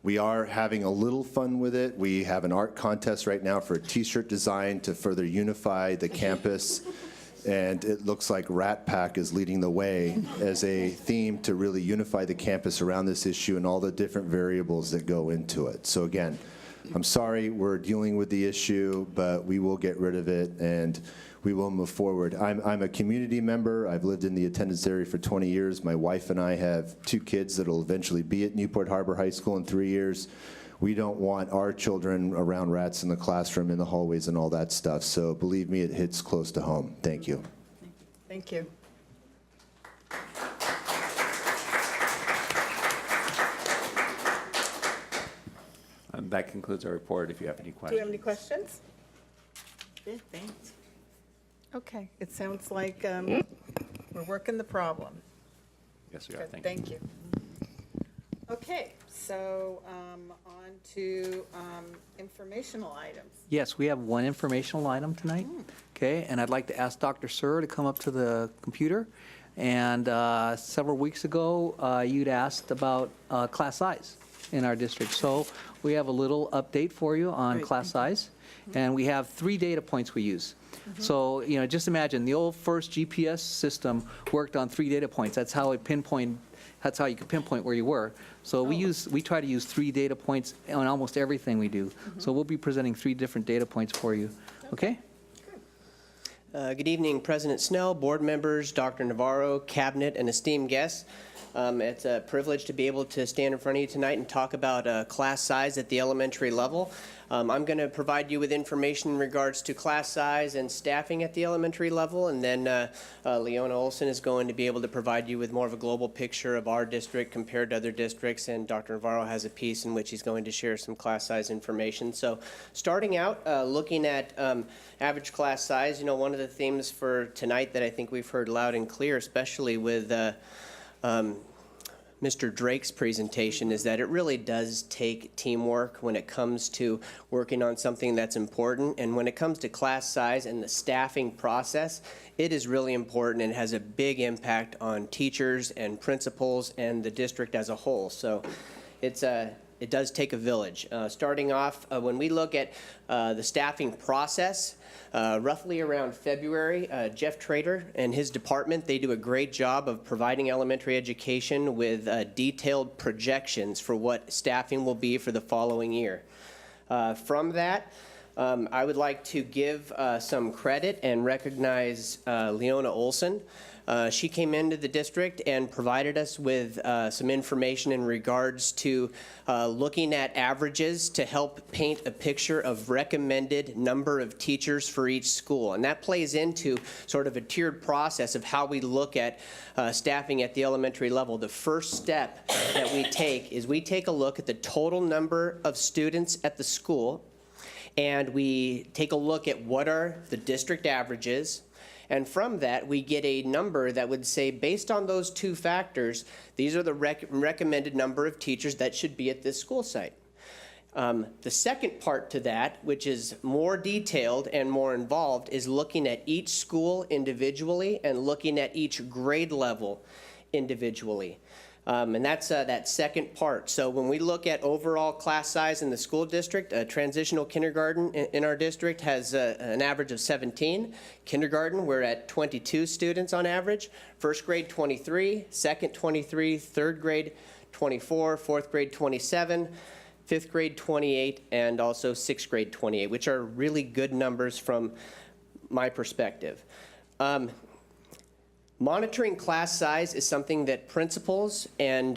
We are having a little fun with it. We have an art contest right now for a t-shirt design to further unify the campus. And it looks like Rat Pack is leading the way as a theme to really unify the campus around this issue and all the different variables that go into it. So again, I'm sorry we're dealing with the issue, but we will get rid of it and we will move forward. I'm a community member. I've lived in the attendance area for 20 years. My wife and I have 2 kids that will eventually be at Newport Harbor High School in 3 years. We don't want our children around rats in the classroom, in the hallways, and all that stuff. So believe me, it hits close to home. Thank you. Thank you. And that concludes our report. If you have any Do questions. you have any questions? Good, thanks. Okay, it sounds like we're working the problem. Yes, we are. Good, thank you. Okay, so on to informational items. Yes, we have one informational item tonight, okay? And I'd like to ask Dr. Sir to come up to the computer. And several weeks ago, you'd asked about class size in our district. So we have a little update for you on Great, class size. And we have 3 data points we use. So, you know, just imagine the old first GPS system worked on 3 data points. That's how it pinpoint. That's how you could pinpoint where you were. So we try to use 3 data points on almost everything we do. So we'll be presenting 3 different data points for you. Okay? Good evening, President Snell, board members, Dr. Navarro, cabinet, and esteemed guests. It's a privilege to be able to stand in front of you tonight and talk about class size at the elementary level. I'm going to provide you with information in regards to class size and staffing at the elementary level, and then Leona Olson is going to be able to provide you with more of a global picture of our district compared to other districts, and Dr. Navarro has a piece in which he's going to share some class size information. So starting out, looking at average class size, you know, one of the themes for tonight that I think we've heard loud and clear, especially with Mr. Drake's presentation, is that it really does take teamwork when it comes to working on something that's important. And when it comes to class size and the staffing process, it is really important and has a big impact on teachers and principals and the district as a whole. So it does take a village. Starting off, when we look at the staffing process, roughly around February, Jeff Trader and his department, they do a great job of providing elementary education with detailed projections for what staffing will be for the following year. From that, I would like to give some credit and recognize Leona Olson. She came into the district and provided us with some information in regards to looking at averages to help paint a picture of recommended number of teachers for each school. And that plays into sort of a tiered process of how we look at staffing at the elementary level. The first step that we take is we take a look at the total number of students at the school, and we take a look at what are the district averages. And from that, we get a number that would say, based on those two factors, these are the recommended number of teachers that should be at this school site. The second part to that, which is more detailed and more involved, is looking at each school individually and looking at each grade level individually. And that's that second part. So when we look at overall class size in the school district, transitional kindergarten in our district has an average of 17. Kindergarten, we're at 22 students on average. First grade, 23. Second, 23. Third grade, 24. Fourth grade, 27. Fifth grade, 28. And also sixth grade, 28, which are really good numbers from my perspective. Monitoring class size is something that principals and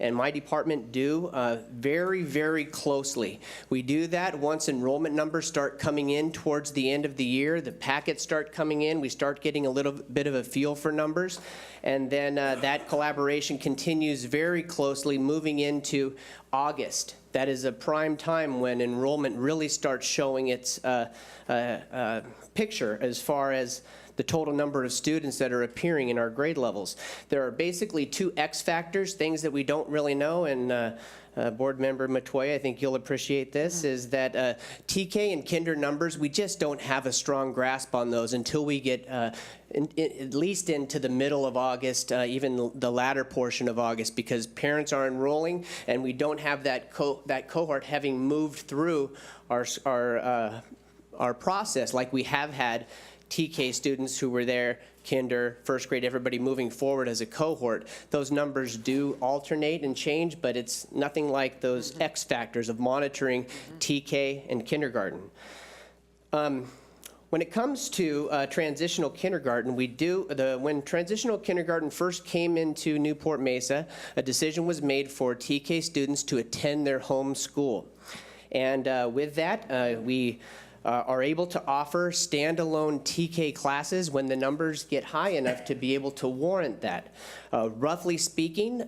my department do very, very closely. We do that once enrollment numbers start coming in towards the end of the year. The packets start coming in. We start getting a little bit of a feel for numbers. And then that collaboration continues very closely moving into August. That is a prime time when enrollment really starts showing its picture as far as the total number of students that are appearing in our grade levels. There are basically two X factors, things that we don't really know, and Board Member Metoyer, I think you'll appreciate this, is that TK and kinder numbers, we just don't have a strong grasp on those until we get at least into the middle of August, even the latter portion of August, because parents are enrolling and we don't have that cohort having moved through our process like we have had TK students who were there, kinder, first grade, everybody moving forward as a cohort. Those numbers do alternate and change, but it's nothing like those X factors of monitoring TK and kindergarten. When it comes to transitional kindergarten, when transitional kindergarten first came into Newport Mesa, a decision was made for TK students to attend their home school. And with that, we are able to offer standalone TK classes when the numbers get high enough to be able to warrant that. Roughly speaking,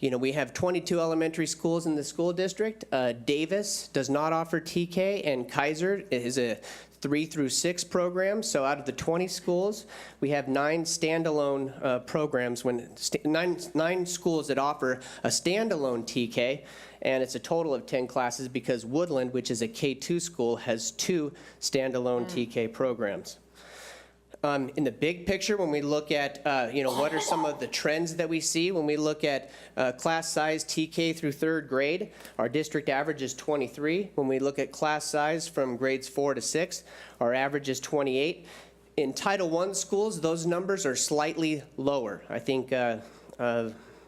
we have 22 elementary schools in the school district. Davis does not offer TK, and Kaiser is a 3 through 6 program. So out of the 20 schools, we have 9 standalone programs, nine schools that offer a standalone TK. And it's a total of 10 classes because Woodland, which is a K-2 school, has 2 standalone TK programs. In the big picture, when we look at, what are some of the trends that we see when we look at class size TK through 3rd grade, our district average is 23. When we look at class size from grades 4 to 6, our average is 28. In Title I schools, those numbers are slightly lower. I think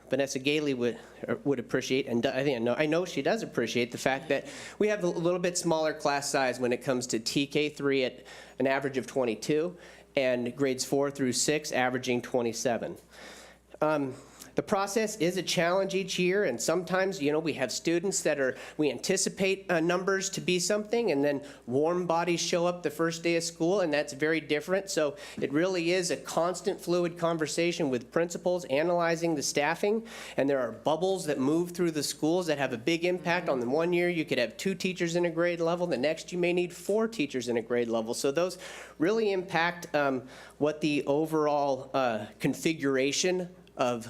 Vanessa Gailey would appreciate, and I know she does appreciate the fact that we have a little bit smaller class size when it comes to TK3 at an average of 22, and grades 4 through 6 averaging 27. The process is a challenge each year, and sometimes, we have students that we anticipate numbers to be something, and then warm bodies show up the first day of school, and that's very different. So it really is a constant fluid conversation with principals analyzing the staffing, and there are bubbles that move through the schools that have a big impact. On the one year, you could have 2 teachers in a grade level. The next, you may need 4 teachers in a grade level. So those really impact what the overall configuration of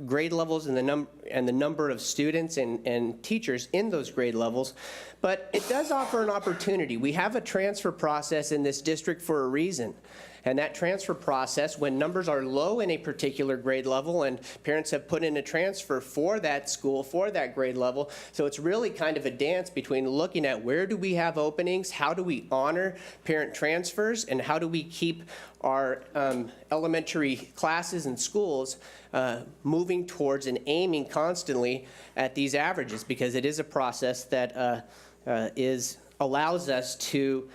grade levels and the number of students and teachers in those grade levels. But it does offer an opportunity. We have a transfer process in this district for a reason. And that transfer process, when numbers are low in a particular grade level and parents have put in a transfer for that school, for that grade level, so it's really kind of a dance between looking at where do we have openings, how do we honor parent transfers, and how do we keep our elementary classes and schools moving towards and aiming constantly at these averages, because it is a process that is allows us to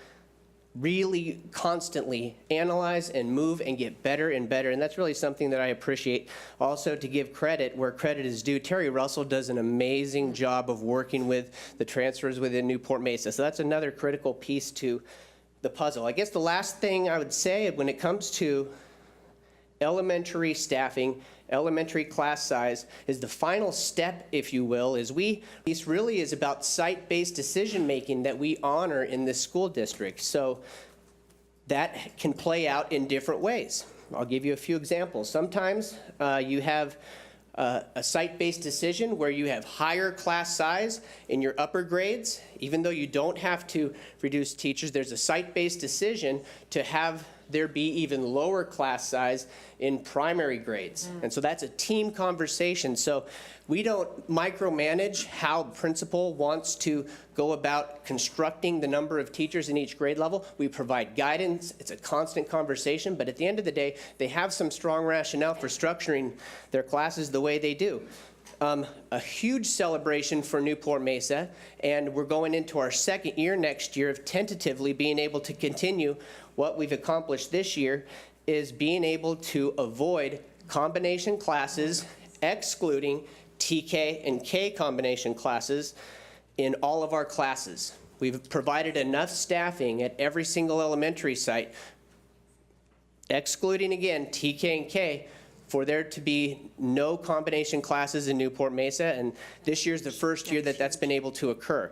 really constantly analyze and move and get better and better. And that's really something that I appreciate. Also, to give credit where credit is due, Terry Russell does an amazing job of working with the transfers within Newport Mesa. So that's another critical piece to the puzzle. I guess the last thing I would say when it comes to elementary staffing, elementary class size, is the final step, if you will, this really is about site-based decision-making that we honor in this school district. So that can play out in different ways. I'll give you a few examples. Sometimes you have a site-based decision where you have higher class size in your upper grades. Even though you don't have to reduce teachers, there's a site-based decision to have there be even lower class size in primary grades. And so that's a team conversation. So we don't micromanage how principal wants to go about constructing the number of teachers in each grade level. We provide guidance. It's a constant conversation, but at the end of the day, they have some strong rationale for structuring their classes the way they do. A huge celebration for Newport Mesa, and we're going into our second year next year of tentatively being able to continue what we've accomplished this year, is being able to avoid combination classes, excluding TK and K combination classes in all of our classes. We've provided enough staffing at every single elementary site, excluding again TK and K, for there to be no combination classes in Newport Mesa, and this year's the first year that that's been able to occur.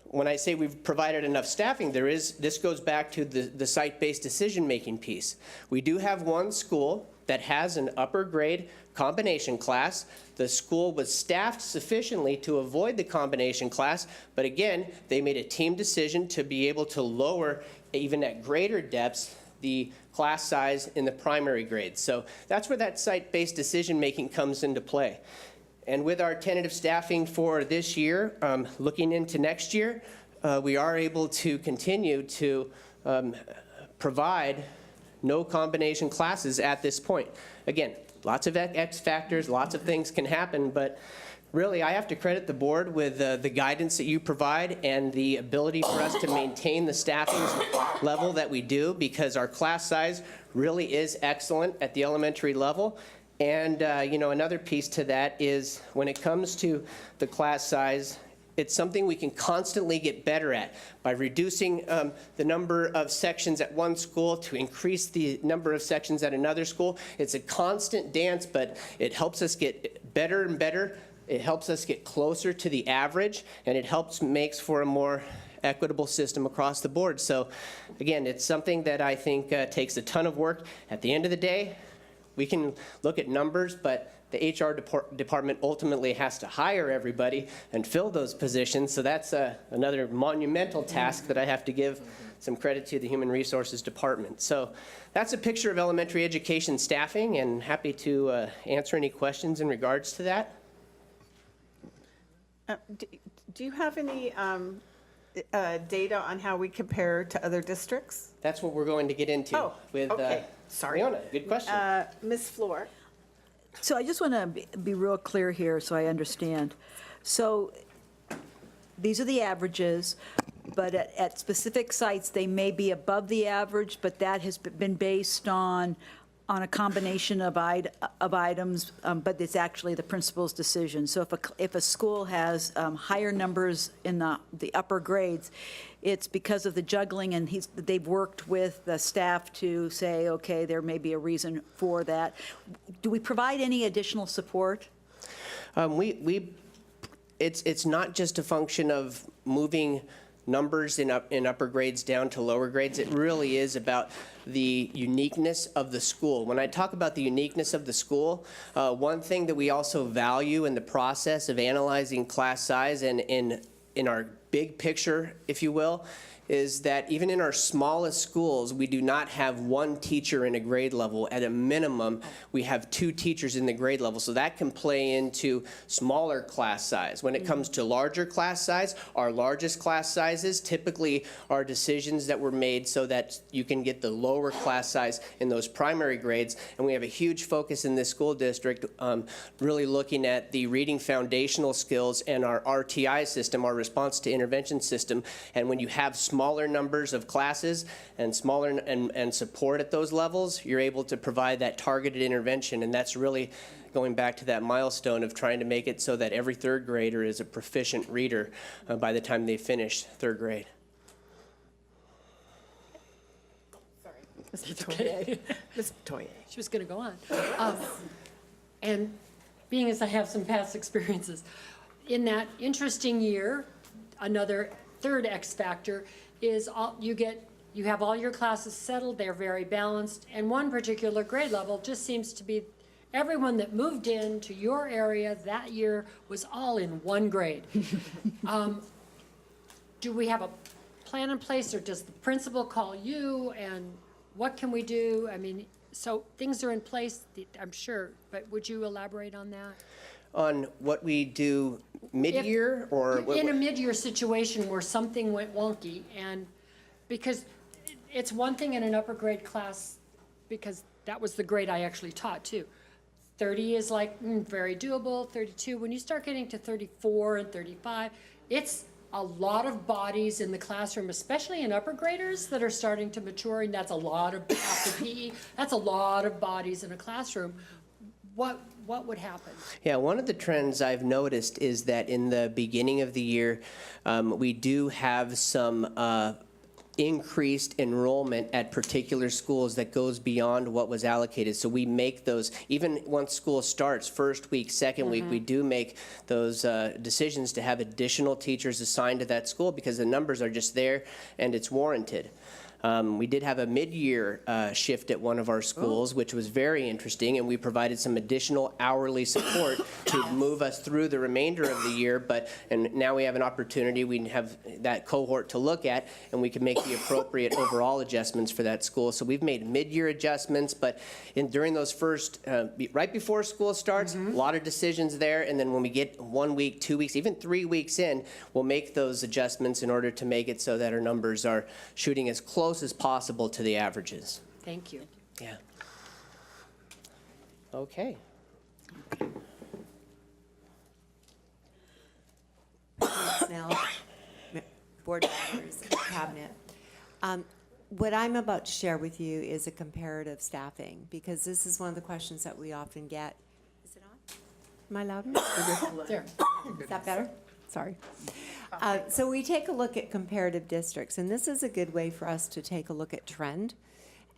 When I say we've provided enough staffing, this goes back to the site-based decision-making piece. We do have one school that has an upper grade combination class. The school was staffed sufficiently to avoid the combination class, but again, they made a team decision to be able to lower, even at greater depths, the class size in the primary grades. So that's where that site-based decision-making comes into play. And with our tentative staffing for this year, looking into next year, we are able to continue to provide no combination classes at this point. Again, lots of X factors, lots of things can happen, but really I have to credit the board with the guidance that you provide and the ability for us to maintain the staffing level that we do, because our class size really is excellent at the elementary level. And another piece to that is when it comes to the class size, it's something we can constantly get better at by reducing the number of sections at one school to increase the number of sections at another school. It's a constant dance, but it helps us get better and better. It helps us get closer to the average, and it makes for a more equitable system across the board. So again, it's something that I think takes a ton of work. At the end of the day, we can look at numbers, but the HR department ultimately has to hire everybody and fill those positions. So that's another monumental task that I have to give some credit to the Human Resources Department. So that's a picture of elementary education staffing, and happy to answer any questions in regards to that. Do you have any data on how we compare to other districts? That's what we're going to get into with okay. Sorry. Leona. Good question. Ms. Floor. So I just want to be real clear here so I understand. So these are the averages, but at specific sites, they may be above the average, but that has been based on a combination of items, but it's actually the principal's decision. So if a school has higher numbers in the upper grades, it's because of the juggling, and they've worked with the staff to say, okay, there may be a reason for that. Do we provide any additional support? It's not just a function of moving numbers in upper grades down to lower grades. It really is about the uniqueness of the school. When I talk about the uniqueness of the school, one thing that we also value in the process of analyzing class size and in our big picture, if you will, is that even in our smallest schools, we do not have one teacher in a grade level. At a minimum, we have 2 teachers in the grade level. So that can play into smaller class size. When it comes to larger class size, our largest class sizes typically are decisions that were made so that you can get the lower class size in those primary grades. And we have a huge focus in this school district really looking at the reading foundational skills and our RTI system, our response to intervention system. And when you have smaller numbers of classes and smaller and support at those levels, you're able to provide that targeted intervention. And that's really going back to that milestone of trying to make it so that every third grader is a proficient reader by the time they finish third grade. Mr. Toye. Ms. Toye. She was going to go on. And being as I have some past experiences, in that interesting year, another third X factor is you have all your classes settled, they're very balanced, and one particular grade level just seems to be everyone that moved into your area that year was all in one grade. Do we have a plan in place, or does the principal call you, and what can we do? I mean, so things are in place, I'm sure, but would you elaborate on that? On what we do mid-year, or in a mid-year situation where something went wonky, and because it's one thing in an upper grade class, because that was the grade I actually taught too. 30 is like very doable, 32. When you start getting to 34 and 35, it's a lot of bodies in the classroom, especially in upper graders that are starting to mature, and that's a lot of, after PE, that's a lot of bodies in a classroom. What would happen? Yeah, one of the trends I've noticed is that in the beginning of the year, we do have some increased enrollment at particular schools that goes beyond what was allocated. So we make those, even once school starts, first week, second week, we do make those decisions to have additional teachers assigned to that school because the numbers are just there and it's warranted. We did have a mid-year shift at one of our schools, which was very interesting, and we provided some additional hourly support to move us through the remainder of the year. And now we have an opportunity, we have that cohort to look at, and we can make the appropriate overall adjustments for that school. So we've made mid-year adjustments, but during those first, right before school starts, a lot of decisions there, and then when we get 1 week, 2 weeks, even 3 weeks in, we'll make those adjustments in order to make it so that our numbers are shooting as close as possible to the averages. Thank you. Yeah. Okay. Snell, board members, cabinet. What I'm about to share with you is a comparative staffing, because this is one of the questions that we often get. Is it on? Am I loud enough? There. Is that better? Sorry. So we take a look at comparative districts, and this is a good way for us to take a look at trend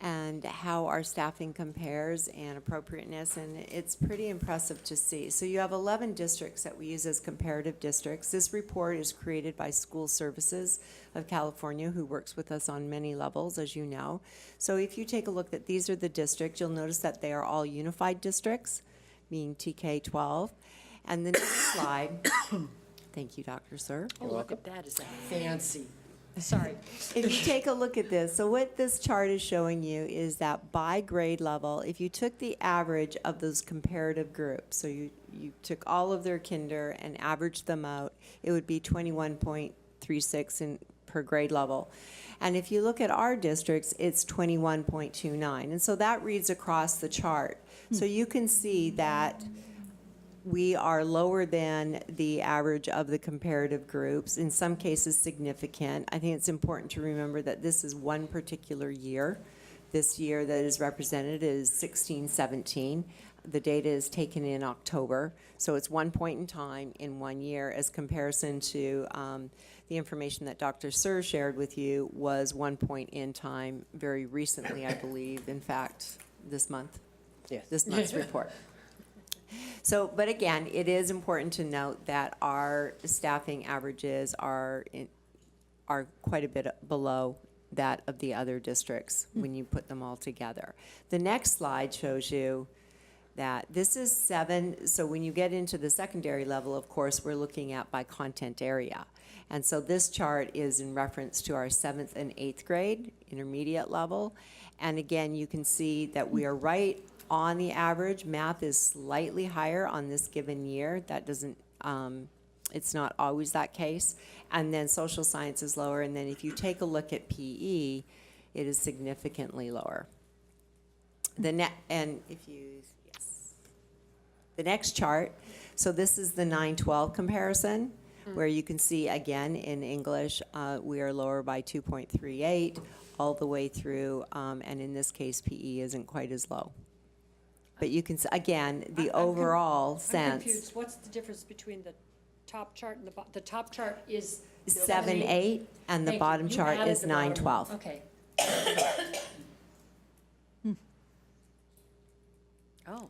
and how our staffing compares and appropriateness, and it's pretty impressive to see. So you have 11 districts that we use as comparative districts. This report is created by School Services of California, who works with us on many levels, as you know. So if you take a look at these are the districts, you'll notice that they are all unified districts, being TK-12. And the next slide, thank you, Dr. Sir. Oh, look at that, is that fancy? Sorry. If you take a look at this, so what this chart is showing you is that by grade level, if you took the average of those comparative groups, so you took all of their kinder and averaged them out, it would be 21.36 per grade level. And if you look at our districts, it's 21.29. And so that reads across the chart. So you can see that we are lower than the average of the comparative groups, in some cases significant. I think it's important to remember that this is one particular year. This year that is represented is 16-17. The data is taken in October, so it's one point in time in 1 year as comparison to the information that Dr. Sir shared with you was 1 point in time very recently, I believe, in fact, this month. Yes. This month's report. So, but again, it is important to note that our staffing averages are quite a bit below that of the other districts when you put them all together. The next slide shows you that this is 7, so when you get into the secondary level, of course, we're looking at by content area. And so this chart is in reference to our 7th and 8th grade, intermediate level. And again, you can see that we are right on the average. Math is slightly higher on this given year. That doesn't, it's not always that case. And then social science is lower. And then if you take a look at PE, it is significantly lower. The next chart, so this is the 9-12 comparison. where you can see, again, in English, we are lower by 2.38 all the way through, and in this case, PE isn't quite as low. But you can, again, the overall I'm sense. confused. What's the difference between the top chart and the top chart is 7.8, and the Thank you. bottom You chart added is the bottom one. 9.12. Okay. Oh.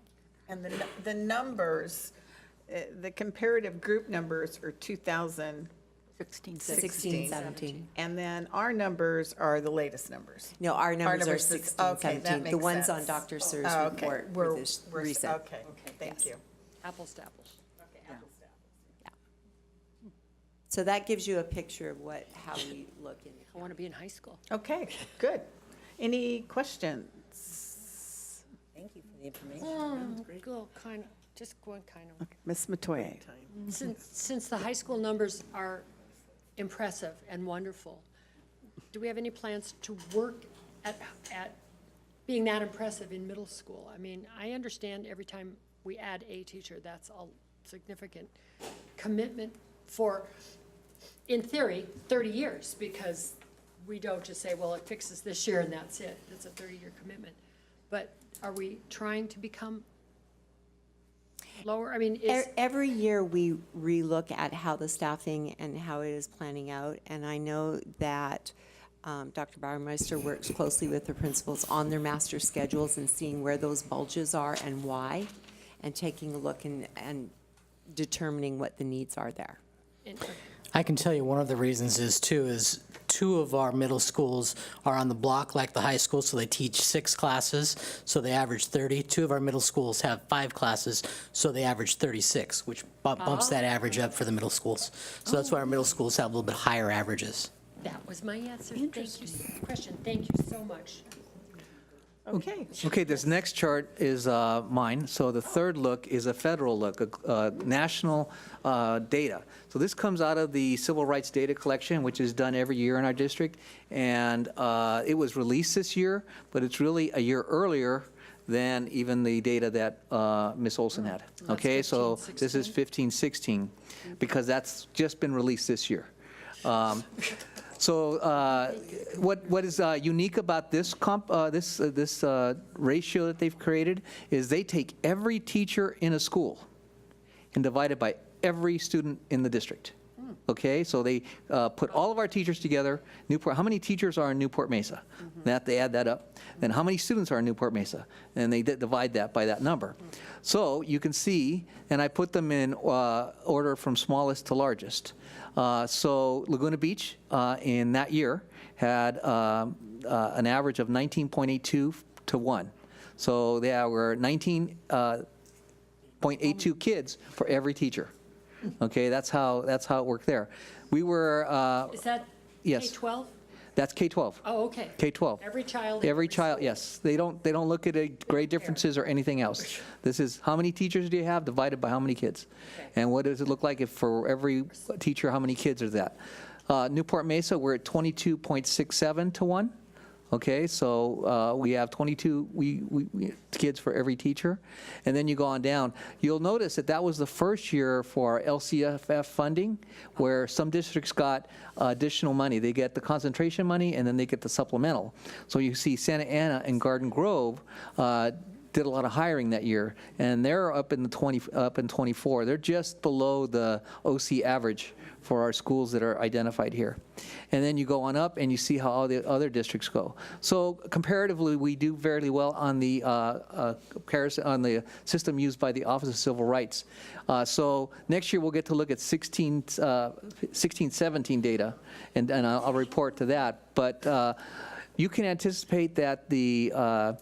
And the numbers, the comparative group numbers are 2016, 16, 17. And then our numbers are the latest numbers. No, our numbers are is- 16, okay, that 17. The makes ones on sense. Dr. Sear's Oh, okay. report We're- were this we're- recent. Okay, thank you. Apples to apples. So that gives you a picture of how we look in. I want to be in high school. Okay, good. Any questions? Thank you for the information. Go kind of, just going kind of. Ms. Matoye? Since the high school numbers are impressive and wonderful, do we have any plans to work at being that impressive in middle school? I mean, I understand every time we add a teacher, that's a significant commitment for, in theory, 30 years, because we don't just say, well, it fixes this year and that's it. It's a 30-year commitment. But are we trying to become lower? I mean, is, Every year, we relook at how the staffing and how it is planning out, and I know that Dr. Bauermeister works closely with the principals on their master schedules and seeing where those bulges are and why, and taking a look and determining what the needs are there. I can tell you one of the reasons is two of our middle schools are on the block like the high school, so they teach 6 classes, so they average 30. 2 of our middle schools have 5 classes, so they average 36, which bumps that average up for the middle schools. So that's why our middle schools have a little bit higher averages. that was my answer. Thank you, question. Thank you so much. Okay. Okay, this next chart is mine. So the third look is a federal look, national data. So this comes out of the Civil Rights Data Collection, which is done every year in our district. And it was released this year, but it's really a year earlier than even the data that Ms. Olson had. Okay, so this is 15-16, because that's just been released this year. So what is unique about this ratio that they've created is they take every teacher in a school and divide it by every student in the district. Okay, so they put all of our teachers together. Newport, how many teachers are in Newport Mesa? That they add that up. Then how many students are in Newport Mesa? And they divide that by that number. So you can see, and I put them in order from smallest to largest. So Laguna Beach in that year had an average of 19.82 to 1. So there were 19.82 kids for every teacher. Okay, that's how it worked there. We were Is that yes. K-12? That's K-12. Oh, okay. K-12. Every child. Every child, yes. They don't look at grade differences or anything else. This is how many teachers do you have divided by how many kids? And what does it look like if for every teacher, how many kids are that? Newport Mesa, we're at 22.67 to 1. Okay, so we have 22 kids for every teacher. And then you go on down. You'll notice that was the first year for our LCFF funding, where some districts got additional money. They get the concentration money, and then they get the supplemental. So you see Santa Ana and Garden Grove did a lot of hiring that year, and they're up in 24. They're just below the OC average for our schools that are identified here. And then you go on up and you see how all the other districts go. So comparatively, we do fairly well on the comparison on the system used by the Office of Civil Rights. So next year we'll get to look at 16-17 data, and I'll report to that. But you can anticipate that the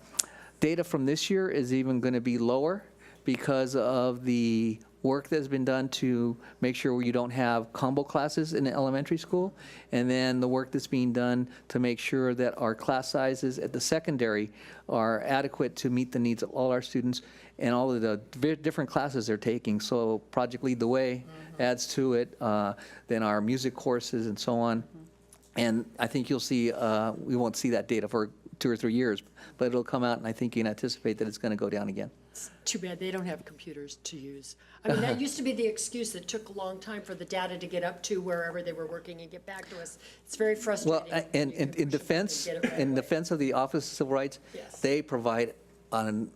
data from this year is even going to be lower because of the work that's been done to make sure you don't have combo classes in the elementary school, and then the work that's being done to make sure that our class sizes at the secondary are adequate to meet the needs of all our students and all of the different classes they're taking. So Project Lead the Way adds to it, then our music courses and so on. And I think you'll see, we won't see that data for 2 or 3 years, but it'll come out, and I think you can anticipate that it's going to go down again. Too bad they don't have computers to use. I mean, that used to be the excuse that took a long time for the data to get up to wherever they were working and get back to us. It's very frustrating. Well, and in defense, of the Office of Civil Rights, Yes. they provide an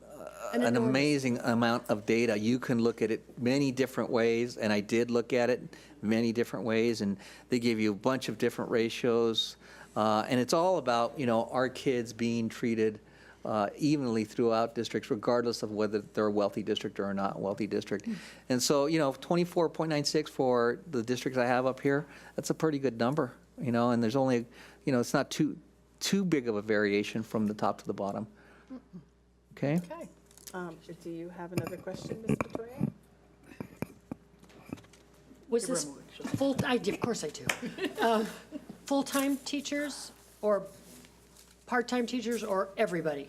amazing amount of data. You can look at it many different ways, and I did look at it many different ways, and they give you a bunch of different ratios. And it's all about, our kids being treated evenly throughout districts, regardless of whether they're a wealthy district or not a wealthy district. And so, 24.96 for the districts I have up here, that's a pretty good number, and there's only, it's not too big of a variation from the top to the bottom. Okay? Okay. Do you have another question, Ms. Victoria? Was this full, of course I do. Full-time teachers or part-time teachers or everybody?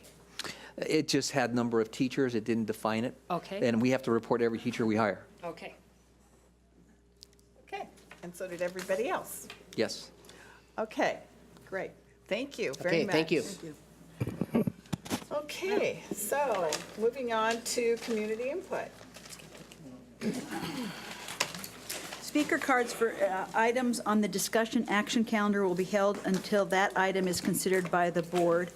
It just had number of teachers, it didn't define it. Okay. And we have to report every teacher we hire. Okay. Okay, and so did everybody else. Yes. Okay, great. Thank you very Okay, much. thank you. Okay, so moving on to community input. Speaker cards for items on the discussion action calendar will be held until that item is considered by the board.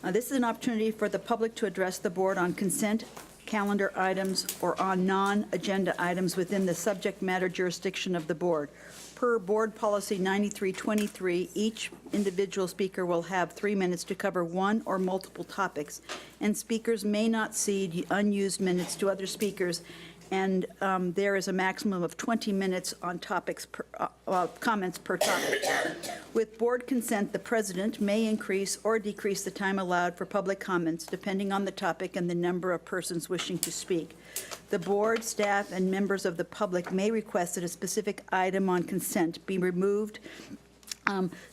This is an opportunity for the public to address the board on consent calendar items or on non-agenda items within the subject matter jurisdiction of the board. Per Board Policy 9323, each individual speaker will have 3 minutes to cover one or multiple topics, and speakers may not cede unused minutes to other speakers, and there is a maximum of 20 minutes on topics, comments per topic. With board consent, the president may increase or decrease the time allowed for public comments depending on the topic and the number of persons wishing to speak. The board, staff, and members of the public may request that a specific item on consent be removed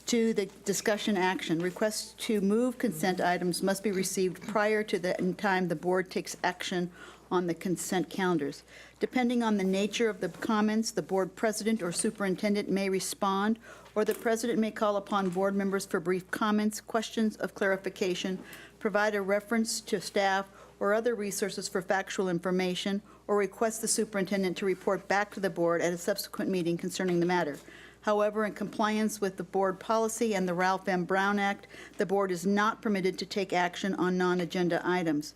to the discussion action. Requests to move consent items must be received prior to the time the board takes action on the consent calendars. Depending on the nature of the comments, the board president or superintendent may respond, or the president may call upon board members for brief comments, questions of clarification, provide a reference to staff or other resources for factual information, or request the superintendent to report back to the board at a subsequent meeting concerning the matter. However, in compliance with the board policy and the Ralph M. Brown Act, the board is not permitted to take action on non-agenda items.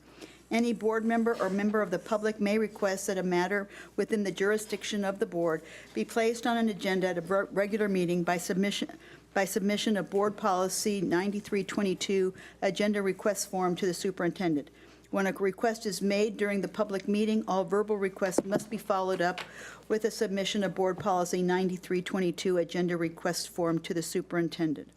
Any board member or member of the public may request that a matter within the jurisdiction of the board be placed on an agenda at a regular meeting by submission of Board Policy 9322 agenda request form to the superintendent. When a request is made during the public meeting, all verbal requests must be followed up with a submission of Board Policy 9322 agenda request form to the superintendent.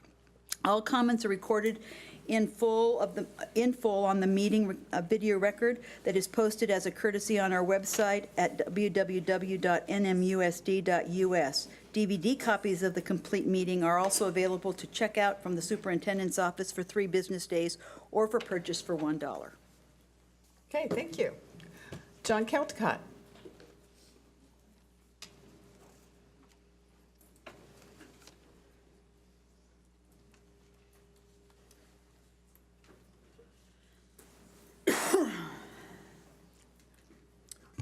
All comments are recorded in full on the meeting video record that is posted as a courtesy on our website at www.nmusd.us. DVD copies of the complete meeting are also available to check out from the superintendent's office for 3 business days or for purchase for $1. Okay, thank you. John Caldecott.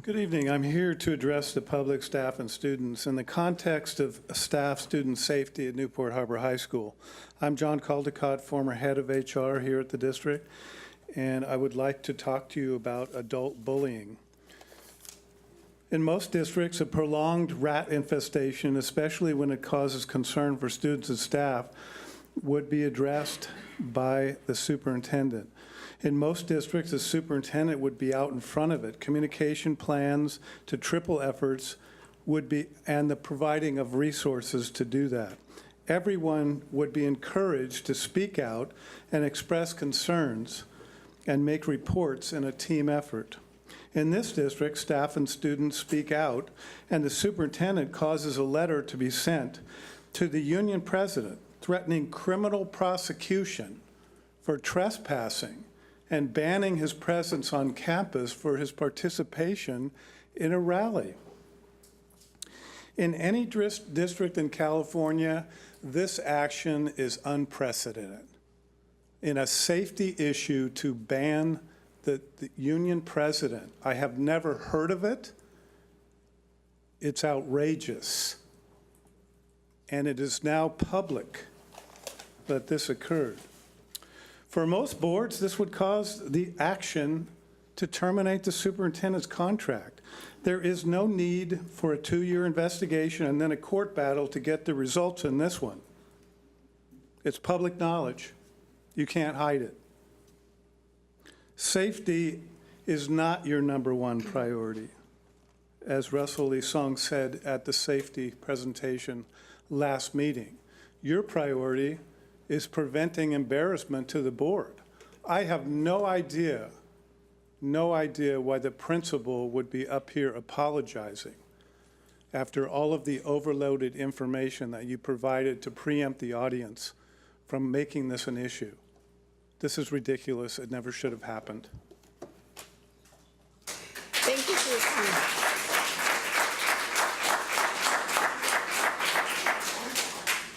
Good evening. I'm here to address the public, staff, and students in the context of staff student safety at Newport Harbor High School. I'm John Caldecott, former head of HR here at the district, and I would like to talk to you about adult bullying. In most districts, a prolonged rat infestation, especially when it causes concern for students and staff, would be addressed by the superintendent. In most districts, the superintendent would be out in front of it. Communication plans to triple efforts would be, and the providing of resources to do that. Everyone would be encouraged to speak out and express concerns and make reports in a team effort. In this district, staff and students speak out, and the superintendent causes a letter to be sent to the union president threatening criminal prosecution for trespassing and banning his presence on campus for his participation in a rally. In any district in California, this action is unprecedented. In a safety issue to ban the union president. I have never heard of it. It's outrageous. And it is now public that this occurred. For most boards, this would cause the action to terminate the superintendent's contract. There is no need for a 2-year investigation and then a court battle to get the results in this one. It's public knowledge. You can't hide it. Safety is not your number one priority. As Russell Lee Sung said at the safety presentation last meeting, your priority is preventing embarrassment to the board. I have no idea why the principal would be up here apologizing after all of the overloaded information that you provided to preempt the audience from making this an issue. This is ridiculous. It never should have happened. Thank you for your comment.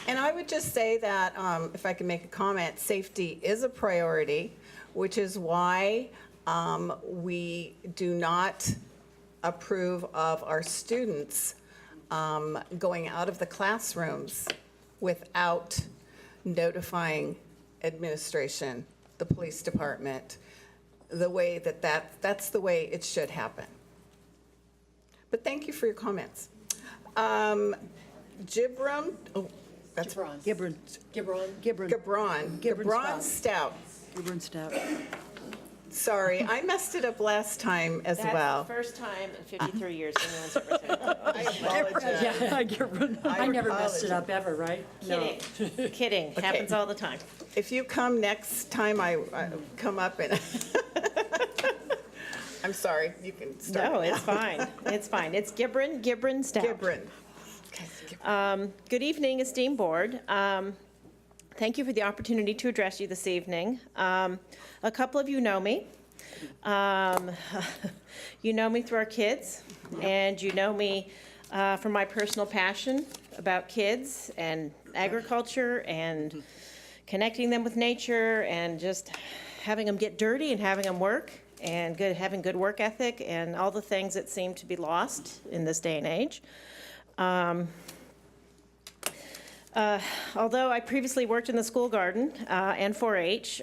And I would just say that, if I can make a comment, safety is a priority, which is why we do not approve of our students going out of the classrooms without notifying administration, the police department, the way that's the way it should happen. But thank you for your comments. Gibran, oh, that's Gibran. Gibran Stout. Gibran Stout. Sorry, I messed it up last time as well. That's the first time in 53 years anyone's ever said that. I apologize. I never messed it up ever, right? Kidding. Kidding. Okay. Happens all the time. If you come next time I come up and, I'm sorry, you can start. No, now. it's fine. It's fine. It's Gibran Stout. Gibran. Good evening, esteemed board. Thank you for the opportunity to address you this evening. A couple of you know me. You know me through our kids, and you know me from my personal passion about kids and agriculture and connecting them with nature and just having them get dirty and having them work and having good work ethic and all the things that seem to be lost in this day and age. Although I previously worked in the school garden and 4-H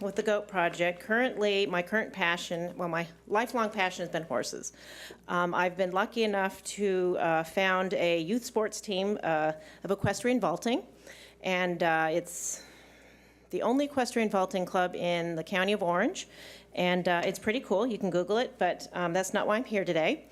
with the GOAT project, currently my current passion, well, my lifelong passion has been horses. I've been lucky enough to found a youth sports team of equestrian vaulting, and it's the only equestrian vaulting club in the county of Orange, and it's pretty cool. You can Google it, but that's not why I'm here today.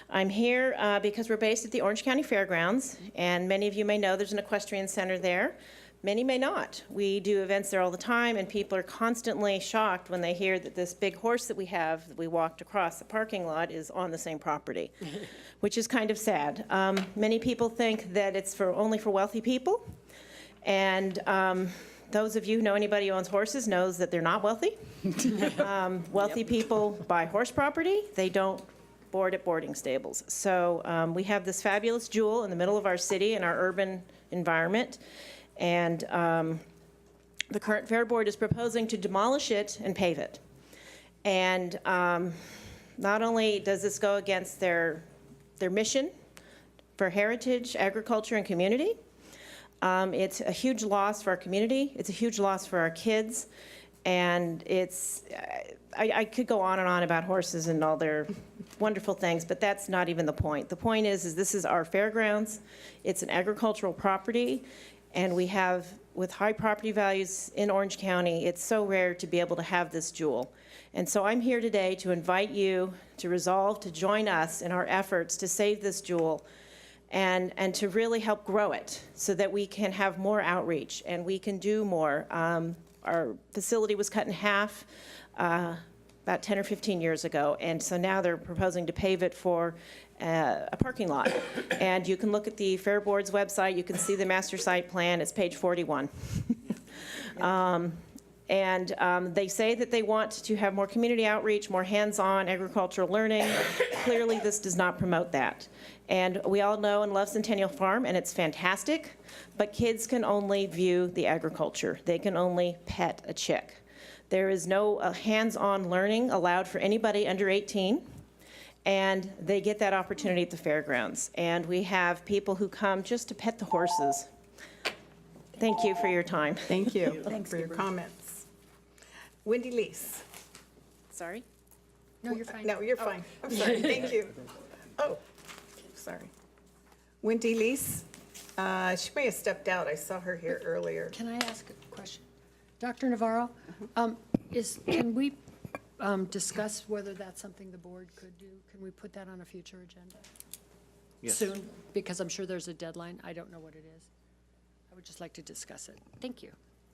I'm here because we're based at the Orange County Fairgrounds, and many of you may know there's an equestrian center there. Many may not. We do events there all the time, and people are constantly shocked when they hear that this big horse that we have, that we walked across the parking lot, is on the same property, which is kind of sad. Many people think that it's only for wealthy people, and those of you who know anybody who owns horses knows that they're not wealthy. Wealthy people buy horse property. They don't board at boarding stables. So we have this fabulous jewel in the middle of our city in our urban environment. And the current Fair Board is proposing to demolish it and pave it. And not only does this go against their mission for heritage, agriculture, and community, it's a huge loss for our community. It's a huge loss for our kids. And it's, I could go on and on about horses and all their wonderful things, but that's not even the point. The point is this is our fairgrounds. It's an agricultural property, and we have, with high property values in Orange County, it's so rare to be able to have this jewel. And so I'm here today to invite you to resolve to join us in our efforts to save this jewel and to really help grow it so that we can have more outreach and we can do more. Our facility was cut in half about 10 or 15 years ago, and so now they're proposing to pave it for a parking lot. And you can look at the Fair Board's website. You can see the master site plan. It's page 41. They say that they want to have more community outreach, more hands-on agricultural learning. Clearly, this does not promote that. And we all know and love Centennial Farm, and it's fantastic, but kids can only view the agriculture. They can only pet a chick. There is no hands-on learning allowed for anybody under 18, and they get that opportunity at the fairgrounds. And we have people who come just to pet the horses. Thank you for your time. Thank you for your comments. Wendy Lees. Sorry? No, you're fine. No, you're fine. I'm sorry. Thank you. Oh, sorry. Wendy Lees. She may have stepped out. I saw her here earlier. Can I ask a question? Dr. Navarro, can we discuss whether that's something the board could do? Can we put that on a future agenda? Yes. Soon, because I'm sure there's a deadline. I don't know what it is. I would just like to discuss it. Thank you.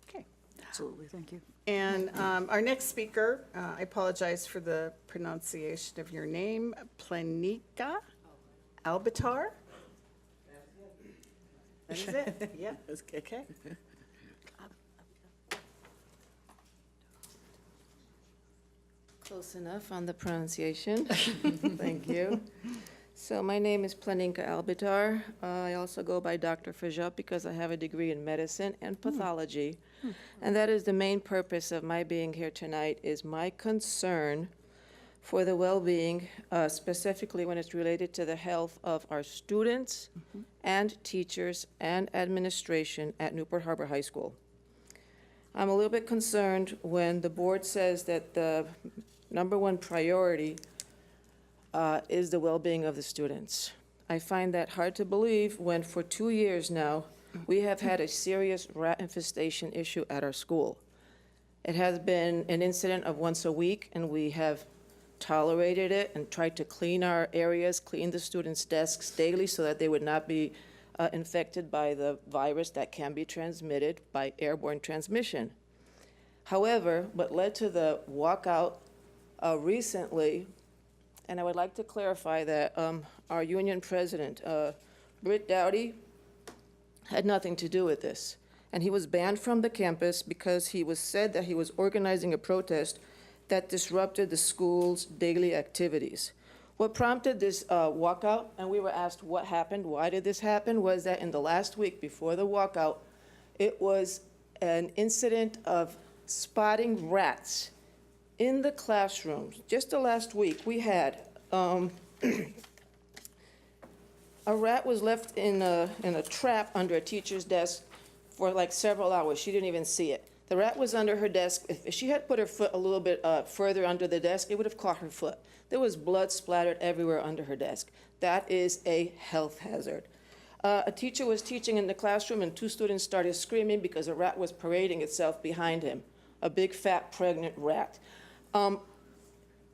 Okay. Absolutely, thank you. And our next speaker, I apologize for the pronunciation of your name, Plenika Albitar. That is it? Yeah. Okay. Close enough on the pronunciation. Thank you. So my name is Pleninka Albitar. I also go by Dr. Fajot because I have a degree in medicine and pathology. And that is the main purpose of my being here tonight, is my concern for the well-being, specifically when it's related to the health of our students and teachers and administration at Newport Harbor High School. I'm a little bit concerned when the board says that the number one priority is the well-being of the students. I find that hard to believe when for 2 years now, we have had a serious rat infestation issue at our school. It has been an incident of once a week, and we have tolerated it and tried to clean our areas, clean the students' desks daily so that they would not be infected by the virus that can be transmitted by airborne transmission. However, what led to the walkout recently, and I would like to clarify that our union president, Britt Dowdy, had nothing to do with this. And he was banned from the campus because he was said that he was organizing a protest that disrupted the school's daily activities. What prompted this walkout, and we were asked what happened, why did this happen, was that in the last week before the walkout, it was an incident of spotting rats in the classrooms. Just the last week, we had a rat was left in a trap under a teacher's desk for like several hours. She didn't even see it. The rat was under her desk. If she had put her foot a little bit further under the desk, it would have caught her foot. There was blood splattered everywhere under her desk. That is a health hazard. A teacher was teaching in the classroom, and 2 students started screaming because a rat was parading itself behind him, a big, fat, pregnant rat.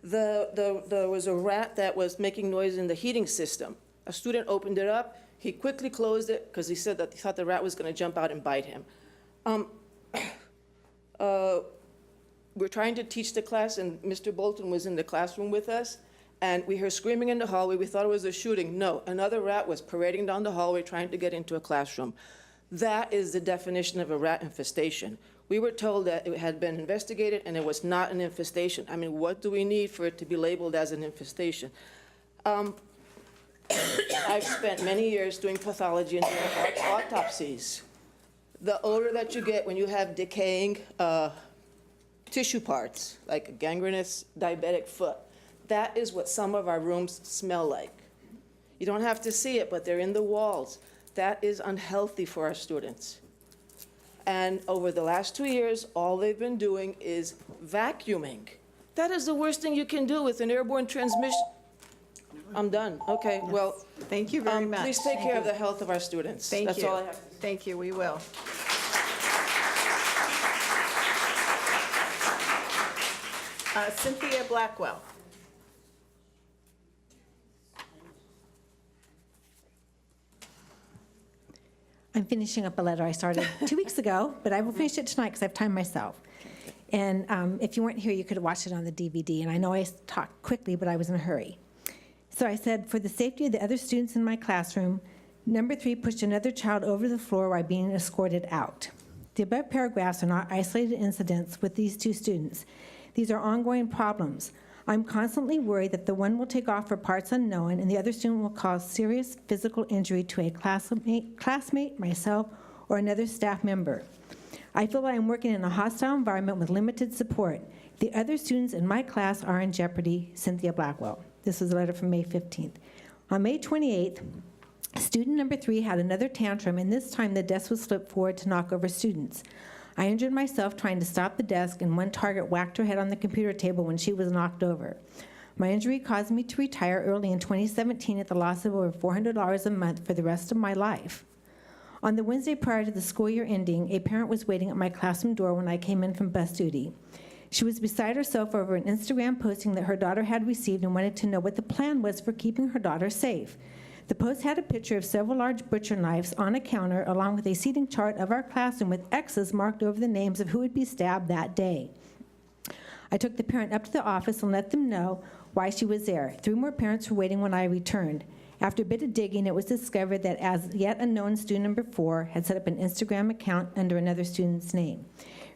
There was a rat that was making noise in the heating system. A student opened it up. He quickly closed it because he said that he thought the rat was going to jump out and bite him. We're trying to teach the class, and Mr. Bolton was in the classroom with us, and we heard screaming in the hallway. We thought it was a shooting. No, another rat was parading down the hallway trying to get into a classroom. That is the definition of a rat infestation. We were told that it had been investigated and it was not an infestation. I mean, what do we need for it to be labeled as an infestation? I've spent many years doing pathology and doing autopsies. The odor that you get when you have decaying tissue parts, like a gangrenous diabetic foot, that is what some of our rooms smell like. You don't have to see it, but they're in the walls. That is unhealthy for our students. And over the last 2 years, all they've been doing is vacuuming. That is the worst thing you can do with an airborne transmission. I'm done. Okay, well. Thank you very much. Please take care of the health of our students. Thank you. That's all I have to say. Thank you, we will. Cynthia Blackwell. I'm finishing up a letter I started 2 weeks ago, but I will finish it tonight because I have time myself. And if you weren't here, you could have watched it on the DVD. And I know I talked quickly, but I was in a hurry. So I said, for the safety of the other students in my classroom, number 3 pushed another child over the floor while being escorted out. The above paragraphs are not isolated incidents with these 2 students. These are ongoing problems. I'm constantly worried that the one will take off for parts unknown and the other student will cause serious physical injury to a classmate, myself, or another staff member. I feel I am working in a hostile environment with limited support. The other students in my class are in jeopardy. Cynthia Blackwell. This is a letter from May 15th. On May 28th, student number 3 had another tantrum, and this time the desk was flipped forward to knock over students. I injured myself trying to stop the desk, and one target whacked her head on the computer table when she was knocked over. My injury caused me to retire early in 2017 at the loss of over $400 a month for the rest of my life. On the Wednesday prior to the school year ending, a parent was waiting at my classroom door when I came in from bus duty. She was beside herself over an Instagram posting that her daughter had received and wanted to know what the plan was for keeping her daughter safe. The post had a picture of several large butcher knives on a counter, along with a seating chart of our classroom with X's marked over the names of who would be stabbed that day. I took the parent up to the office and let them know why she was there. 3 more parents were waiting when I returned. After a bit of digging, it was discovered that as yet unknown student number 4 had set up an Instagram account under another student's name.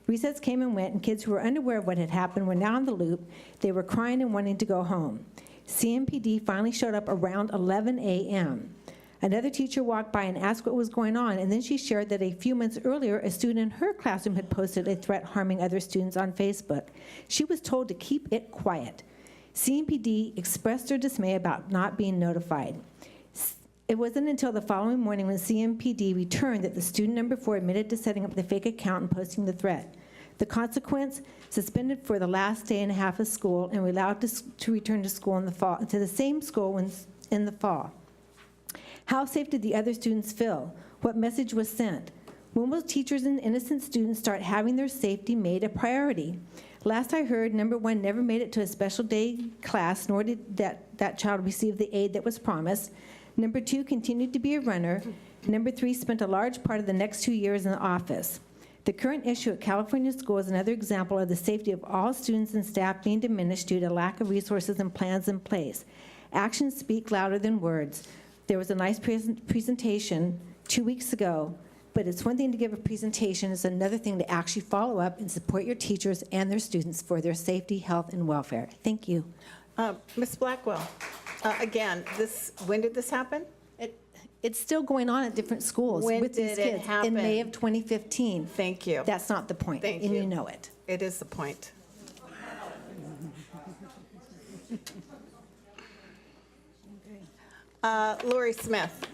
Recess came and went, and kids who were unaware of what had happened were now in the loop. They were crying and wanting to go home. CMPD finally showed up around 11 a.m. Another teacher walked by and asked what was going on, and then she shared that a few months earlier, a student in her classroom had posted a threat harming other students on Facebook. She was told to keep it quiet. CMPD expressed their dismay about not being notified. It wasn't until the following morning when CMPD returned that the student number 4 admitted to setting up the fake account and posting the threat. The consequence, suspended for the last day and a half of school and allowed to return to school in the fall, to the same school in the fall. How safe did the other students feel? What message was sent? When will teachers and innocent students start having their safety made a priority? Last I heard, number 1 never made it to a special day class, nor did that child receive the aid that was promised. Number 2 continued to be a runner. Number 3 spent a large part of the next 2 years in the office. The current issue at California School is another example of the safety of all students and staff being diminished due to lack of resources and plans in place. Actions speak louder than words. There was a nice presentation 2 weeks ago, but it's one thing to give a presentation, it's another thing to actually follow up and support your teachers and their students for their safety, health, and welfare. Thank you. Ms. Blackwell, again, when did this happen? It's still going on at different schools When with these did it kids. happen? In May of 2015. Thank you. That's not the point. Thank And you. you know it. It is the point. Lori Smith.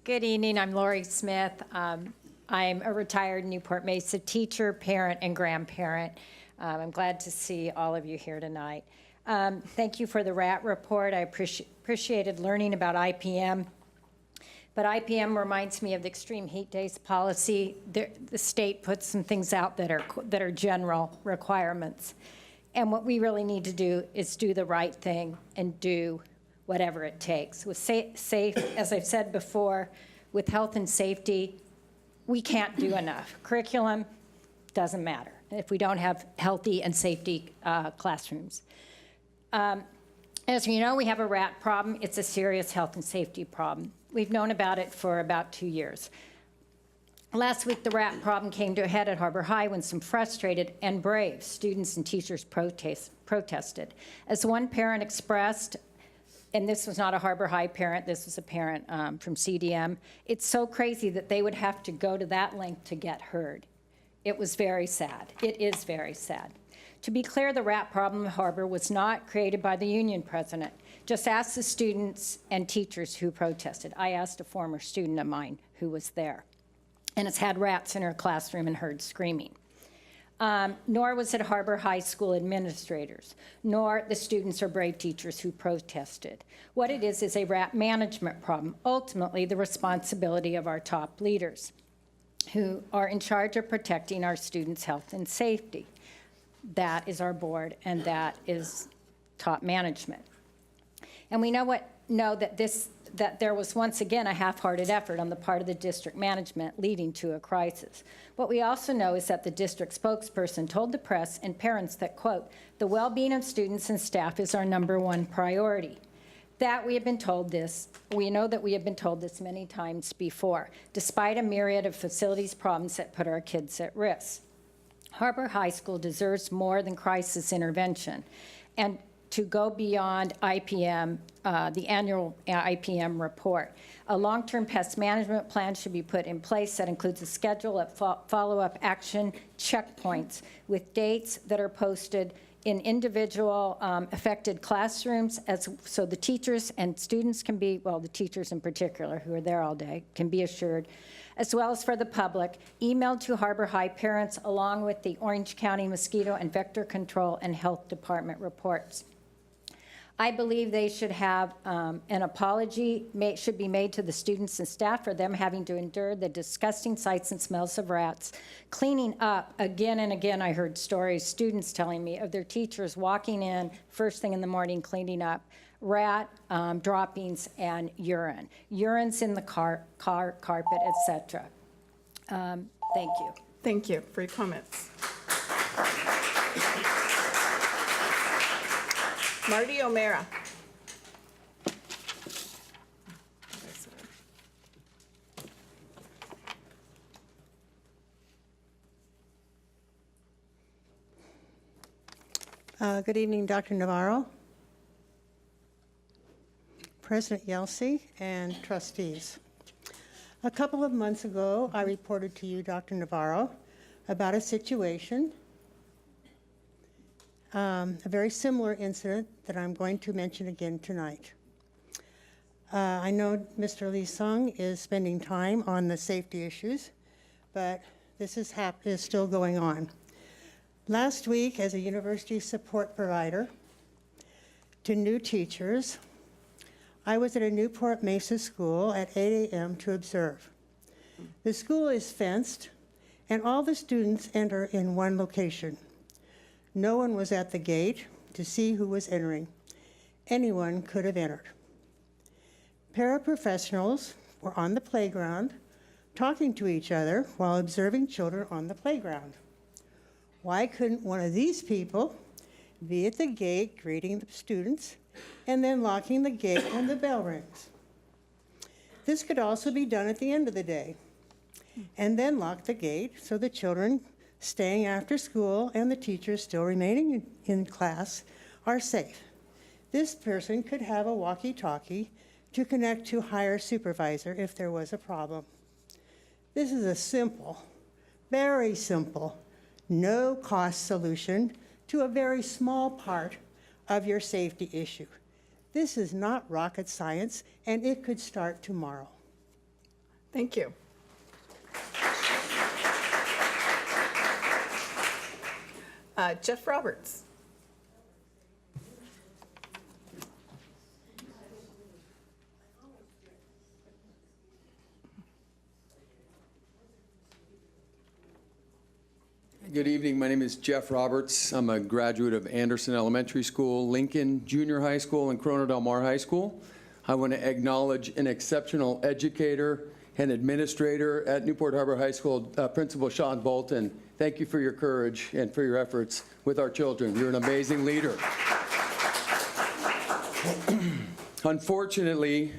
Good evening, I'm Lori Smith. I'm a retired Newport Mesa teacher, parent, and grandparent. I'm glad to see all of you here tonight. Thank you for the RAT report. I appreciated learning about IPM. But IPM reminds me of the extreme heat days policy. The state puts some things out that are general requirements. And what we really need to do is do the right thing and do whatever it takes. With safe, as I've said before, with health and safety, we can't do enough. Curriculum doesn't matter if we don't have healthy and safety classrooms. As you know, we have a rat problem. It's a serious health and safety problem. We've known about it for about 2 years. Last week, the rat problem came to a head at Harbor High when some frustrated and brave students and teachers protested. As one parent expressed, and this was not a Harbor High parent, this was a parent from CDM, it's so crazy that they would have to go to that length to get heard. It was very sad. It is very sad. To be clear, the rat problem at Harbor was not created by the union president. Just ask the students and teachers who protested. I asked a former student of mine who was there, and has had rats in her classroom and heard screaming. Nor was it Harbor High School administrators, nor the students or brave teachers who protested. What it is a rat management problem, ultimately the responsibility of our top leaders who are in charge of protecting our students' health and safety. That is our board, and that is top management. And we know that there was once again a half-hearted effort on the part of the district management leading to a crisis. What we also know is that the district spokesperson told the press and parents that, quote, the well-being of students and staff is our #1 priority. That we have been told this, we know that we have been told this many times before, despite a myriad of facilities problems that put our kids at risk. Harbor High School deserves more than crisis intervention, and to go beyond IPM, the annual IPM report. A long-term pest management plan should be put in place that includes a schedule of follow-up action checkpoints with dates that are posted in individual affected classrooms, so the teachers and students can be, well, the teachers in particular who are there all day, can be assured, as well as for the public, emailed to Harbor High parents along with the Orange County Mosquito and Vector Control and Health Department reports. I believe they should have an apology should be made to the students and staff for them having to endure the disgusting sights and smells of rats. Cleaning up, again and again, I heard stories, students telling me of their teachers walking in first thing in the morning, cleaning up rat droppings and urine. Urine's in the carpet, etc. Thank you. Thank you for your comments. Marty O'Mara. Good evening, Dr. Navarro, President Yelsey, and trustees. A couple of months ago, I reported to you, Dr. Navarro, about a situation, a very similar incident that I'm going to mention again tonight. I know Mr. Lee Sung is spending time on the safety issues, but this is still going on. Last week, as a university support provider to new teachers, I was at a Newport Mesa school at 8 a.m. to observe. The school is fenced, and all the students enter in one location. No one was at the gate to see who was entering. Anyone could have entered. Paraprofessionals were on the playground talking to each other while observing children on the playground. Why couldn't one of these people be at the gate greeting the students and then locking the gate when the bell rings? This could also be done at the end of the day, and then lock the gate so the children staying after school and the teachers still remaining in class are safe. This person could have a walkie-talkie to connect to higher supervisor if there was a problem. This is a simple, very simple, no-cost solution to a very small part of your safety issue. This is not rocket science, and it could start tomorrow. Thank you. Jeff Roberts. Good evening. My name is Jeff Roberts. I'm a graduate of Anderson Elementary School, Lincoln Junior High School, and Corona Del Mar High School. I want to acknowledge an exceptional educator and administrator at Newport Harbor High School, Principal Sean Bolton. Thank you for your courage and for your efforts with our children. You're an amazing leader. Unfortunately,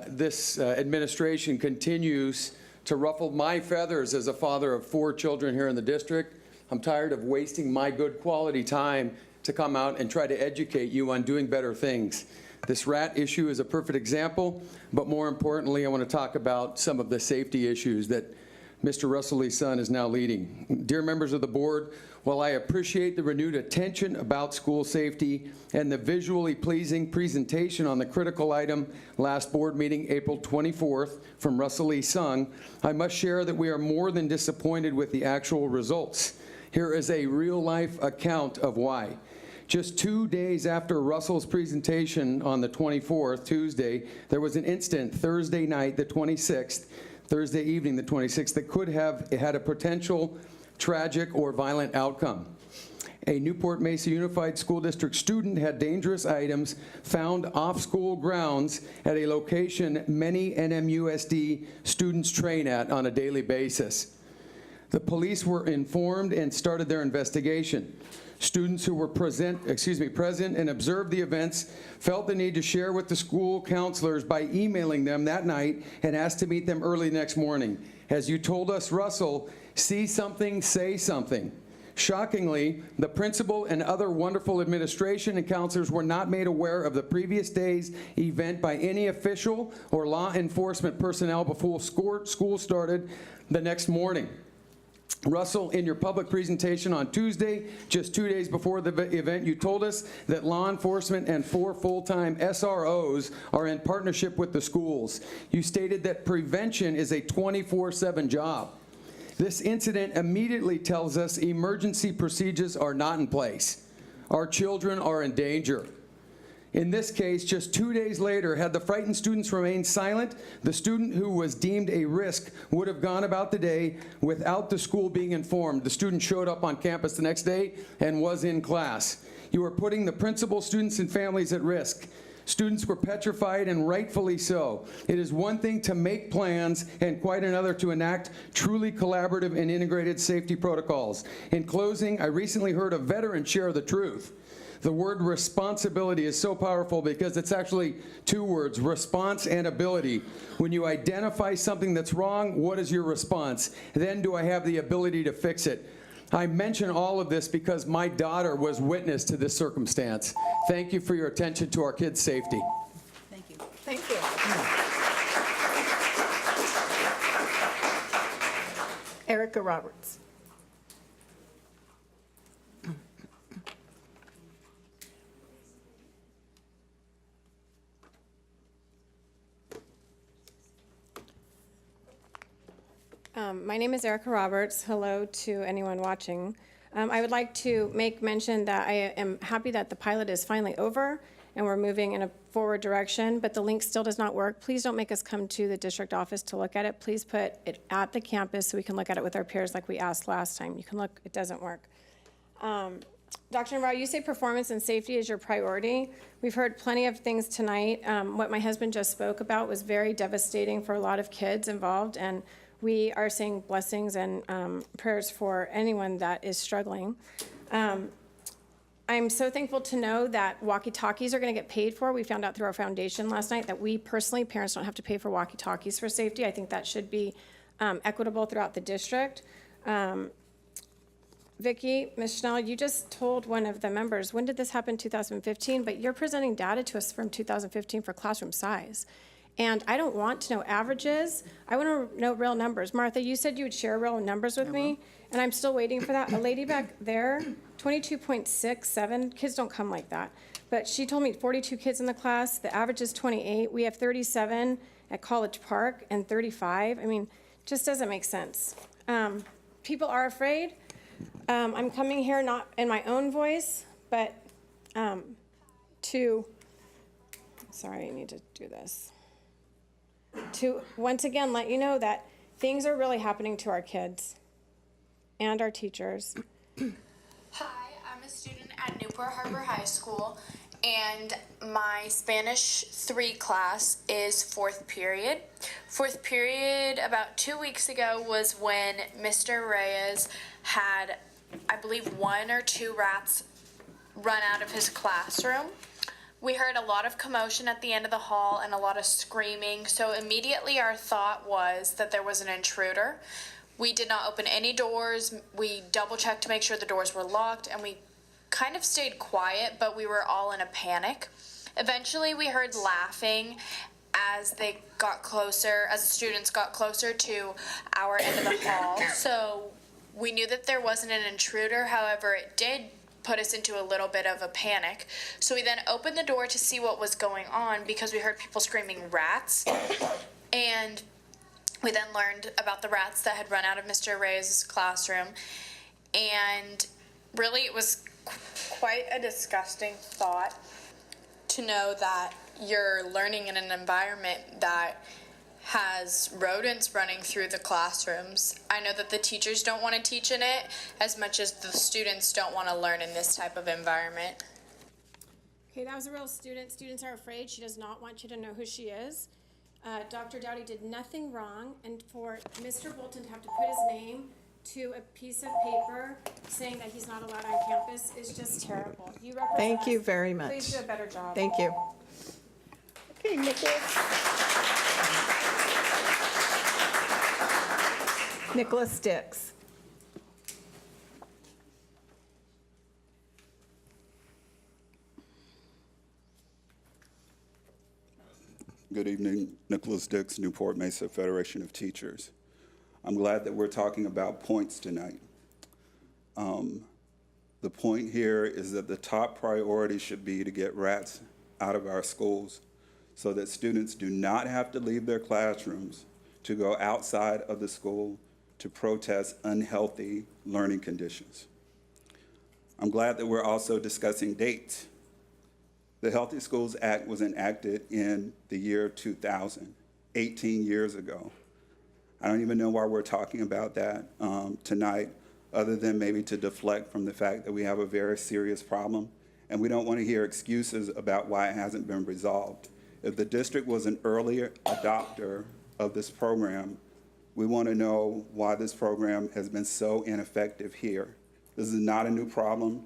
this administration continues to ruffle my feathers as a father of 4 children here in the district. I'm tired of wasting my good quality time to come out and try to educate you on doing better things. This rat issue is a perfect example, but more importantly, I want to talk about some of the safety issues that Mr. Russell Lee-Sung is now leading. Dear members of the board, while I appreciate the renewed attention about school safety and the visually pleasing presentation on the critical item last board meeting, April 24th, from Russell Lee-Sung, I must share that we are more than disappointed with the actual results. Here is a real-life account of why. Just 2 days after Russell's presentation on the 24th, Tuesday, there was an incident Thursday night, the 26th, Thursday evening, the 26th, that could have had a potential tragic or violent outcome. A Newport Mesa Unified School District student had dangerous items found off school grounds at a location many NMUSD students train at on a daily basis. The police were informed and started their investigation. Students who were present and observed the events felt the need to share with the school counselors by emailing them that night and asked to meet them early next morning. As you told us, Russell, see something, say something. Shockingly, the principal and other wonderful administration and counselors were not made aware of the previous day's event by any official or law enforcement personnel before school started the next morning. Russell, in your public presentation on Tuesday, just 2 days before the event, you told us that law enforcement and 4 full-time SROs are in partnership with the schools. You stated that prevention is a 24/7 job. This incident immediately tells us emergency procedures are not in place. Our children are in danger. In this case, just 2 days later, had the frightened students remained silent, the student who was deemed a risk would have gone about the day without the school being informed. The student showed up on campus the next day and was in class. You are putting the principal, students, and families at risk. Students were petrified, and rightfully so. It is one thing to make plans and quite another to enact truly collaborative and integrated safety protocols. In closing, I recently heard a veteran share the truth. The word responsibility is so powerful because it's actually 2 words, response and ability. When you identify something that's wrong, what is your response? Then do I have the ability to fix it? I mention all of this because my daughter was witness to this circumstance. Thank you for your attention to our kids' safety. Thank you. Thank you. Erica Roberts. My name is Erica Roberts. Hello to anyone watching. I would like to make mention that I am happy that the pilot is finally over and we're moving in a forward direction, but the link still does not work. Please don't make us come to the district office to look at it. Please put it at the campus so we can look at it with our peers like we asked last time. You can look, it doesn't work. Dr. Navarro, you say performance and safety is your priority. We've heard plenty of things tonight. What my husband just spoke about was very devastating for a lot of kids involved, and we are saying blessings and prayers for anyone that is struggling. I'm so thankful to know that walkie-talkies are going to get paid for. We found out through our foundation last night that we personally, parents, don't have to pay for walkie-talkies for safety. I think that should be equitable throughout the district. Vicki, Ms. Schnell, you just told one of the members, when did this happen, 2015? But you're presenting data to us from 2015 for classroom size. And I don't want to know averages. I want to know real numbers. Martha, you said you would share real numbers with me, and I'm still waiting for that. A lady back there, 22.67. Kids don't come like that. But she told me 42 kids in the class. The average is 28. We have 37 at College Park and 35. I mean, just doesn't make sense. People are afraid. I'm coming here not in my own voice, but sorry, I need to do this. To once again let you know that things are really happening to our kids and our teachers. Hi, I'm a student at Newport Harbor High School, and my Spanish 3 class is 4th period. 4th period about 2 weeks ago was when Mr. Reyes had, I believe, 1 or 2 rats run out of his classroom. We heard a lot of commotion at the end of the hall and a lot of screaming, so immediately our thought was that there was an intruder. We did not open any doors. We double-checked to make sure the doors were locked, and we kind of stayed quiet, but we were all in a panic. Eventually, we heard laughing as they got closer, as the students got closer to our end of the hall, so we knew that there wasn't an intruder. However, it did put us into a little bit of a panic. So we then opened the door to see what was going on because we heard people screaming rats. And we then learned about the rats that had run out of Mr. Reyes' classroom. And really it was quite a disgusting thought to know that you're learning in an environment that has rodents running through the classrooms. I know that the teachers don't want to teach in it as much as the students don't want to learn in this type of environment. Okay, that was a real student. Students are afraid. She does not want you to know who she is. Dr. Dowdy did nothing wrong, and for Mr. Bolton to have to put his name to a piece of paper saying that he's not allowed on campus is just terrible. You represent Thank you us. very much. Please do a better job. Thank you. Okay, Nicholas Dix. Good evening, Nicholas Dix, Newport Mesa Federation of Teachers. I'm glad that we're talking about points tonight. The point here is that the top priority should be to get rats out of our schools so that students do not have to leave their classrooms to go outside of the school to protest unhealthy learning conditions. I'm glad that we're also discussing dates. The Healthy Schools Act was enacted in the year 2000, 18 years ago. I don't even know why we're talking about that tonight, other than maybe to deflect from the fact that we have a very serious problem, and we don't want to hear excuses about why it hasn't been resolved. If the district was an earlier adopter of this program, we want to know why this program has been so ineffective here. This is not a new problem.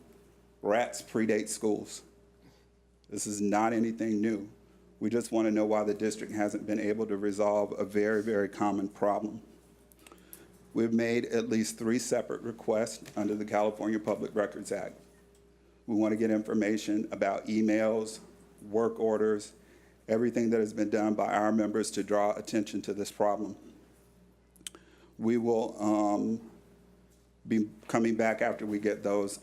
Rats predate schools. This is not anything new. We just want to know why the district hasn't been able to resolve a very, very common problem. We've made at least 3 separate requests under the California Public Records Act. We want to get information about emails, work orders, everything that has been done by our members to draw attention to this problem. We will be coming back after we get those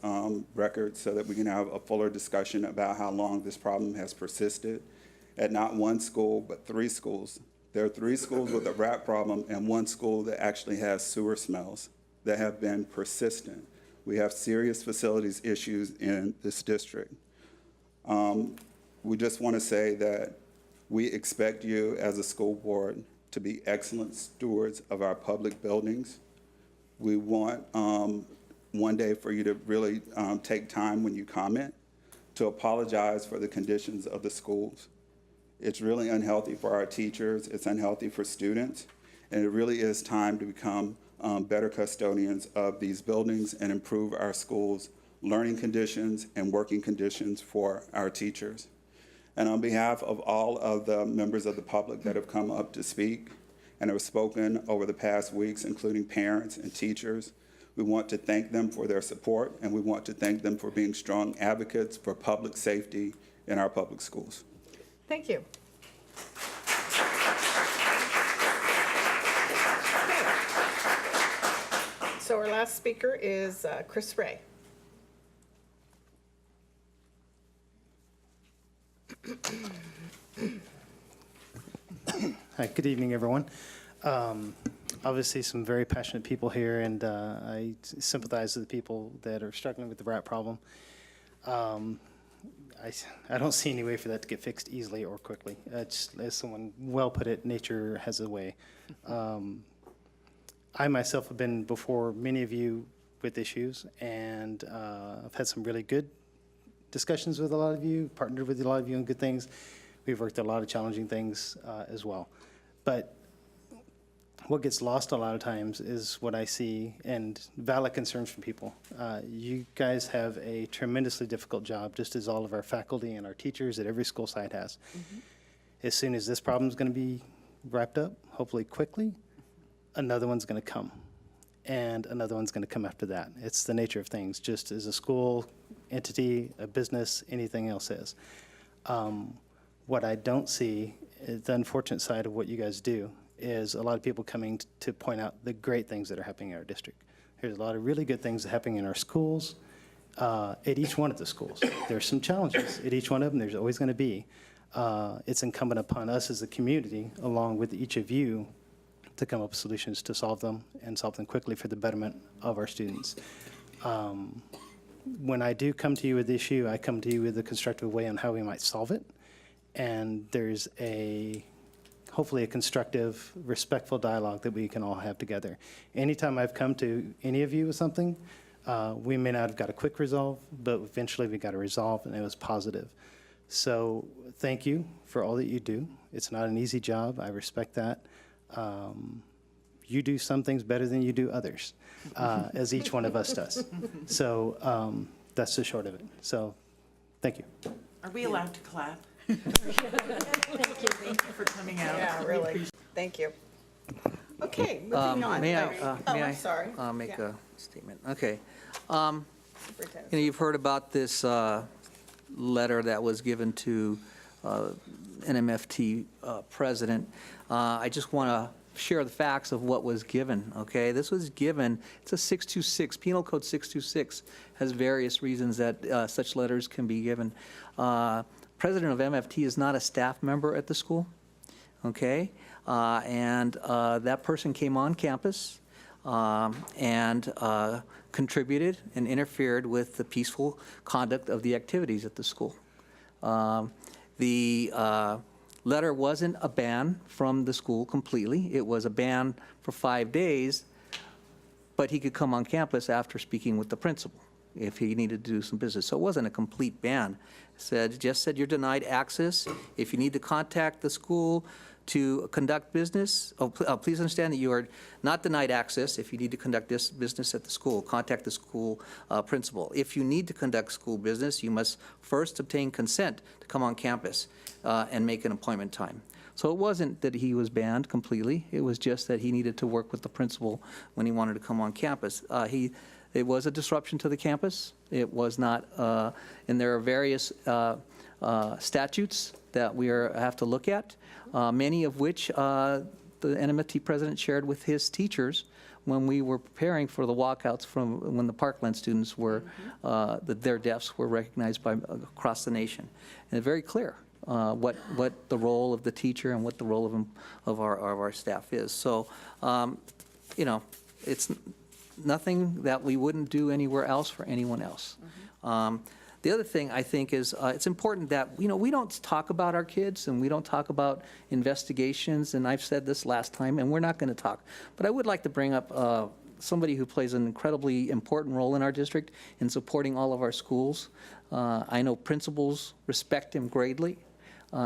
records so that we can have a fuller discussion about how long this problem has persisted at not 1 school, but 3 schools. There are 3 schools with a rat problem and 1 school that actually has sewer smells that have been persistent. We have serious facilities issues in this district. We just want to say that we expect you as a school board to be excellent stewards of our public buildings. We want one day for you to really take time when you comment to apologize for the conditions of the schools. It's really unhealthy for our teachers, it's unhealthy for students, and it really is time to become better custodians of these buildings and improve our schools' learning conditions and working conditions for our teachers. And on behalf of all of the members of the public that have come up to speak and have spoken over the past weeks, including parents and teachers, we want to thank them for their support, and we want to thank them for being strong advocates for public safety in our public schools. Thank you. So our last speaker is Chris Ray. Hi, good evening, everyone. Obviously, some very passionate people here, and I sympathize with the people that are struggling with the rat problem. I don't see any way for that to get fixed easily or quickly. As someone well put it, nature has a way. I myself have been before many of you with issues, and I've had some really good discussions with a lot of you, partnered with a lot of you on good things. We've worked a lot of challenging things as well. But what gets lost a lot of times is what I see and valid concerns from people. You guys have a tremendously difficult job, just as all of our faculty and our teachers at every school site has. As soon as this problem's going to be wrapped up, hopefully quickly, another one's going to come. And another one's going to come after that. It's the nature of things, just as a school entity, a business, anything else is. What I don't see, the unfortunate side of what you guys do, is a lot of people coming to point out the great things that are happening in our district. There's a lot of really good things happening in our schools, at each one of the schools. There's some challenges at each one of them. There's always going to be. It's incumbent upon us as a community, along with each of you, to come up with solutions to solve them and solve them quickly for the betterment of our students. When I do come to you with the issue, I come to you with a constructive way on how we might solve it. And there's hopefully a constructive, respectful dialogue that we can all have together. Anytime I've come to any of you with something, we may not have got a quick resolve, but eventually we got a resolve, and it was positive. So thank you for all that you do. It's not an easy job. I respect that. You do some things better than you do others, as each one of us does. So that's the short of it. So thank you. Are we allowed to clap? Thank you for coming out. Yeah, really. Thank you. Okay, moving on. May I'm sorry. I make Yeah. a statement? Okay. You've heard about this letter that was given to NMFT president. I just want to share the facts of what was given, okay? This was given, it's a 626, Penal Code 626 has various reasons that such letters can be given. President of MFT is not a staff member at the school, okay? And that person came on campus and contributed and interfered with the peaceful conduct of the activities at the school. The letter wasn't a ban from the school completely. It was a ban for 5 days, but he could come on campus after speaking with the principal if he needed to do some business. So it wasn't a complete ban. Just said you're denied access. If you need to contact the school to conduct business, please understand that you are not denied access if you need to conduct this business at the school. Contact the school principal. If you need to conduct school business, you must first obtain consent to come on campus and make an appointment time. So it wasn't that he was banned completely. It was just that he needed to work with the principal when he wanted to come on campus. It was a disruption to the campus. It was not, and there are various statutes that we have to look at, many of which the NMFT president shared with his teachers when we were preparing for the walkouts from when the Parkland students were, their deaths were recognized by across the nation. And it's very clear what the role of the teacher and what the role of our staff is. So, you know, it's nothing that we wouldn't do anywhere else for anyone else. The other thing I think is it's important that, you know, we don't talk about our kids and we don't talk about investigations, and I've said this last time, and we're not going to talk. But I would like to bring up somebody who plays an incredibly important role in our district in supporting all of our schools. I know principals respect him greatly.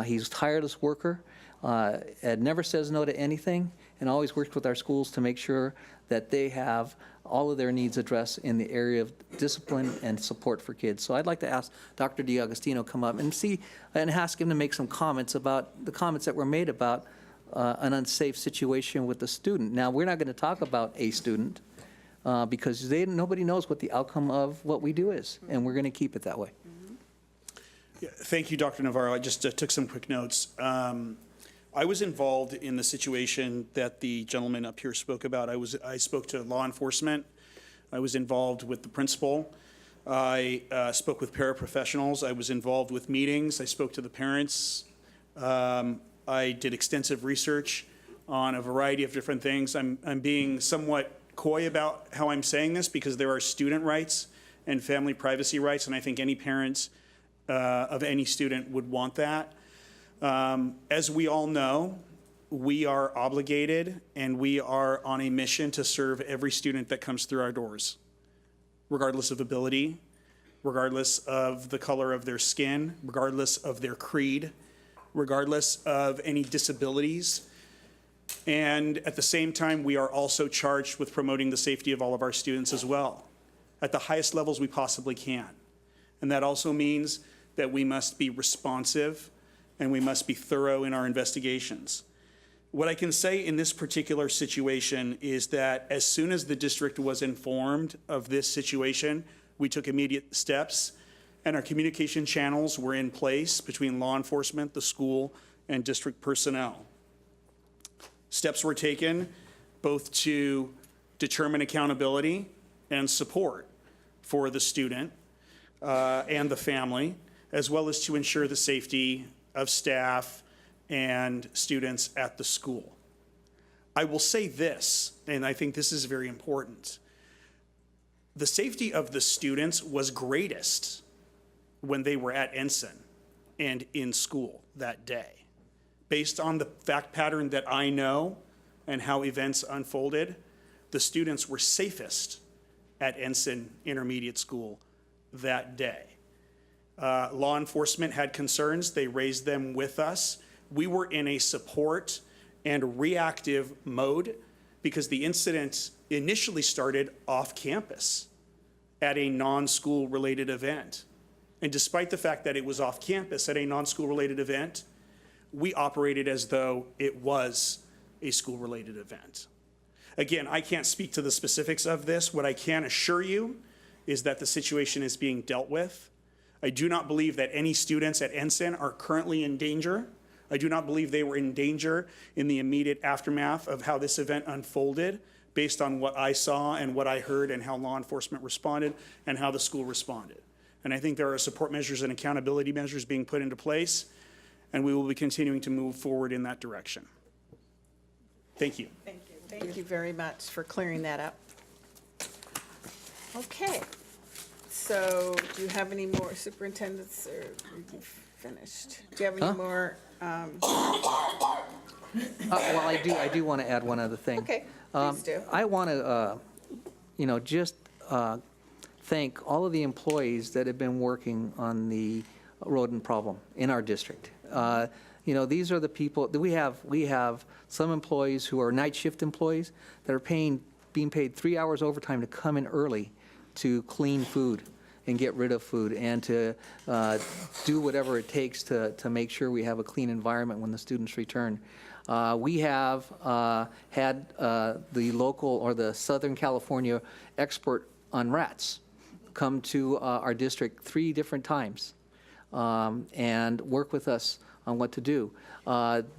He's a tireless worker, and never says no to anything, and always works with our schools to make sure that they have all of their needs addressed in the area of discipline and support for kids. So I'd like to ask Dr. D'Agostino come up and ask him to make some comments about the comments that were made about an unsafe situation with the student. Now, we're not going to talk about a student because nobody knows what the outcome of what we do is, and we're going to keep it that way. Yeah, thank you, Dr. Navarro. I just took some quick notes. I was involved in the situation that the gentleman up here spoke about. I spoke to law enforcement. I was involved with the principal. I spoke with paraprofessionals. I was involved with meetings. I spoke to the parents. I did extensive research on a variety of different things. I'm being somewhat coy about how I'm saying this because there are student rights and family privacy rights, and I think any parents of any student would want that. As we all know, we are obligated and we are on a mission to serve every student that comes through our doors, regardless of ability, regardless of the color of their skin, regardless of their creed, regardless of any disabilities. And at the same time, we are also charged with promoting the safety of all of our students as well, at the highest levels we possibly can. And that also means that we must be responsive and we must be thorough in our investigations. What I can say in this particular situation is that as soon as the district was informed of this situation, we took immediate steps, and our communication channels were in place between law enforcement, the school, and district personnel. Steps were taken both to determine accountability and support for the student and the family, as well as to ensure the safety of staff and students at the school. I will say this, and I think this is very important. The safety of the students was greatest when they were at Ensign and in school that day. Based on the fact pattern that I know and how events unfolded, the students were safest at Ensign Intermediate School that day. Law enforcement had concerns. They raised them with us. We were in a support and reactive mode because the incident initially started off campus at a non-school related event. And despite the fact that it was off campus at a non-school related event, we operated as though it was a school related event. Again, I can't speak to the specifics of this. What I can assure you is that the situation is being dealt with. I do not believe that any students at Ensign are currently in danger. I do not believe they were in danger in the immediate aftermath of how this event unfolded, based on what I saw and what I heard and how law enforcement responded and how the school responded. And I think there are support measures and accountability measures being put into place, and we will be continuing to move forward in that direction. Thank you. Thank you. Thank you very much for clearing that up. Okay. So do you have any more superintendents, or you've finished? Do you have any more? Well, I do want to add one other thing. Okay, please do. I want to, just thank all of the employees that have been working on the rodent problem in our district. These are the people that we have some employees who are night shift employees that are being paid 3 hours overtime to come in early to clean food and get rid of food and to do whatever it takes to make sure we have a clean environment when the students return. We have had the local or the Southern California expert on rats come to our district 3 different times and work with us on what to do.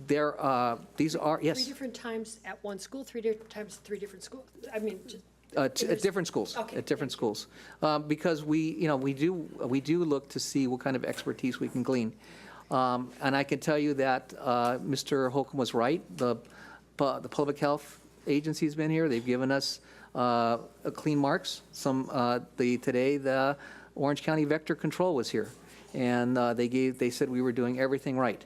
These are, yes. 3 different times at one school, 3 different times at 3 different schools? I mean, just. At different schools. Okay, at different schools, because we do look to see what kind of expertise we can glean, and I can tell you that Mr. Holcomb was right. The public health agency's been here. They've given us clean marks. Today the Orange County Vector Control was here, and they said we were doing everything right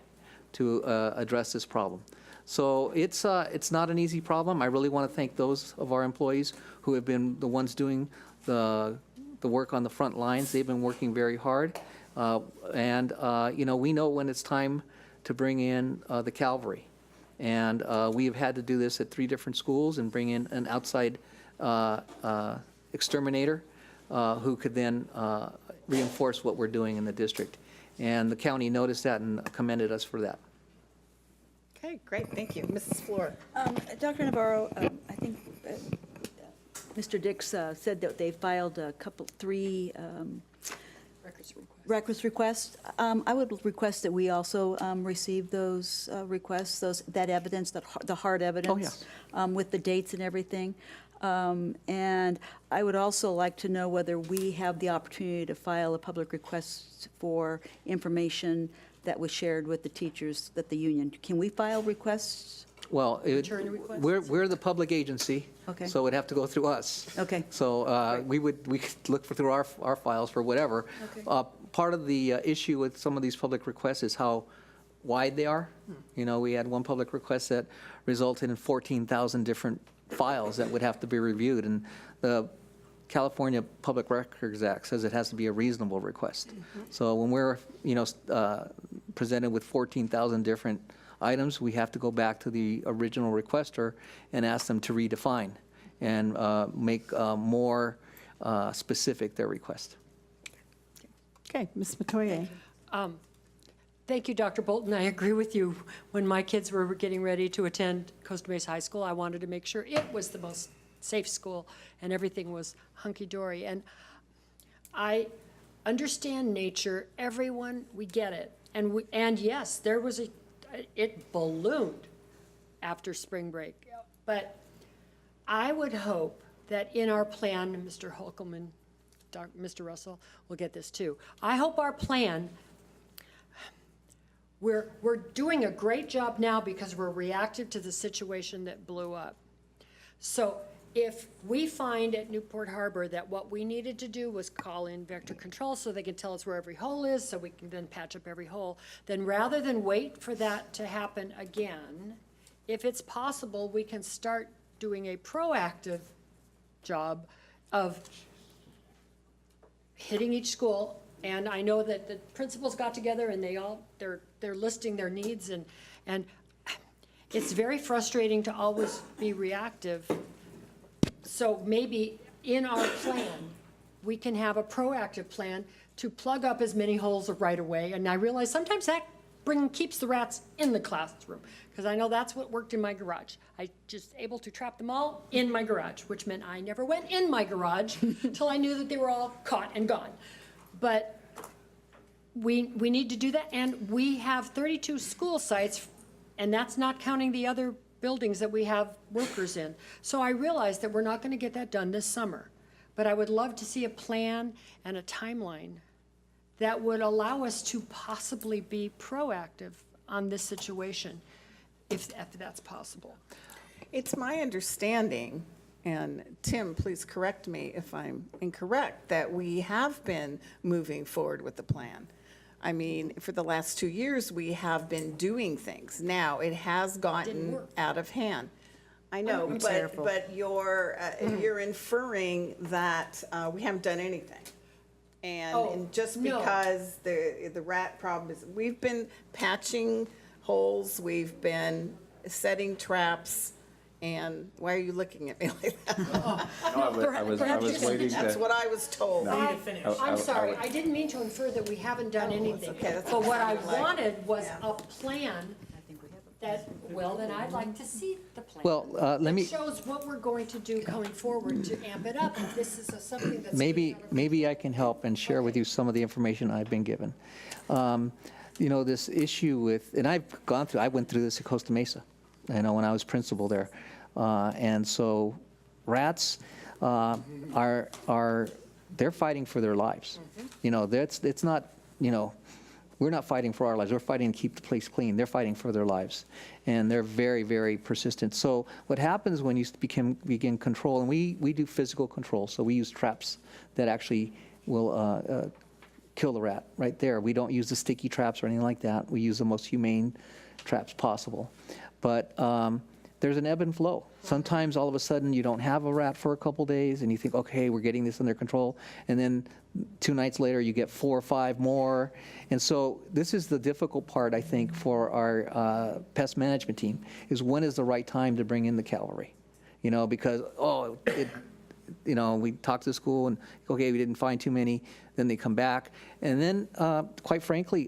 to address this problem. So it's not an easy problem. I really want to thank those of our employees who have been the ones doing the work on the front lines. They've been working very hard. We know when it's time to bring in the cavalry. And we have had to do this at 3 different schools and bring in an outside exterminator who could then reinforce what we're doing in the district. And the county noticed that and commended us for that. Okay, great, thank you. Mrs. Fleur. Dr. Navarro, I think Mr. Dix said that they filed 3 records requests. I would request that we also receive those requests, that evidence, the hard evidence, with the dates and everything. And I would also like to know whether we have the opportunity to file a public request for information that was shared with the teachers at the union. Can we file requests? Well, we're the public agency, Okay. so it would have to go through us. Okay. So we could look through our files for whatever. Okay. Part of the issue with some of these public requests is how wide they are. We had one public request that resulted in 14,000 different files that would have to be reviewed, and the California Public Records Act says it has to be a reasonable request. So when we're, presented with 14,000 different items, we have to go back to the original requester and ask them to redefine and make more specific their request. Okay, Ms. Metoyer. Thank you, Dr. Bolton. I agree with you. When my kids were getting ready to attend Costa Mesa High School, I wanted to make sure it was the most safe school and everything was hunky-dory. And I understand nature. Everyone, we get it. And yes, there was it ballooned after spring break. But I would hope that in our plan, Mr. Holcomb and Mr. Russell will get this too. I hope our plan, we're doing a great job now because we're reactive to the situation that blew up. So if we find at Newport Harbor that what we needed to do was call in vector control so they can tell us where every hole is, so we can then patch up every hole, then rather than wait for that to happen again, if it's possible, we can start doing a proactive job of hitting each school. And I know that the principals got together and they're listing their needs, and it's very frustrating to always be reactive. So maybe in our plan, we can have a proactive plan to plug up as many holes right away. And I realize sometimes that keeps the rats in the classroom, because I know that's what worked in my garage. I just able to trap them all in my garage, which meant I never went in my garage until I knew that they were all caught and gone. But we need to do that, and we have 32 school sites, and that's not counting the other buildings that we have workers in. So I realize that we're not going to get that done this summer, but I would love to see a plan and a timeline that would allow us to possibly be proactive on this situation, if that's possible. It's my understanding, and Tim, please correct me if I'm incorrect, that we have been moving forward with the plan. I mean, for the last 2 years, we have been doing things. Now, it has gotten out of hand. I know, but you're inferring that we haven't done anything. And just no. because the rat problem is, we've been patching holes, we've been setting traps, and why are you looking at me like that? I was waiting to. That's what I was told. No. I'm sorry, I didn't mean to infer that we haven't done anything. okay, that's But what I what it sounded like. wanted was a plan that, well, then I'd like to see the plan. Well, let me. It shows what we're going to do going forward to amp it up. If this is something that's. Maybe I can help and share with you some of the information I've been given. You know, this issue with, and I went through this at Costa Mesa, you know, when I was principal there. And so rats they're fighting for their lives. You know, it's not, you know, we're not fighting for our lives. We're fighting to keep the place clean. They're fighting for their lives. And they're very, very persistent. So what happens when you begin control, and we do physical control, so we use traps that actually will kill the rat right there. We don't use the sticky traps or anything like that. We use the most humane traps possible. But there's an ebb and flow. Sometimes all of a sudden you don't have a rat for a couple days and you think, okay, we're getting this under control. And then 2 nights later you get 4 or 5 more. And so this is the difficult part, I think, for our pest management team, is when is the right time to bring in the cavalry? You know, because, you know, we talk to the school and, okay, we didn't find too many. Then they come back. And then, quite frankly,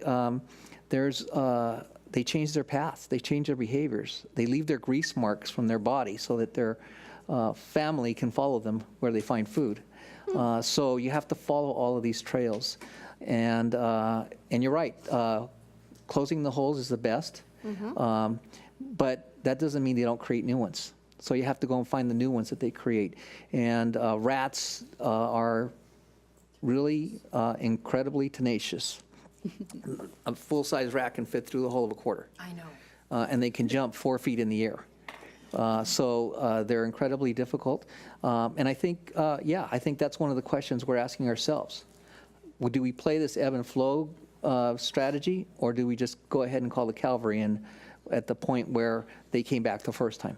they change their paths, they change their behaviors. They leave their grease marks from their body so that their family can follow them where they find food. So you have to follow all of these trails. And you're right, closing the holes is the best, but that doesn't mean they don't create new ones. So you have to go and find the new ones that they create. And rats are really incredibly tenacious. A full-size rat can fit through the hole of a quarter. I know. And they can jump 4 feet in the air. So they're incredibly difficult. And I think, I think that's one of the questions we're asking ourselves. Do we play this ebb and flow strategy, or do we just go ahead and call the cavalry in at the point where they came back the first time?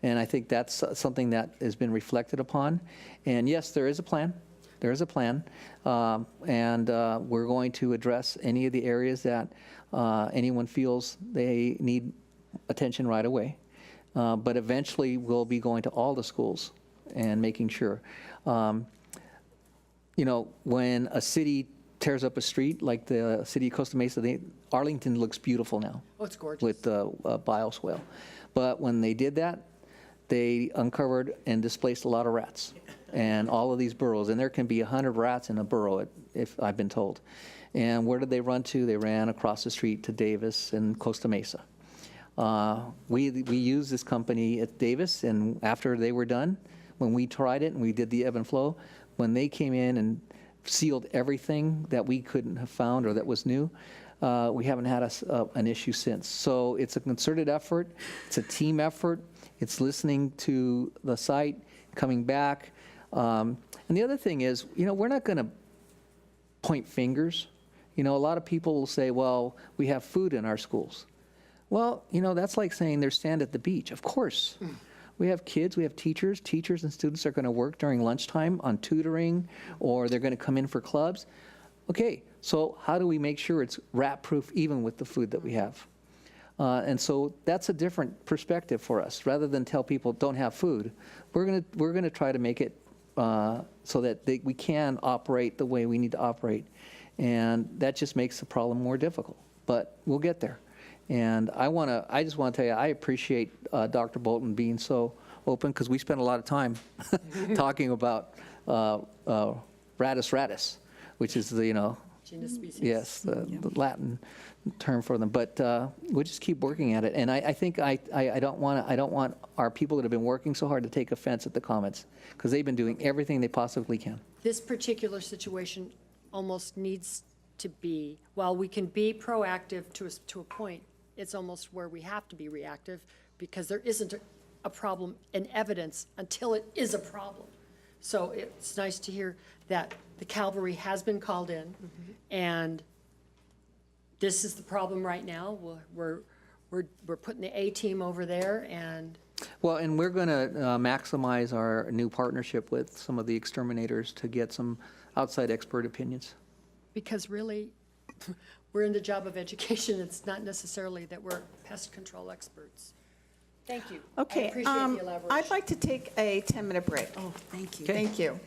And I think that's something that has been reflected upon. And yes, there is a plan. There is a plan, and we're going to address any of the areas that anyone feels they need attention right away. But eventually, we'll be going to all the schools and making sure. You know, when a city tears up a street, like the city of Costa Mesa, Arlington looks beautiful now. Oh, it's gorgeous. With the bioswale. But when they did that, they uncovered and displaced a lot of rats. And all of these burrows, and there can be 100 rats in a burrow, if I've been told. And where did they run to? They ran across the street to Davis and Costa Mesa. We used this company at Davis, and after they were done, when we tried it and we did the ebb and flow, when they came in and sealed everything that we couldn't have found or that was new, we haven't had an issue since. So it's a concerted effort. It's a team effort. It's listening to the site, coming back. And the other thing is, you know, we're not going to point fingers. You know, a lot of people will say, well, we have food in our schools. Well, you know, that's like saying there's sand at the beach. Of course. We have kids, we have teachers. Teachers and students are going to work during lunchtime on tutoring, or they're going to come in for clubs. Okay, so how do we make sure it's rat-proof even with the food that we have? And so that's a different perspective for us. Rather than tell people don't have food, we're going to try to make it so that we can operate the way we need to operate. And that just makes the problem more difficult. But we'll get there. And I just want to tell you, I appreciate Dr. Bolton being so open, because we spent a lot of time talking about Rattus rattus, which is the, you know, Genus species. Yes, the Latin term for them. But we'll just keep working at it. And I think I don't want our people that have been working so hard to take offense at the comments, because they've been doing everything they possibly can. This particular situation almost needs to be, while we can be proactive to a point, it's almost where we have to be reactive, because there isn't a problem in evidence until it is a problem. So it's nice to hear that the cavalry has been called in, and this is the problem right now. We're putting the A-team over there, and Well, and we're going to maximize our new partnership with some of the exterminators to get some outside expert opinions. because really, we're in the job of education. It's not necessarily that we're pest control experts. Thank you. I Okay, appreciate the elaboration. I'd like to take a 10-minute break. Oh, thank you. Thank you.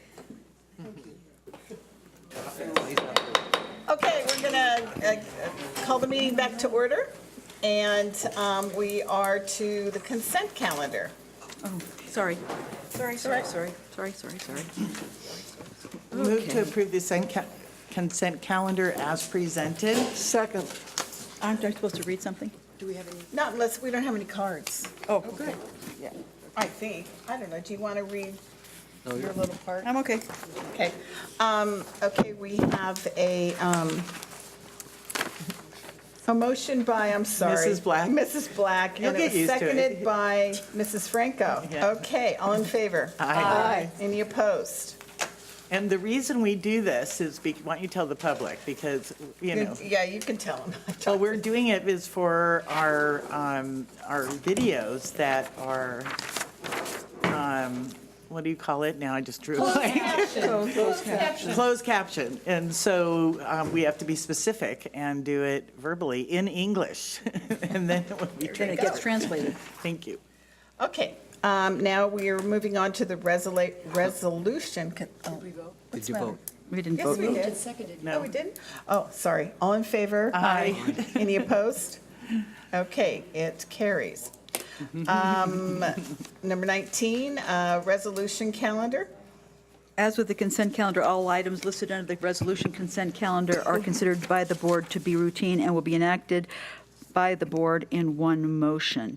Okay, we're going to call the meeting back to order, and we are to the consent calendar. Oh, sorry. Sorry. Move to approve the consent calendar as presented. Second. Aren't I supposed to read something? Do we have any? Not unless we don't have any cards. Oh, Good. Yeah, I think. I don't know. Do you want to read your little part? I'm okay. Okay. Okay, we have a motion by, I'm sorry. Mrs. Black. Mrs. Black. You'll And it get was used to it. seconded by Mrs. Franco. Yeah. Okay, all in favor? Aye. Any opposed? And the reason we do this is, why don't you tell the public, because, you know. Yeah, you can tell them. Well, we're doing it is for our videos that are, what do you call it now? I just drew a blank. Closed caption. And so we have to be specific and do it verbally in English. And then it would be. Then it gets translated. Thank you. Okay, now we are moving on to the resolution. Did you vote? We didn't Yes, vote. we did. Seconded. No, we didn't? Oh, sorry. All in favor? Aye. Any opposed? Okay, it carries. Number 19, resolution calendar. As with the consent calendar, all items listed under the resolution consent calendar are considered by the board to be routine and will be enacted by the board in one motion.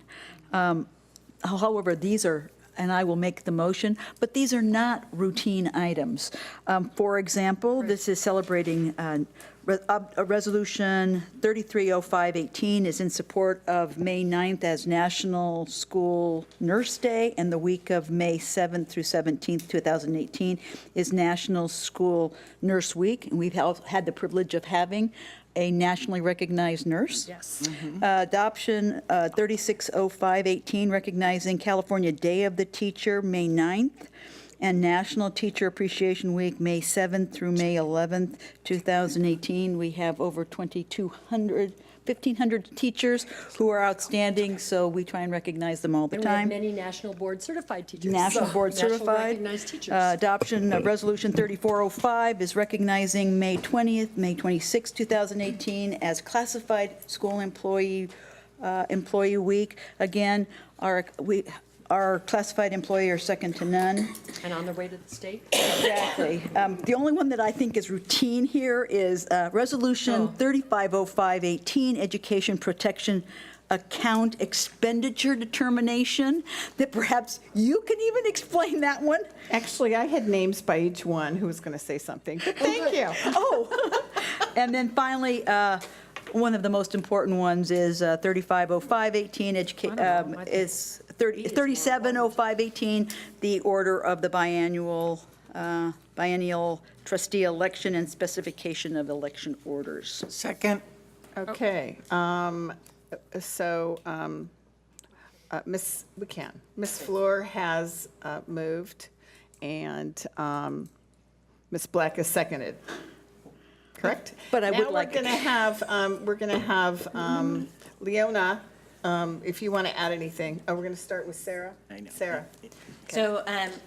However, these are, and I will make the motion, but these are not routine items. For example, this is celebrating a resolution 330518 is in support of May 9th as National School Nurse Day, and the week of May 7th through 17th, 2018 is National School Nurse Week, and we've had the privilege of having a nationally recognized nurse. Yes. Adoption 360518, recognizing California Day of the Teacher, May 9th, and National Teacher Appreciation Week, May 7th through May 11th, 2018. We have over 1,500 teachers who are outstanding, so we try and recognize them all the And we have time. many national board certified teachers. National So, Board national Certified. recognized teachers. Adoption of Resolution 3405 is recognizing May 20th, May 26th, 2018 as Classified School Employee Week. Again, our classified employee are second to none. And on the way to the state? Exactly. The only one that I think is routine here is Resolution 350518, Education Protection Account Expenditure Determination, that perhaps you can even explain that one. Actually, I had names by each one who was going to say something, but thank you. Oh, and then finally, one of the most important ones is 350518, is 370518, the order of the biennial trustee election and specification of election orders. Second. Okay, so, Ms. Fleur has moved, and Ms. Black has seconded. Correct? But I would like- Now we're going to have Leona, if you want to add anything. Oh, we're going to start with Sarah? I know. Sarah. So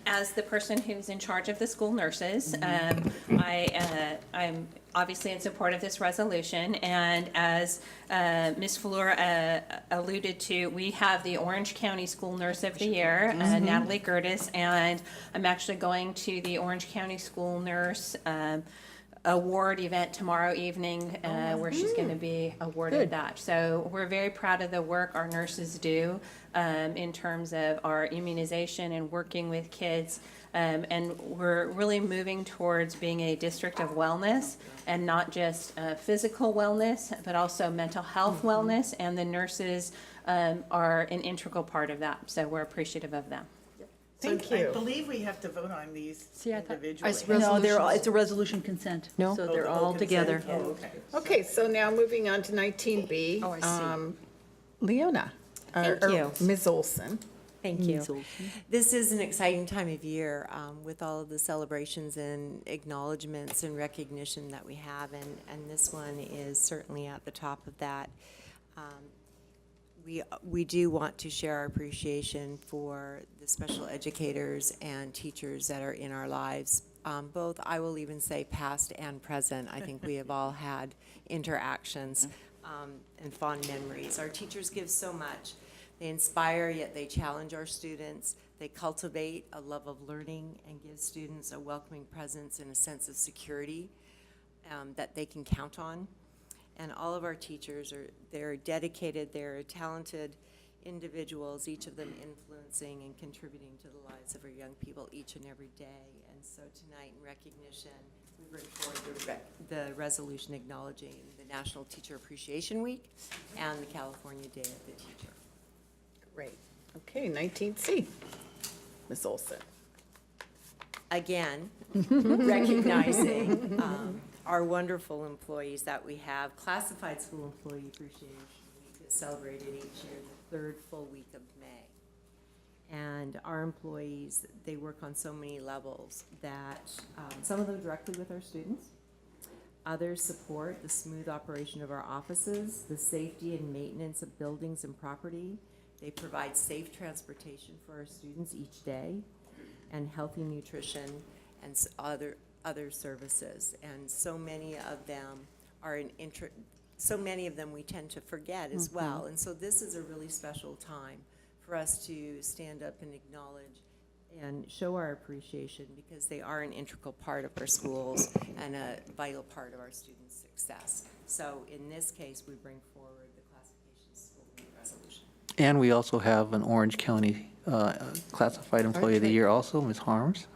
as the person who's in charge of the school nurses, I'm obviously in support of this resolution. And as Ms. Fleur alluded to, we have the Orange County School Nurse of the Year, Natalie Gertis, and I'm actually going to the Orange County School Nurse award event tomorrow evening where she's going to be awarded that. So we're very proud of the work our nurses do in terms of our immunization and working with kids. And we're really moving towards being a district of wellness, and not just physical wellness, but also mental health wellness. And the nurses are an integral part of that. So we're appreciative of them. Thank I you. believe we have to vote on these individually. No, it's a resolution consent. No? So they're Oh, all consent. together. Oh, okay. Okay, so now moving on to 19B. Oh, I see. Leona. Thank or you. Ms. Olson. Thank you. This is an exciting time of year with all of the celebrations and acknowledgements and recognition that we have, and this one is certainly at the top of that. We do want to share our appreciation for the special educators and teachers that are in our lives, both, I will even say, past and present. I think we have all had interactions and fond memories. Our teachers give so much. They inspire, yet they challenge our students. They cultivate a love of learning and give students a welcoming presence and a sense of security that they can count on. And all of our teachers they're dedicated, they're talented individuals, each of them influencing and contributing to the lives of our young people each and every day. And so tonight, in recognition, we bring forward the resolution acknowledging the National Teacher Appreciation Week and the California Day of the Teacher. Great. Okay, 19C. Ms. Olson. Again, recognizing our wonderful employees that we have. Classified School Employee Appreciation Week is celebrated each year, the third full week of May. And our employees, they work on so many levels that some of them directly with our students, others support the smooth operation of our offices, the safety and maintenance of buildings and property. They provide safe transportation for our students each day, and healthy nutrition and other services. And so many of them are so many of them we tend to forget as well. And so this is a really special time for us to stand up and acknowledge and show our appreciation, because they are an integral part of our schools and a vital part of our students' success. So in this case, we bring forward the Classification School Week resolution. And we also have an Orange County Classified Employee of the Year also, Ms. Harms,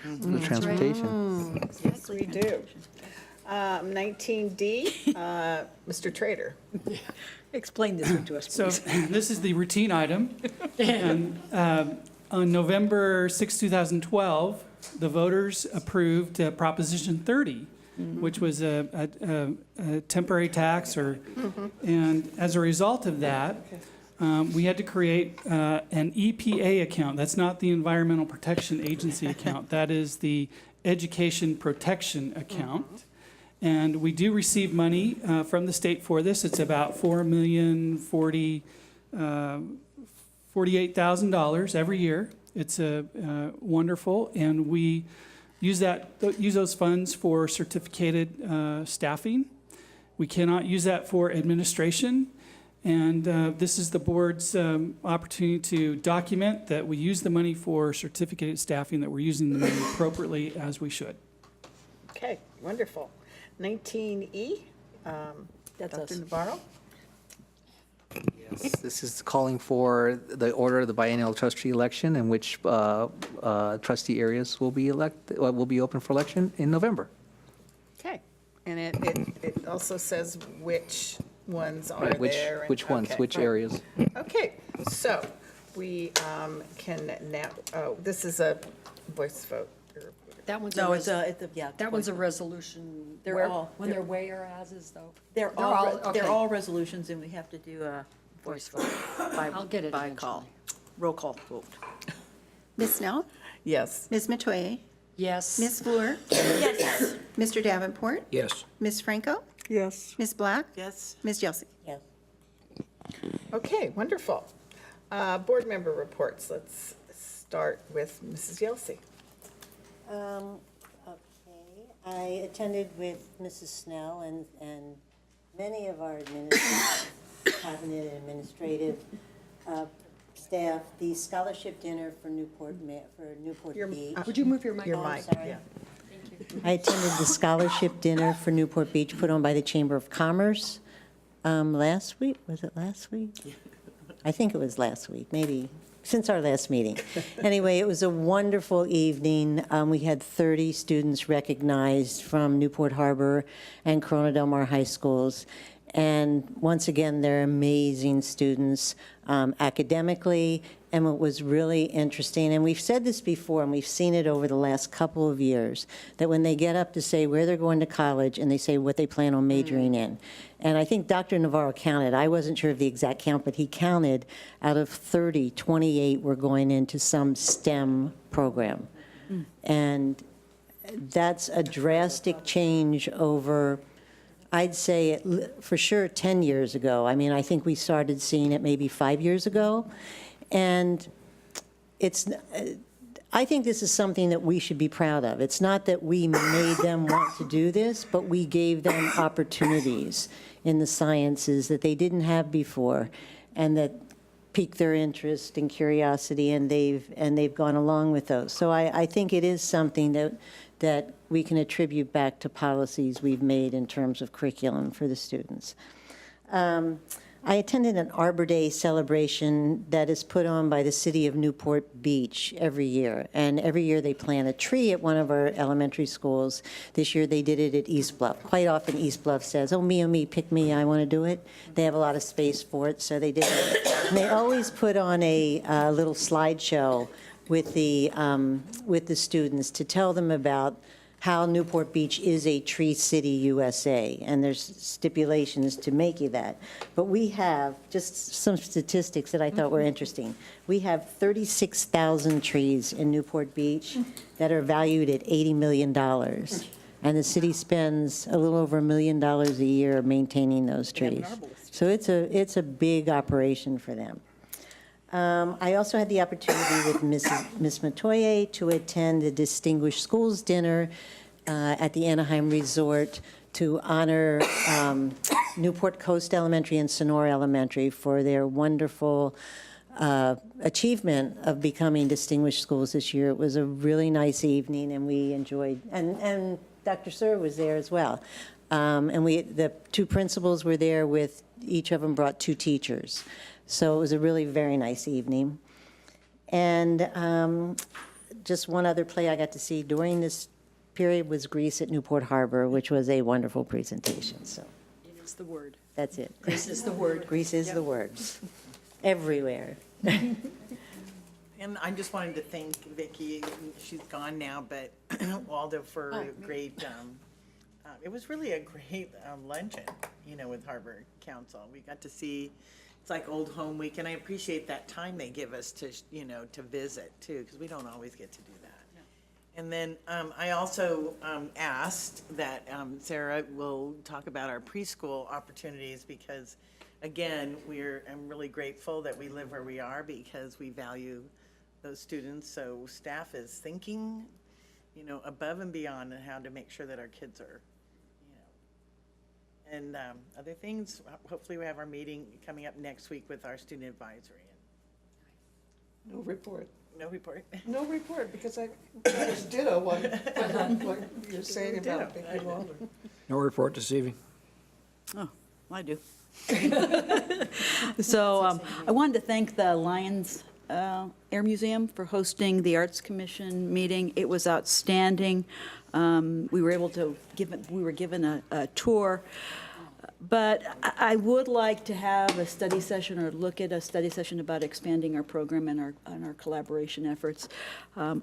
for the transportation. Yes, we do. 19D, Mr. Trader. Explain this one to us, So please. this is the routine item. And on November 6, 2012, the voters approved Proposition 30, which was a temporary tax, and as a result of that, we had to create an EPA account. That's not the Environmental Protection Agency account. That is the Education Protection account. And we do receive money from the state for this. It's about $4,048,000 every year. It's wonderful, and we use those funds for certificated staffing. We cannot use that for administration. And this is the board's opportunity to document that we use the money for certificated staffing, that we're using the money appropriately as we should. Okay, wonderful. 19E, Dr. Navarro. Yes, this is calling for the order of the biennial trustee election, in which trustee areas will be open for election in November. Okay, and it also says which ones are Right, there. and- which ones, okay, which right. areas? Okay, so we can now, this is a voice vote. That one's No, a, it's a, yeah. that one's a resolution. They're Where- all- When they're whereases, though. They're okay. all resolutions, and we have to do a voice vote I'll get it by call. Roll call vote. Ms. Snell? Yes. Ms. Metoyer? Yes. Ms. Fleur? Yes. Mr. Davenport? Yes. Ms. Franco? Yes. Ms. Black? Yes. Ms. Yelsey? Yes. Okay, wonderful. Board member reports. Let's start with Mrs. Yelsey. Okay, I attended with Mrs. Snell and many of our administrative, cabinet and administrative staff, the scholarship dinner for Newport Beach. Would you move your mic? Your Oh, mic, sorry. yeah. Thank you. I attended the scholarship dinner for Newport Beach put on by the Chamber of Commerce last week. Was it last week? I think it was last week, maybe since our last meeting. Anyway, it was a wonderful evening. We had 30 students recognized from Newport Harbor and Corona Del Mar high schools. And once again, they're amazing students academically. And what was really interesting, and we've said this before, and we've seen it over the last couple of years, that when they get up to say where they're going to college and they say what they plan on majoring in. And I think Dr. Navarro counted, I wasn't sure of the exact count, but he counted out of 30, 28 were going into some STEM program. And that's a drastic change over, I'd say for sure 10 years ago. I mean, I think we started seeing it maybe 5 years ago. And I think this is something that we should be proud of. It's not that we made them want to do this, but we gave them opportunities in the sciences that they didn't have before, and that piqued their interest and curiosity, and they've gone along with those. So I think it is something that we can attribute back to policies we've made in terms of curriculum for the students. I attended an Arbor Day celebration that is put on by the city of Newport Beach every year. And every year they plant a tree at one of our elementary schools. This year they did it at East Bluff. Quite often East Bluff says, oh, me, pick me, I want to do it. They have a lot of space for it, so they did it. And they always put on a little slideshow with the students to tell them about how Newport Beach is a tree city USA, and there's stipulations to make you that. But we have just some statistics that I thought were interesting. We have 36,000 trees in Newport Beach that are valued at $80 million. And the city spends a little over $1 million a year maintaining those trees. So it's a big operation for them. I also had the opportunity with Ms. Matoye to attend the Distinguished Schools Dinner at the Anaheim Resort to honor Newport Coast Elementary and Sonora Elementary for their wonderful achievement of becoming distinguished schools this year. It was a really nice evening, and we enjoyed, and Dr. Sir was there as well. And the two principals were there with, each of them brought 2 teachers. So it was a really very nice evening. And just one other play I got to see during this period was Grease at Newport Harbor, which was a wonderful presentation, so. It is the word. That's it. Grease is the word. Grease is the word. Everywhere. And I just wanted to thank Vicki, she's gone now, but Waldo for a great, it was really a great luncheon, with Harbor Council. We got to see, it's like Old Home Week, and I appreciate that time they give us to, to visit too, because we don't always get to do that. And then I also asked that Sarah will talk about our preschool opportunities, because again, I'm really grateful that we live where we are, because we value those students. So staff is thinking, above and beyond on how to make sure that our kids are, and other things. Hopefully we have our meeting coming up next week with our student advisory. No report. No report. No report, because I just ditto what you're saying about Vicki Waldo. No report this evening. Oh, I do. So I wanted to thank the Lions Air Museum for hosting the Arts Commission meeting. It was outstanding. We were given a tour. But I would like to have a study session, or look at a study session about expanding our program and our collaboration efforts.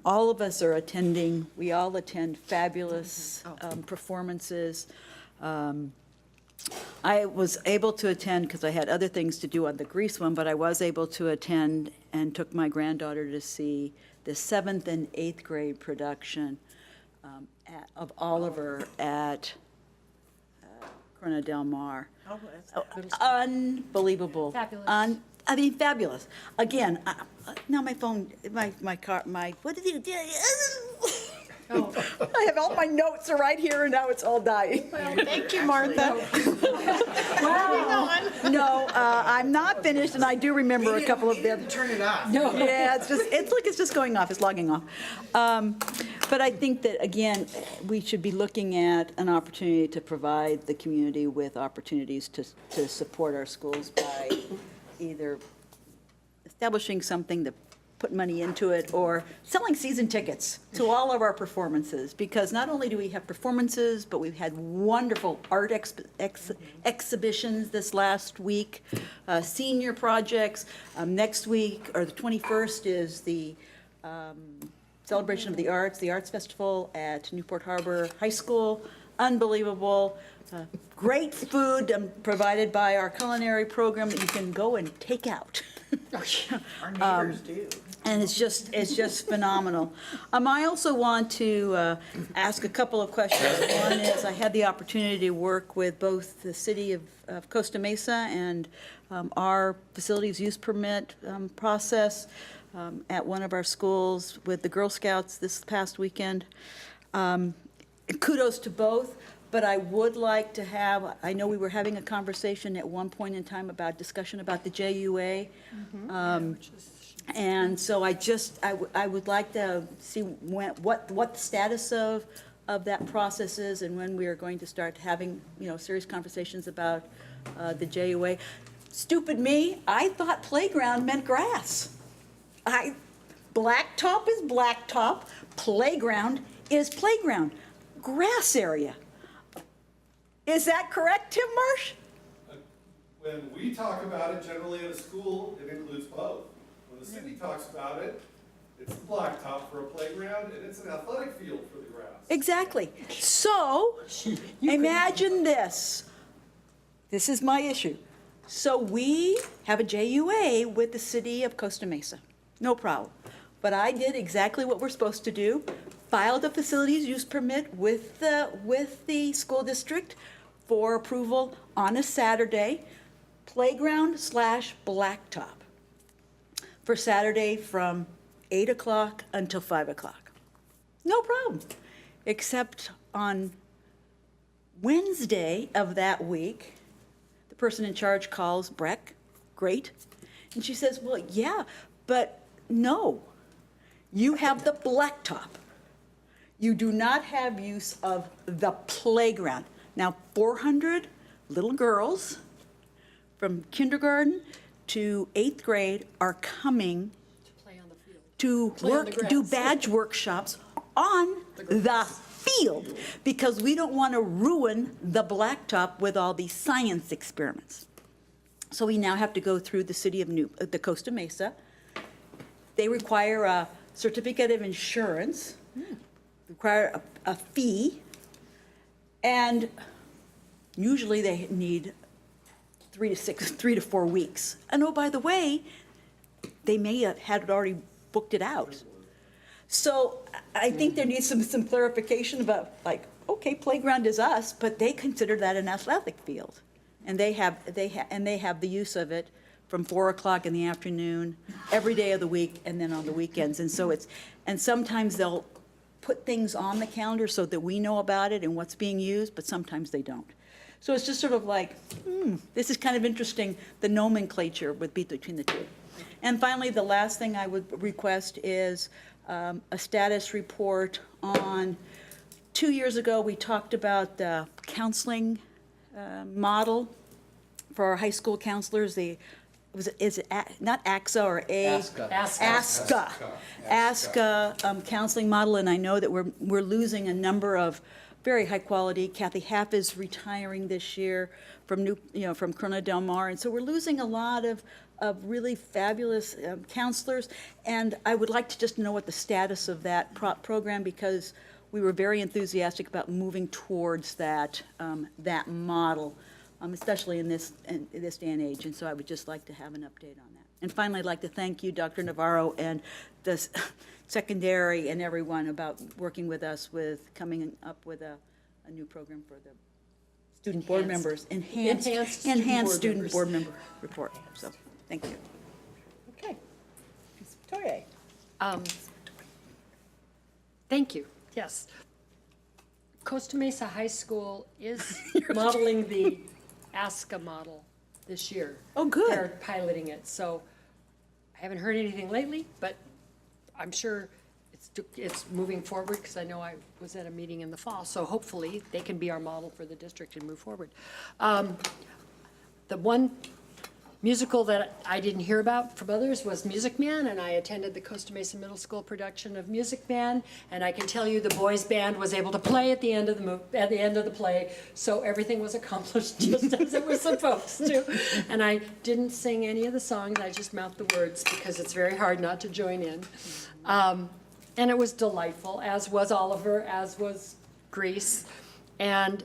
All of us are attending. We all attend fabulous performances. I was able to attend because I had other things to do on the Grease one, but I was able to attend and took my granddaughter to see the 7th and 8th grade production of Oliver at Corona Del Mar. Unbelievable. Fabulous. Fabulous. Again, now my phone, my car, what did you do? I have all my notes are right here, and now it's all dying. Well, thank you, Martha. Wow. No, I'm not finished, and I do remember a couple of them. Turn it off. No. Yeah, it's like it's just going off. It's logging off. But I think that, again, we should be looking at an opportunity to provide the community with opportunities to support our schools by either establishing something to put money into it or selling season tickets to all of our performances. Because not only do we have performances, but we've had wonderful art exhibitions this last week, senior projects. Next week, or the 21st, is the Celebration of the Arts Festival at Newport Harbor High School. Unbelievable. Great food provided by our culinary program that you can go and take out. Our neighbors do. And it's just phenomenal. I also want to ask a couple of questions. One is, I had the opportunity to work with both the city of Costa Mesa and our facilities use permit process at one of our schools with the Girl Scouts this past weekend. Kudos to both, but I would like to have, I know we were having a conversation at one point in time about discussion about the JUA. And so I would like to see what the status of that process is and when we are going to start having, serious conversations about the JUA. Stupid me, I thought playground meant grass. Blacktop is blacktop, playground is playground, grass area. Is that correct, Tim Marsh? When we talk about it, generally at a school, it includes both. When the city talks about it, it's the blacktop for a playground, and it's an athletic field for the grass. Exactly. So, imagine this. This is my issue. So we have a JUA with the city of Costa Mesa. No problem. But I did exactly what we're supposed to do, filed a facilities use permit with the school district for approval on a Saturday, playground / blacktop, for Saturday from 8 o'clock until 5 o'clock. No problem. Except on Wednesday of that week, the person in charge calls Breck, great, and she says, well, yeah, but no, you have the blacktop. You do not have use of the playground. Now, 400 little girls from kindergarten to 8th grade are coming to do badge workshops on the field because we don't want to ruin the blacktop with all these science experiments. So we now have to go through the city of the Costa Mesa. They require a certificate of insurance, require a fee, and usually they need 3 to 4 weeks. And oh, by the way, they may have had already booked it out. So I think there needs some clarification about, like, okay, playground is us, but they consider that an athletic field, and they have the use of it from 4 o'clock in the afternoon, every day of the week, and then on the weekends. And so and sometimes they'll put things on the calendar so that we know about it and what's being used, but sometimes they don't. So it's just sort of like, this is kind of interesting, the nomenclature between the two. And finally, the last thing I would request is a status report on, 2 years ago, we talked about the counseling model for our high school counselors. Not AXA or ASCA counseling model, and I know that we're losing a number of very high quality. Kathy Haff is retiring this year from Corona Del Mar, and so we're losing a lot of really fabulous counselors. And I would like to just know what the status of that program, because we were very enthusiastic about moving towards that model. Especially in this day and age, and so I would just like to have an update on that. And finally, I'd like to thank you, Dr. Navarro, and the secondary and everyone about working with us with coming up with a new program for the student board members, enhanced student board member report. So, thank you. Okay. Ms. Victoria. Thank you, yes. Costa Mesa High School is modeling the ASCA model this year. Oh, good. They're piloting it, so I haven't heard anything lately, but I'm sure it's moving forward, because I know I was at a meeting in the fall, so hopefully they can be our model for the district and move forward. The one musical that I didn't hear about from others was Music Man, and I attended the Costa Mesa Middle School production of Music Man, and I can tell you the boys' band was able to play at the end of the play, so everything was accomplished just as it was supposed to. And I didn't sing any of the songs, I just mouthed the words because it's very hard not to join in. And it was delightful, as was Oliver, as was Grease, and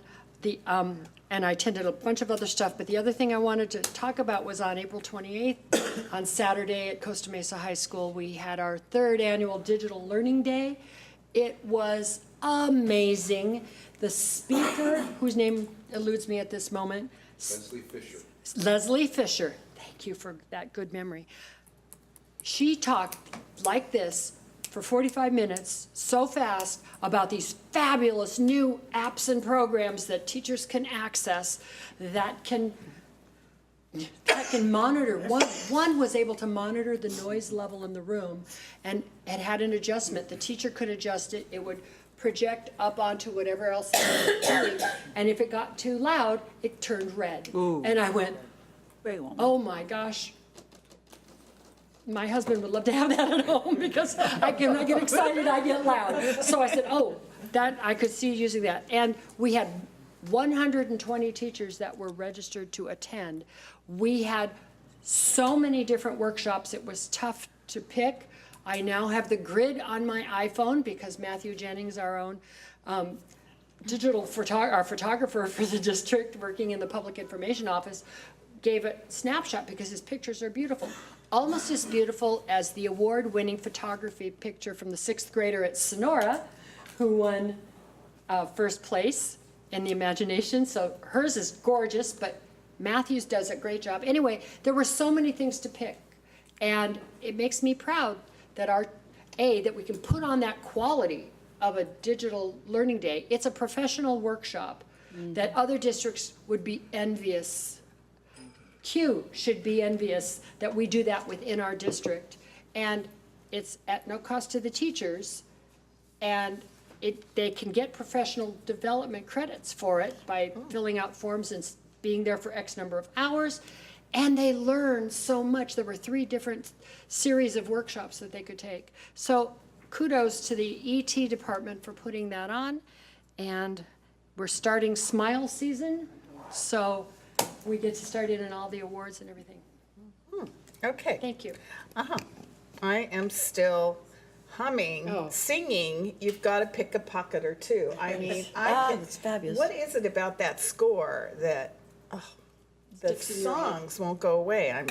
and I attended a bunch of other stuff, but the other thing I wanted to talk about was on April 28th, on Saturday at Costa Mesa High School, we had our 3rd annual Digital Learning Day. It was amazing. The speaker, whose name eludes me at this moment. Leslie Fisher. Leslie Fisher, thank you for that good memory. She talked like this for 45 minutes, so fast, about these fabulous new apps and programs that teachers can access that can monitor. One was able to monitor the noise level in the room, and it had an adjustment. The teacher could adjust it. It would project up onto whatever else they were doing, and if it got too loud, it turned red. Ooh. And I went, Very well. oh my gosh. My husband would love to have that at home, because I get excited, I get loud. So I said, oh, that, I could see using that. And we had 120 teachers that were registered to attend. We had so many different workshops, it was tough to pick. I now have the grid on my iPhone, because Matthew Jennings, our own our photographer for the district, working in the Public Information Office, gave a snapshot because his pictures are beautiful. Almost as beautiful as the award-winning photography picture from the 6th grader at Sonora, who won first place in the imagination. So hers is gorgeous, but Matthews does a great job. Anyway, there were so many things to pick, and it makes me proud that that we can put on that quality of a digital learning day. It's a professional workshop that other districts would be envious. Q should be envious that we do that within our district. And it's at no cost to the teachers, and they can get professional development credits for it by filling out forms and being there for X number of hours. And they learn so much. There were 3 different series of workshops that they could take. So kudos to the ET department for putting that on. And we're starting Smile season, so we get to start in all the awards and everything. Okay. Thank you. I am still humming, singing, You've Got to Pick a Pocket or Two. I mean, it's fabulous. What is it about that score that, the songs won't go away? I'm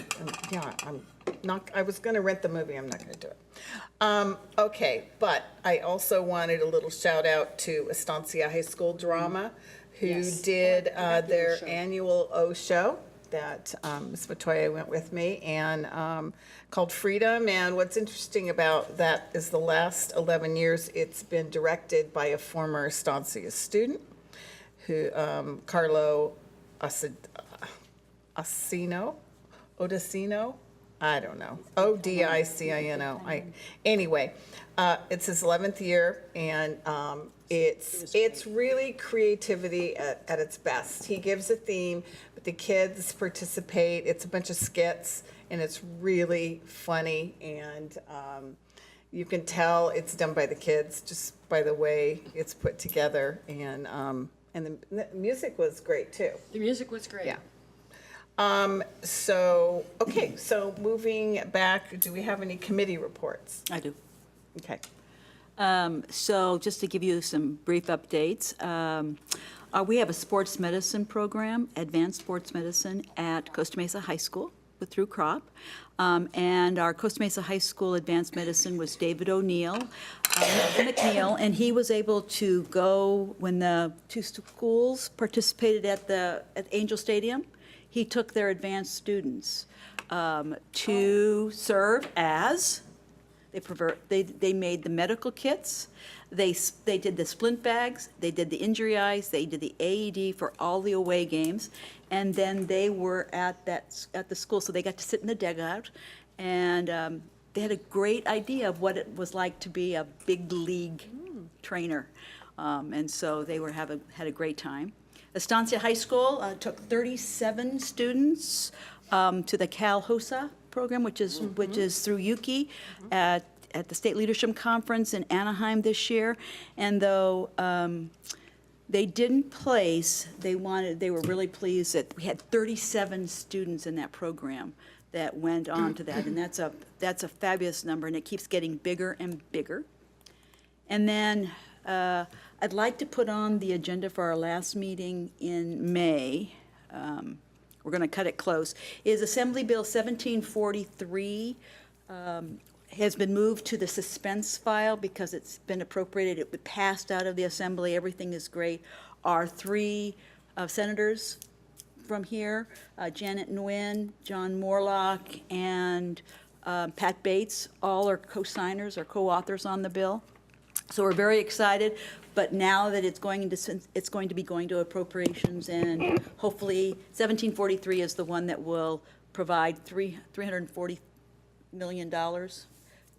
not, I was gonna rent the movie, I'm not gonna do it. Okay, but I also wanted a little shout out to Estancia High School Drama, who did their annual O show that Ms. Matoya went with me, and called Freedom. And what's interesting about that is the last 11 years, it's been directed by a former Estancia student, who Carlo Odicino, I don't know, Odicino. Anyway, it's his 11th year, and it's really creativity at its best. He gives a theme, but the kids participate. It's a bunch of skits, and it's really funny, and you can tell it's done by the kids just by the way it's put together, and the music was great too. The music was great. Yeah. So moving back, do we have any committee reports? I do. Okay. So just to give you some brief updates, we have a sports medicine program, advanced sports medicine at Costa Mesa High School through CROP. And our Costa Mesa High School advanced medicine was David McNeil, and he was able to go when the 2 schools participated at Angel Stadium. He took their advanced students to serve as, they made the medical kits, they did the splint bags, they did the injury eyes, they did the AED for all the away games, and then they were at the school, so they got to sit in the dugout, and they had a great idea of what it was like to be a big league trainer. And so they had a great time. Estancia High School took 37 students to the Cal HOSA program, which is through Yuki at the State Leadership Conference in Anaheim this year. And though they didn't place, they were really pleased that we had 37 students in that program that went on to that, and that's a fabulous number, and it keeps getting bigger and bigger. And then I'd like to put on the agenda for our last meeting in May. We're going to cut it close. Is Assembly Bill 1743 has been moved to the suspense file because it's been appropriated. It passed out of the Assembly. Everything is great. Our three senators from here, Janet Nguyen, John Morlock, and Pat Bates, all are co-signers or co-authors on the bill. So we're very excited, but now that it's going to be going to appropriations, and hopefully 1743 is the one that will provide $340 million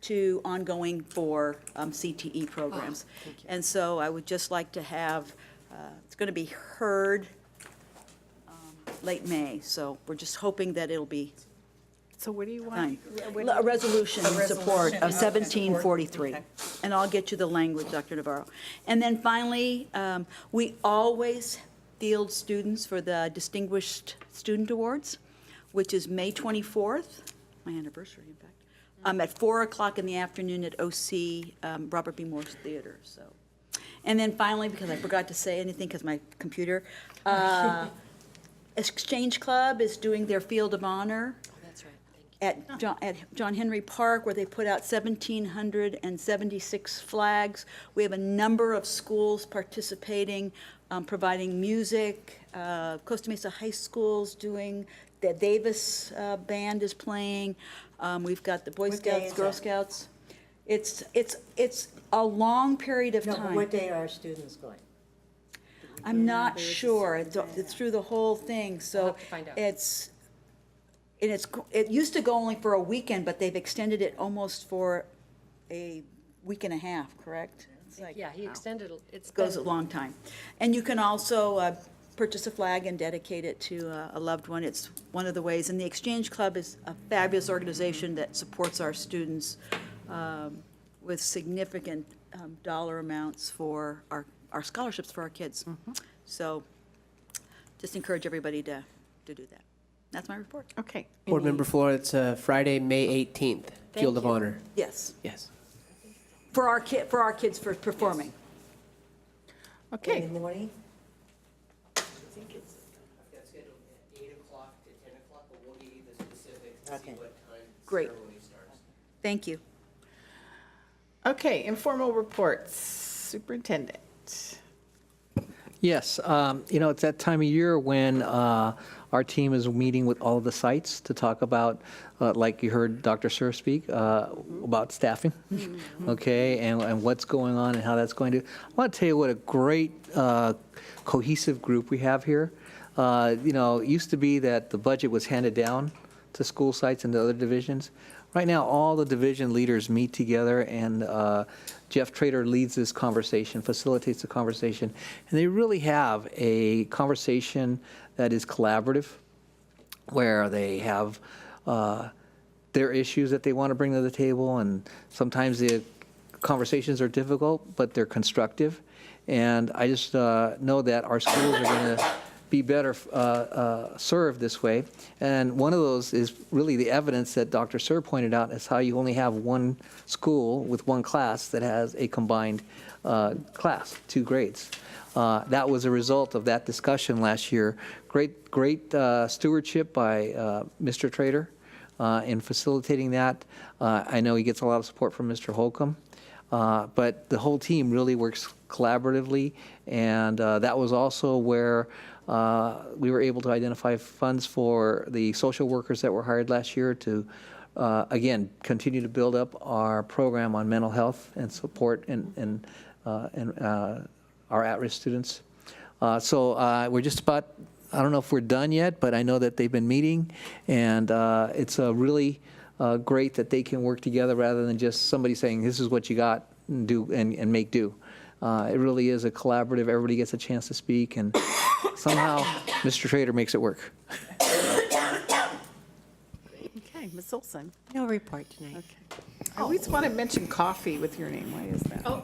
to ongoing for CTE programs. And so I would just like to have, it's going to be heard late May, so we're just hoping that it'll be So what do you want? fine. A resolution in support of 1743. Okay. And I'll get you the language, Dr. Navarro. And then finally, we always field students for the Distinguished Student Awards, which is May 24th, my anniversary, in fact, at 4 o'clock in the afternoon at OC Robert B. Morse Theater, so. And then finally, because I forgot to say anything because my computer, Exchange Club is doing their Field of Honor at John Henry Park, where they put out 1,776 flags. We have a number of schools participating, providing music. Costa Mesa High School's doing, the Davis Band is playing. We've got the Boy Scouts, Girl Scouts. It's a long period of time. No, but what day are our students going? I'm not sure. It's through the whole thing, so it used to go only for a weekend, but they've extended it almost for a week and a half, correct? It's like, Yeah, he wow. extended, It goes a long time. And you can also purchase a flag and dedicate it to a loved one. It's one of the ways. And the Exchange Club is a fabulous organization that supports our students with significant dollar amounts for our scholarships for our kids. So just encourage everybody to do that. That's my report. Okay. Board Member Florence, Friday, May 18th, Field of Honor. Yes, Yes. for our kids for performing. Okay. In the morning? I think it's, I've got scheduled at 8 o'clock to 10 o'clock, but we'll give you the specifics to see what time the Great. ceremony starts. Thank you. Okay, informal reports. Superintendent. Yes, it's that time of year when our team is meeting with all of the sites to talk about, like you heard Dr. Sir speak, about staffing, okay, and what's going on and how that's going to. I want to tell you what a great cohesive group we have here. It used to be that the budget was handed down to school sites and the other divisions. Right now, all the division leaders meet together, and Jeff Trader leads this conversation, facilitates the conversation, and they really have a conversation that is collaborative, where they have their issues that they want to bring to the table, and sometimes the conversations are difficult, but they're constructive. And I just know that our schools are going to be better served this way. And one of those is really the evidence that Dr. Sir pointed out, is how you only have one school with one class that has a combined class, 2 grades. That was a result of that discussion last year. Great stewardship by Mr. Trader in facilitating that. I know he gets a lot of support from Mr. Holcomb. But the whole team really works collaboratively, and that was also where we were able to identify funds for the social workers that were hired last year to, again, continue to build up our program on mental health and support and our at-risk students. So we're just about, I don't know if we're done yet, but I know that they've been meeting, and it's a really great that they can work together rather than just somebody saying, this is what you got, and do, and make do. It really is a collaborative, everybody gets a chance to speak, and somehow Mr. Trader makes it work. Okay, Ms. Olson. No report tonight. Okay. I always want to mention coffee with your name. Why is that? Oh.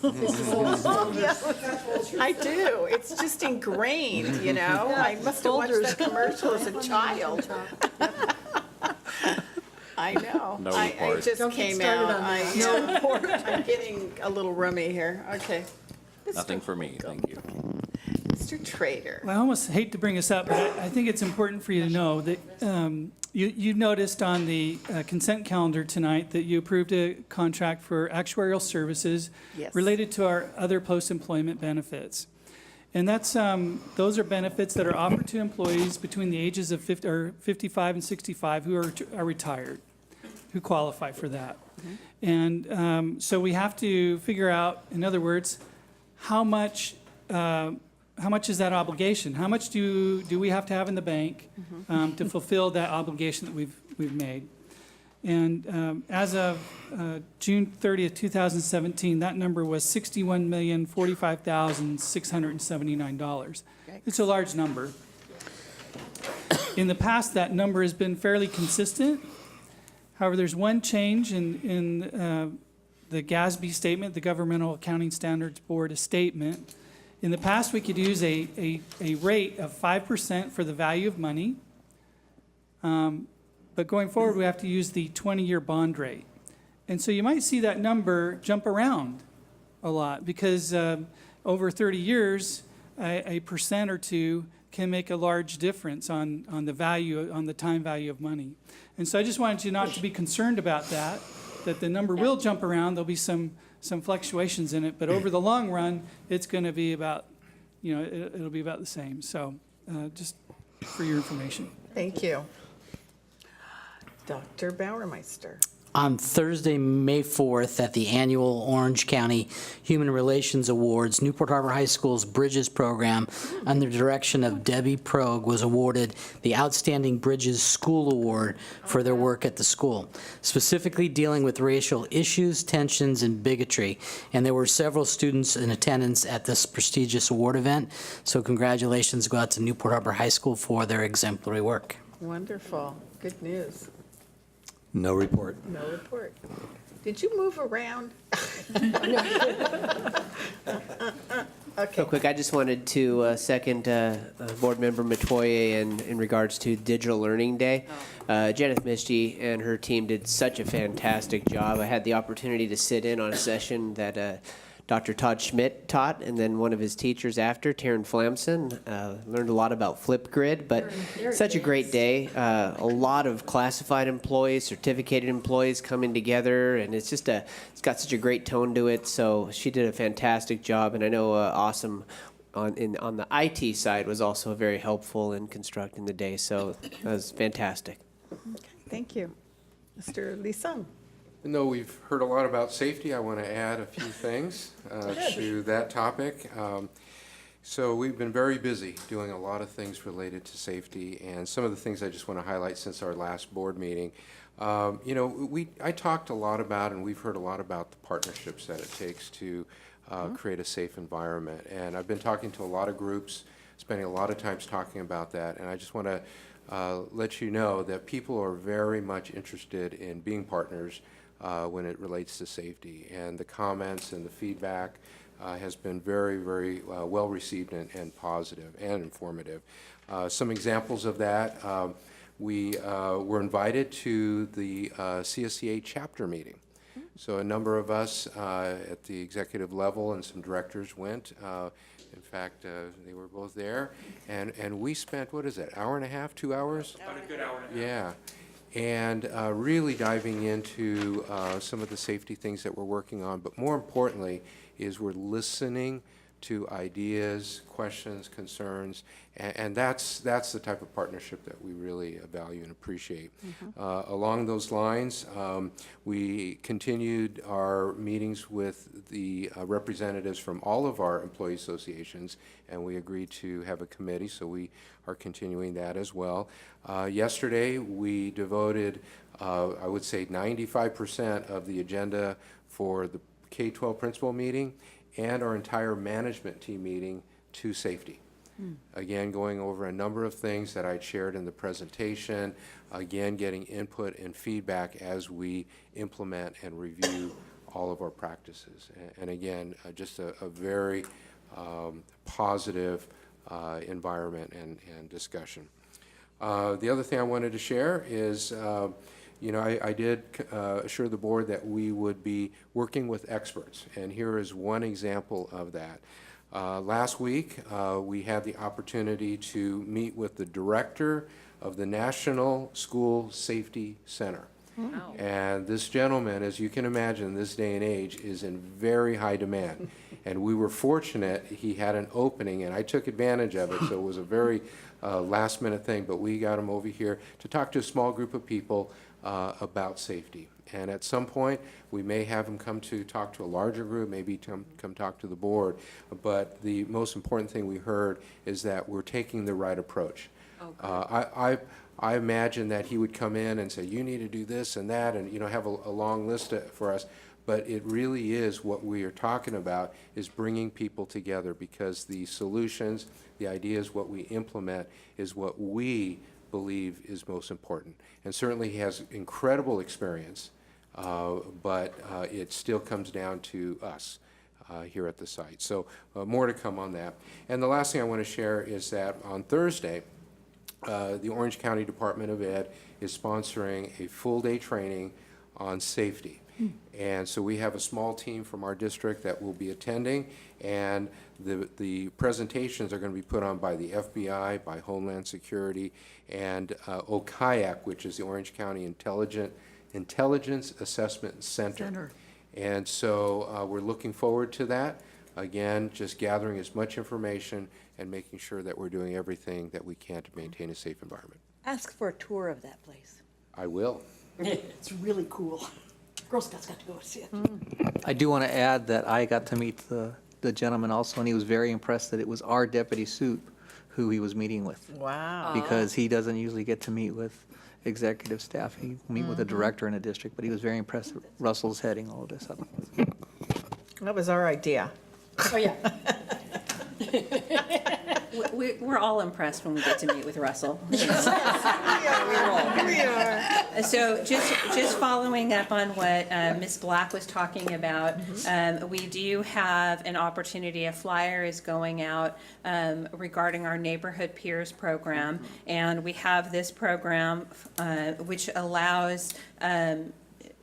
Oh, yes. I do. It's just ingrained, you know? I must have watched that commercial as a child. I know. No I report. just Don't get came started out. on I, that. no report. I'm getting a little rummy here. Okay. Nothing for me, thank you. Mr. Trader. Well, I almost hate to bring this up, but I think it's important for you to know that you noticed on the consent calendar tonight that you approved a contract for actuarial services Yes. related to our other post-employment benefits. And that's, those are benefits that are offered to employees between the ages of 55 and 65 who are retired, who qualify for that. And so we have to figure out, in other words, how much is that obligation? How much do we have to have in the bank to fulfill that obligation that we've made? And as of June 30th, 2017, that number was $61,045,679. It's a large number. In the past, that number has been fairly consistent. However, there's one change in the GASB statement, the Governmental Accounting Standards Board statement. In the past, we could use a rate of 5% for the value of money. But going forward, we have to use the 20-year bond rate. And so you might see that number jump around a lot because over 30 years, a percent or two can make a large difference on the value, on the time value of money. And so I just wanted you not to be concerned about that the number will jump around. There'll be some fluctuations in it, but over the long run, it's going to be about, it'll be about the same. So just for your information. Thank you. Dr. Bauermeister. On Thursday, May 4th, at the annual Orange County Human Relations Awards, Newport Harbor High School's Bridges program, under the direction of Debbie Progue, was awarded the Outstanding Bridges School Award for their work at the school, specifically dealing with racial issues, tensions, and bigotry. And there were several students in attendance at this prestigious award event. So congratulations go out to Newport Harbor High School for their exemplary work. Wonderful. Good news. No report. No report. Did you move around? Real quick, I just wanted to second Board Member Metoyer in regards to Digital Learning Day. Janet Misty and her team did such a fantastic job. I had the opportunity to sit in on a session that Dr. Todd Schmidt taught, and then one of his teachers after, Taryn Flamson. Learned a lot about Flipgrid, but such a great day. A lot of classified employees, certificated employees coming together, and it's got such a great tone to it. So she did a fantastic job, and I know Awesome on the IT side was also very helpful in constructing the day. So that was fantastic. Okay, thank you. Mr. Lee-Sung. Even though we've heard a lot about safety, I want to add a few things to that topic. So we've been very busy doing a lot of things related to safety, and some of the things I just want to highlight since our last board meeting. I talked a lot about, and we've heard a lot about the partnerships that it takes to create a safe environment. And I've been talking to a lot of groups, spending a lot of times talking about that, and I just want to let you know that people are very much interested in being partners when it relates to safety. And the comments and the feedback has been very, very well received and positive and informative. Some examples of that, we were invited to the CSCA chapter meeting. So a number of us at the executive level and some directors went. In fact, they were both there. And we spent, what is it, hour and a half, 2 hours? About a good hour and a half. Yeah. And really diving into some of the safety things that we're working on. But more importantly is we're listening to ideas, questions, concerns, and that's the type of partnership that we really value and appreciate. Along those lines, we continued our meetings with the representatives from all of our employee associations, and we agreed to have a committee, so we are continuing that as well. Yesterday, we devoted, I would say, 95% of the agenda for the K-12 principal meeting and our entire management team meeting to safety. Again, going over a number of things that I'd shared in the presentation, again, getting input and feedback as we implement and review all of our practices. And again, just a very positive environment and discussion. The other thing I wanted to share is, I did assure the board that we would be working with experts, and here is one example of that. Last week, we had the opportunity to meet with the director of the National School Safety Center. Wow. And this gentleman, as you can imagine, this day and age, is in very high demand. And we were fortunate he had an opening, and I took advantage of it, so it was a very last-minute thing, but we got him over here to talk to a small group of people about safety. And at some point, we may have him come to talk to a larger group, maybe come talk to the board. But the most important thing we heard is that we're taking the right approach. I imagine that he would come in and say, you need to do this and that, and have a long list for us. But it really is what we are talking about is bringing people together, because the solutions, the ideas, what we implement is what we believe is most important. And certainly he has incredible experience, but it still comes down to us here at the site. So more to come on that. And the last thing I want to share is that on Thursday, the Orange County Department of Ed is sponsoring a full-day training on safety. And so we have a small team from our district that will be attending, and the presentations are going to be put on by the FBI, by Homeland Security, and OCIAC, which is the Orange County Intelligence Assessment Center. And so we're looking forward to that. Again, just gathering as much information and making sure that we're doing everything that we can to maintain a safe environment. Ask for a tour of that place. I will. It's really cool. Girl Scouts got to go see it. I do want to add that I got to meet the gentleman also, and he was very impressed that it was our deputy soup who he was meeting with. Wow. Because he doesn't usually get to meet with executive staff. He meet with a director in a district, but he was very impressed that Russell's heading all of this up. That was our idea. Oh, yeah. We're all impressed when we get to meet with Russell. We are. So just following up on what Ms. Black was talking about, we do have an opportunity. A flyer is going out regarding our Neighborhood Peers program, and we have this program which allows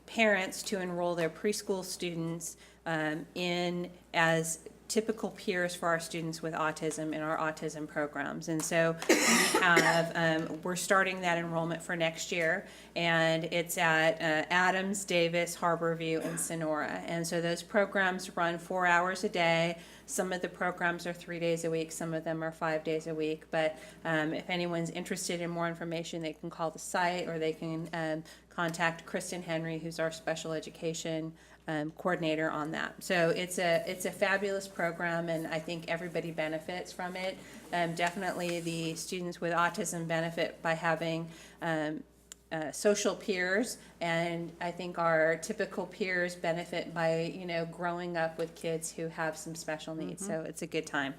parents to enroll their preschool students in as typical peers for our students with autism in our autism programs. And so we have, we're starting that enrollment for next year, and it's at Adams, Davis, Harborview, and Sonora. And so those programs run 4 hours a day. Some of the programs are 3 days a week, some of them are 5 days a week. But if anyone's interested in more information, they can call the site, or they can contact Kristen Henry, who's our special education coordinator on that. So it's a fabulous program, and I think everybody benefits from it. Definitely the students with autism benefit by having social peers, and I think our typical peers benefit by growing up with kids who have some special needs. So it's a good time.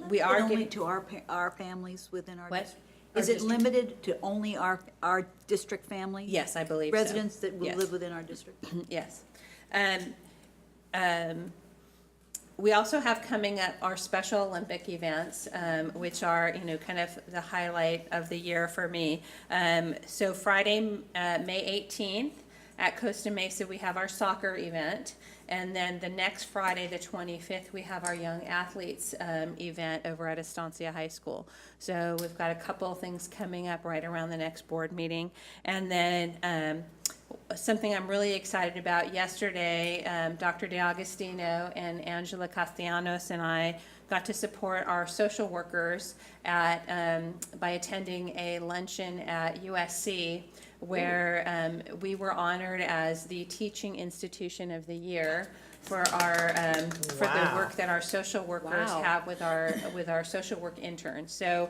We are only getting to our families within our What? district? Our Is it district? limited to only our district family? Yes, I believe so. Residents that will Yes. live within our district? Yes. We also have coming up our Special Olympic events, which are, kind of the highlight of the year for me. So Friday, May 18th, at Costa Mesa, we have our soccer event. And then the next Friday, the 25th, we have our Young Athletes event over at Estancia High School. So we've got a couple of things coming up right around the next board meeting. And then something I'm really excited about. Yesterday, Dr. DeAugustino and Angela Castellanos and I got to support our social workers by attending a luncheon at USC where we were honored as the Teaching Institution of the Year for our for the work that our social workers have with our social work interns. So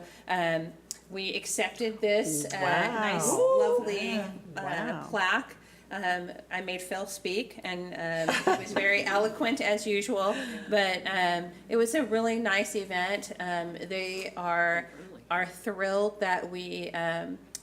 we accepted this nice, lovely plaque. I made Phil speak, and he was very eloquent as usual, but it was a really nice event. They are thrilled that we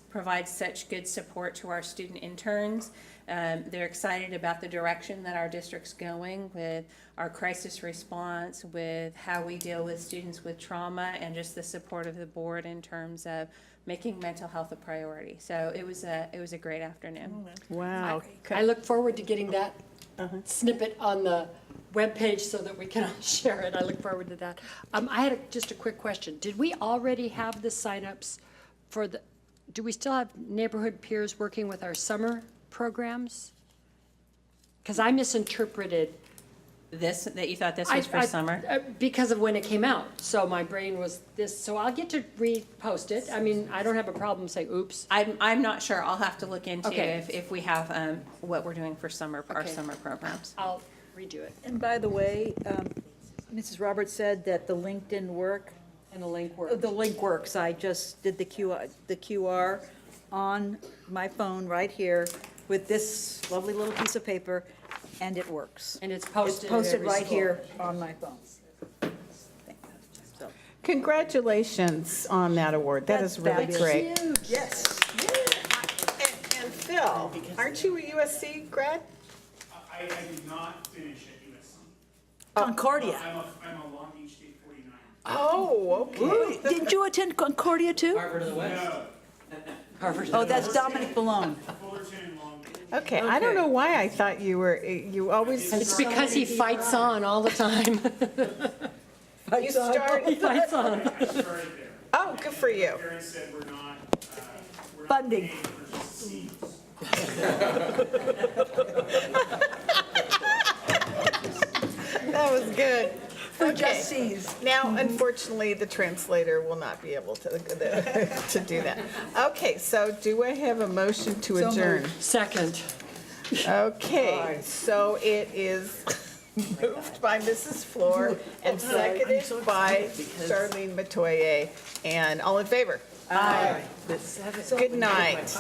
provide such good support to our student interns. They're excited about the direction that our district's going with our crisis response, with how we deal with students with trauma, and just the support of the board in terms of making mental health a priority. So it was a great afternoon. Wow. I look forward to getting that snippet on the webpage so that we can all share it. I look forward to that. I had just a quick question. Did we already have the signups for do we still have neighborhood peers working with our summer programs? Because I misinterpreted That you thought this was for summer? because of when it came out. So my brain was this, so I'll get to repost it. I mean, I don't have a problem saying, oops. I'm not sure. I'll have to look into Okay. if we have what we're doing for our Okay. summer programs. I'll redo it. And by the way, Mrs. Roberts said that the LinkedIn work. And the link works. The link works. I just did the QR on my phone right here with this lovely little piece of paper, and it works. And it's posted at It's posted every right school. here on my phone. Congratulations on that award. That is really That's great. huge. Yes. And Phil, aren't you a USC grad? I did not finish at USC. Concordia. I'm a Long Beach State 49. Oh, okay. Didn't you attend Concordia too? Harvard of the West. Oh, that's Dominic Malone. Fullerton and Long Beach. Okay, I don't know why I thought you always. It's because he fights on all the time. You started. He fights on. I started there. Oh, good for you. Parents said we're not Funding. paying for just seats. That was good. For just C's. Now, unfortunately, the translator will not be able to do that. Okay, so do I have a motion to adjourn? Second. Okay, so it is moved by Mrs. Fluor and seconded by Charlene Metoyer. And all in favor? Aye. Good night.